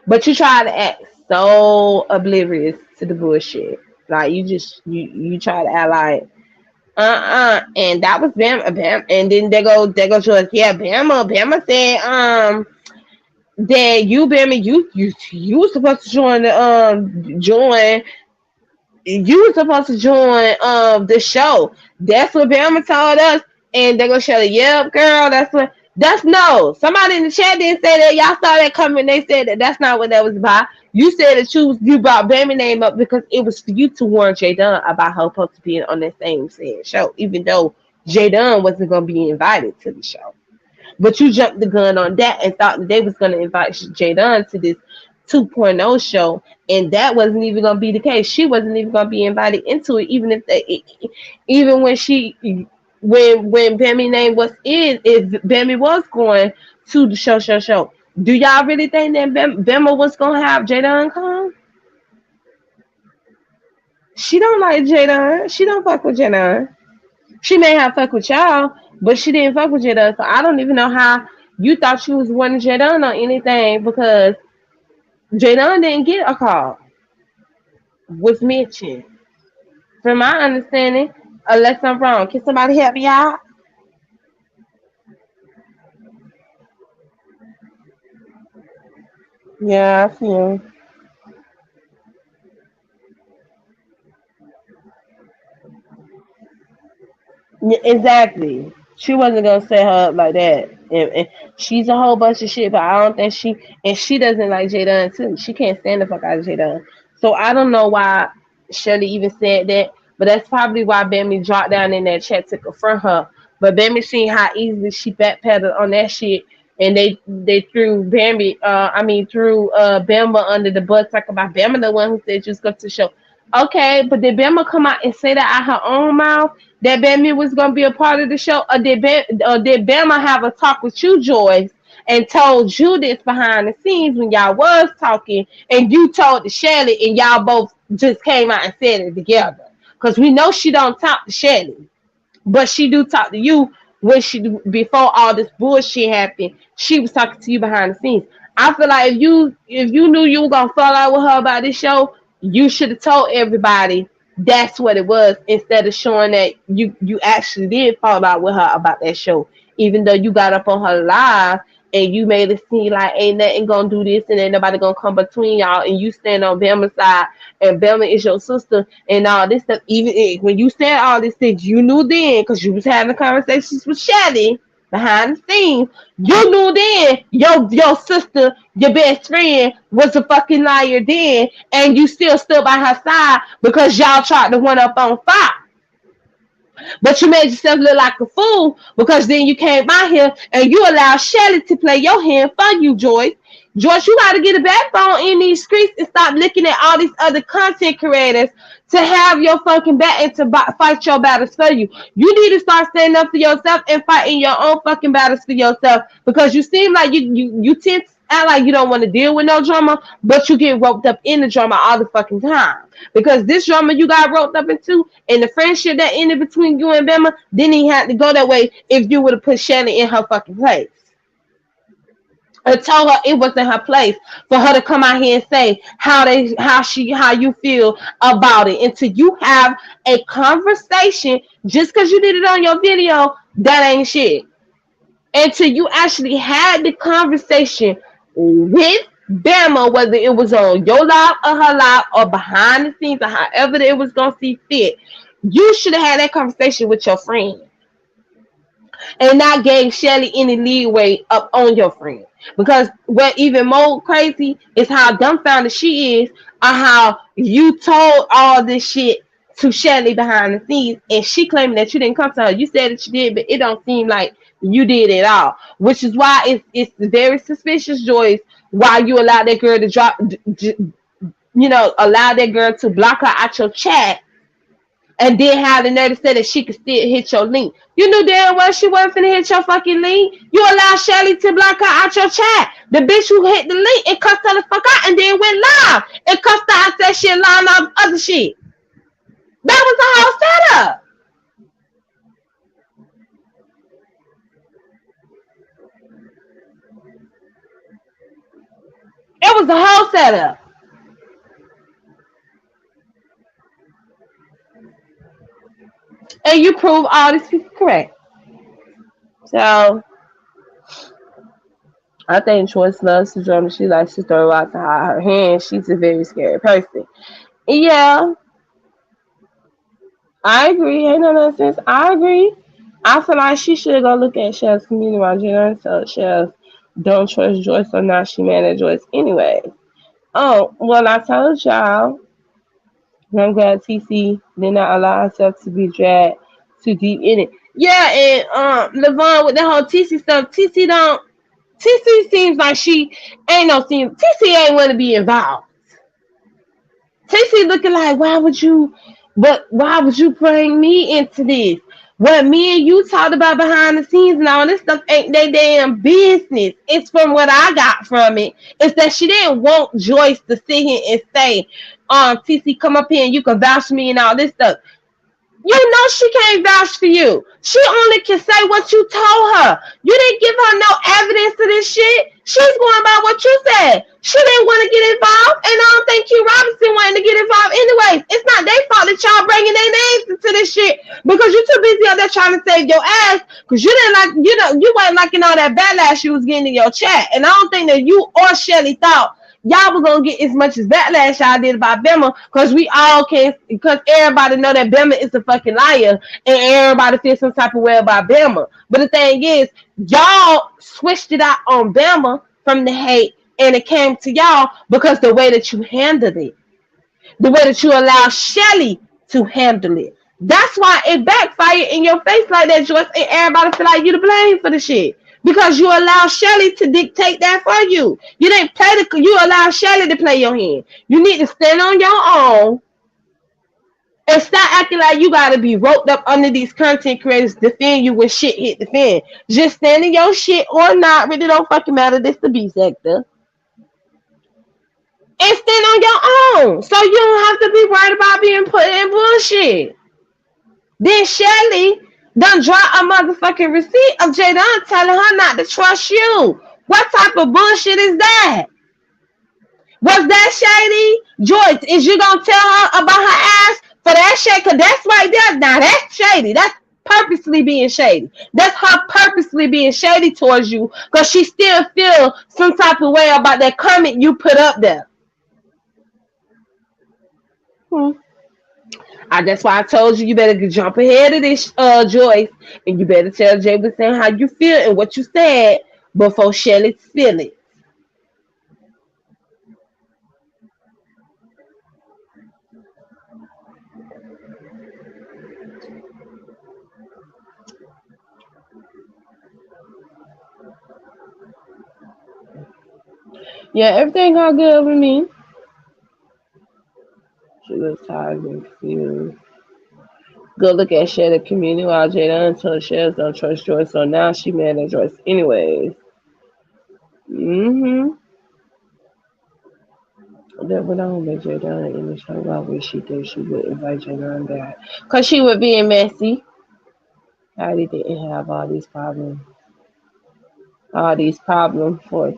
A: But you try to act so oblivious to the bullshit. Like you try to act like and that was Bam, and then they go to us. Yeah, Bama said that you Bama you were supposed to join you were supposed to join the show. That's what Bama told us. And they gonna show the yep, girl, that's no. Somebody in the chat didn't say that. Y'all saw that coming. They said that that's not what that was about. You said that you brought Bama name up because it was for you to warn Jay Dunn about her supposed to be on that same said show, even though Jay Dunn wasn't gonna be invited to the show. But you jumped the gun on that and thought that they was going to invite Jadon to this 2.0 show, and that wasn't even going to be the case. She wasn't even going to be invited into it, even if even when when Bammy name was in, if Bammy was going to the show. Do y'all really think that Bama was going to have Jadon come? She don't like Jadon. She don't fuck with Jadon. She may have fuck with y'all, but she didn't fuck with Jada. So I don't even know how you thought she was wanting Jada or anything because Jada didn't get a call. Was mentioned. From my understanding, unless I'm wrong. Can somebody help me out? Yeah, I feel. Yeah, exactly. She wasn't gonna set her up like that. And she's a whole bunch of shit, but I don't think she doesn't like Jada too. She can't stand the fuck out of Jada. So I don't know why Shelly even said that, but that's probably why Bammy dropped down in that chat to confront her. But Bammy seen how easily she backpedaled on that shit, and they threw threw Bama under the bus, talking about Bama the one who said just go to the show. Okay, but did Bama come out and say that out her own mouth? That Bama was gonna be a part of the show, or did Bama have a talk with you, Joyce, and told you this behind the scenes when y'all was talking, and you told the Shelly, and y'all both just came out and said it together? Because we know she don't talk to Shelly, but she do talk to you when before all this bullshit happened. She was talking to you behind the scenes. I feel like if you knew you were gonna fall out with her about this show, you should have told everybody that's what it was instead of showing that you actually did fall out with her about that show, even though you got up on her live and you made it seem like ain't nothing gonna do this and ain't nobody gonna come between y'all, and you stand on Bama's side and Bama is your sister and all this stuff. Even when you said all these things, you knew then because you was having conversations with Shelly behind the scenes. You knew then your sister, your best friend, was a fucking liar then, and you still stood by her side because y'all tried to one up on Fox. But you made yourself look like a fool because then you came by here and you allowed Shelly to play your hand for you, Joyce. Joyce, you got to get a backbone in these streets and stop looking at all these other content creators to have your fucking back and to fight your battles for you. You need to start standing up for yourself and fighting your own fucking battles for yourself, because you seem like you tend to act like you don't want to deal with no drama, but you get roped up in the drama all the fucking time. Because this drama you got roped up into and the friendship that ended between you and Bama didn't even have to go that way if you would have put Shelly in her fucking place. I told her it wasn't her place for her to come out here and say how you feel about it until you have a conversation. Just because you did it on your video, that ain't shit. Until you actually had the conversation with Bama, whether it was on your live or her live or behind the scenes or however it was gonna see fit, you should have had that conversation with your friend and not gave Shelly any leeway up on your friend. Because what even more crazy is how dumbfounded she is on how you told all this shit to Shelly behind the scenes, and she claiming that you didn't come to her. You said that you did, but it don't seem like you did at all. Which is why it's very suspicious, Joyce, why you allowed that girl to allow that girl to block her out your chat and then have the nerve to say that she could still hit your link. You knew damn well she wasn't finna hit your fucking link. You allowed Shelly to block her out your chat. The bitch who hit the link and cussed her the fuck out and then went live and cussed her out that shit, lying off other shit. That was the whole setup. It was the whole setup. And you prove all these people correct. So I think Joyce loves to drum. She likes to throw out to hide her hand. She's a very scary person. Yeah, I agree. Ain't no nonsense. I agree. I feel like she should go look at Chef's community while Jenna and tell Chef don't trust Joyce or not. She mad at Joyce anyway. Oh, well, I told y'all. I'm glad TC did not allow herself to be dragged too deep in it. Yeah, and Levon with the whole TC stuff. TC seems like she ain't no team. TC ain't want to be involved. TC looking like, why would you bring me into this? What me and you talked about behind the scenes and all this stuff ain't they damn business. It's from what I got from it. It's that she didn't want Joyce to sit here and say, TC, come up here and you can vouch for me and all this stuff. You know she can't vouch for you. She only can say what you told her. You didn't give her no evidence of this shit. She's going by what you said. She didn't want to get involved, and I don't think Q Robinson wanted to get involved anyways. It's not their fault that y'all bringing their names into this shit because you're too busy out there trying to save your ass because you didn't like, you wasn't liking all that backlash you was getting in your chat. And I don't think that you or Shelly thought y'all was gonna get as much as backlash y'all did about Bama because we all can, because everybody know that Bama is a fucking liar and everybody feels some type of way about Bama. But the thing is, y'all switched it out on Bama from the hate and it came to y'all because the way that you handled it, the way that you allowed Shelly to handle it. That's why it backfired in your face like that, Joyce, and everybody feel like you to blame for the shit. Because you allow Shelly to dictate that for you. You didn't play you allow Shelly to play your hand. You need to stand on your own and stop acting like you gotta be roped up under these content creators to defend you when shit hit the fan. Just standing your shit or not, really don't fucking matter. This the B sector. And stand on your own. So you don't have to be worried about being put in bullshit. Then Shelly done drop a motherfucking receipt of Jadon telling her not to trust you. What type of bullshit is that? Was that shady? Joyce, is you gonna tell her about her ass for that shit? Cause that's right there. Now that's shady. That's purposely being shady. That's her purposely being shady towards you because she still feel some type of way about that comment you put up there. That's why I told you you better jump ahead of this, Joyce, and you better tell Jameson how you feel and what you said before Shelly feel it. Yeah, everything all good with me. She looks tired and confused. Go look at Shelly community while Jada until Shelly don't trust Joyce, so now she mad at Joyce anyways. That went on with Jada in the show. Why would she think she would invite Jada back? Because she was being messy. Heidi didn't have all these problems. For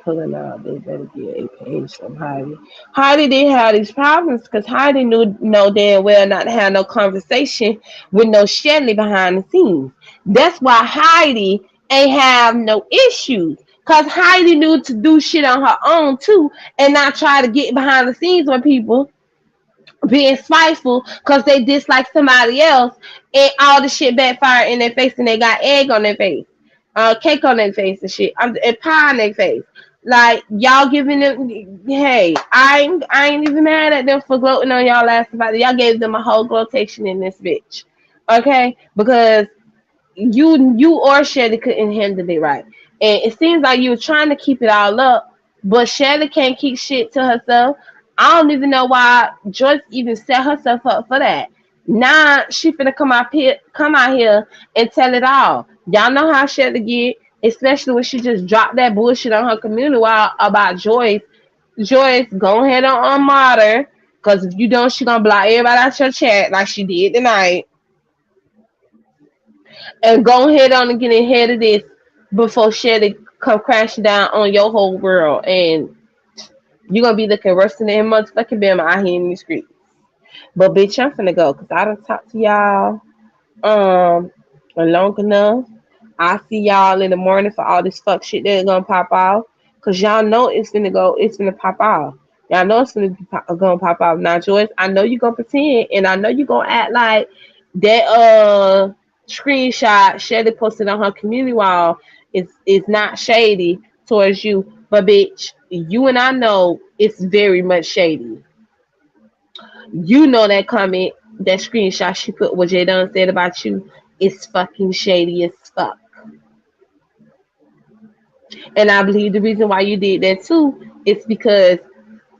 A: pulling out. They better get a page from Heidi. Heidi didn't have these problems because Heidi knew damn well not to have no conversation with no Shelly behind the scenes. That's why Heidi ain't have no issues. Because Heidi knew to do shit on her own too and not try to get behind the scenes with people being spiteful because they dislike somebody else and all the shit backfire in their face and they got egg on their face. Cake on their face and shit, and pie on their face. Like y'all giving them, hey, I ain't even mad at them for gloating on y'all last about it. Y'all gave them a whole glotation in this bitch, okay? Because you or Shelly couldn't handle it right, and it seems like you were trying to keep it all up, but Shelly can't keep shit to herself. I don't even know why Joyce even set herself up for that. Now she finna come out here and tell it all. Y'all know how Shelly get, especially when she just dropped that bullshit on her community about Joyce. Joyce, go ahead and unmod her, because if you don't, she gonna block everybody out your chat like she did tonight. And go ahead on and get ahead of this before Shelly come crashing down on your whole world. And You're gonna be looking worse than that motherfucking Bama out here in the street. But bitch, I'm finna go because I done talked to y'all long enough. I see y'all in the morning for all this fuck shit that's gonna pop off. Cause y'all know it's gonna pop off. Y'all know it's gonna pop off. Now, Joyce, I know you gonna pretend and I know you gonna act like that screenshot Shelly posted on her community wall is not shady towards you. But bitch, you and I know it's very much shady. You know that comment, that screenshot she put what Jay Dunn said about you is fucking shady as fuck. And I believe the reason why you did that too is because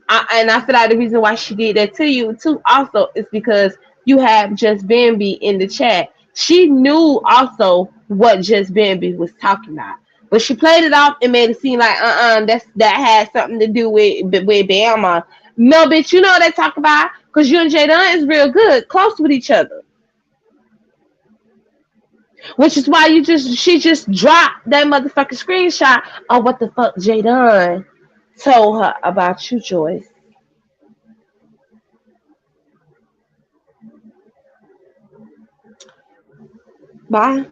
A: I feel like the reason why she did that to you too also is because you have Just Bambi in the chat. She knew also what Just Bambi was talking about. But she played it off and made it seem like that had something to do with Bama. No, bitch, you know what they talk about because you and Jay Dunn is real good, close with each other. Which is why she just dropped that motherfucking screenshot of what the fuck Jay Dunn told her about you, Joyce. Bye.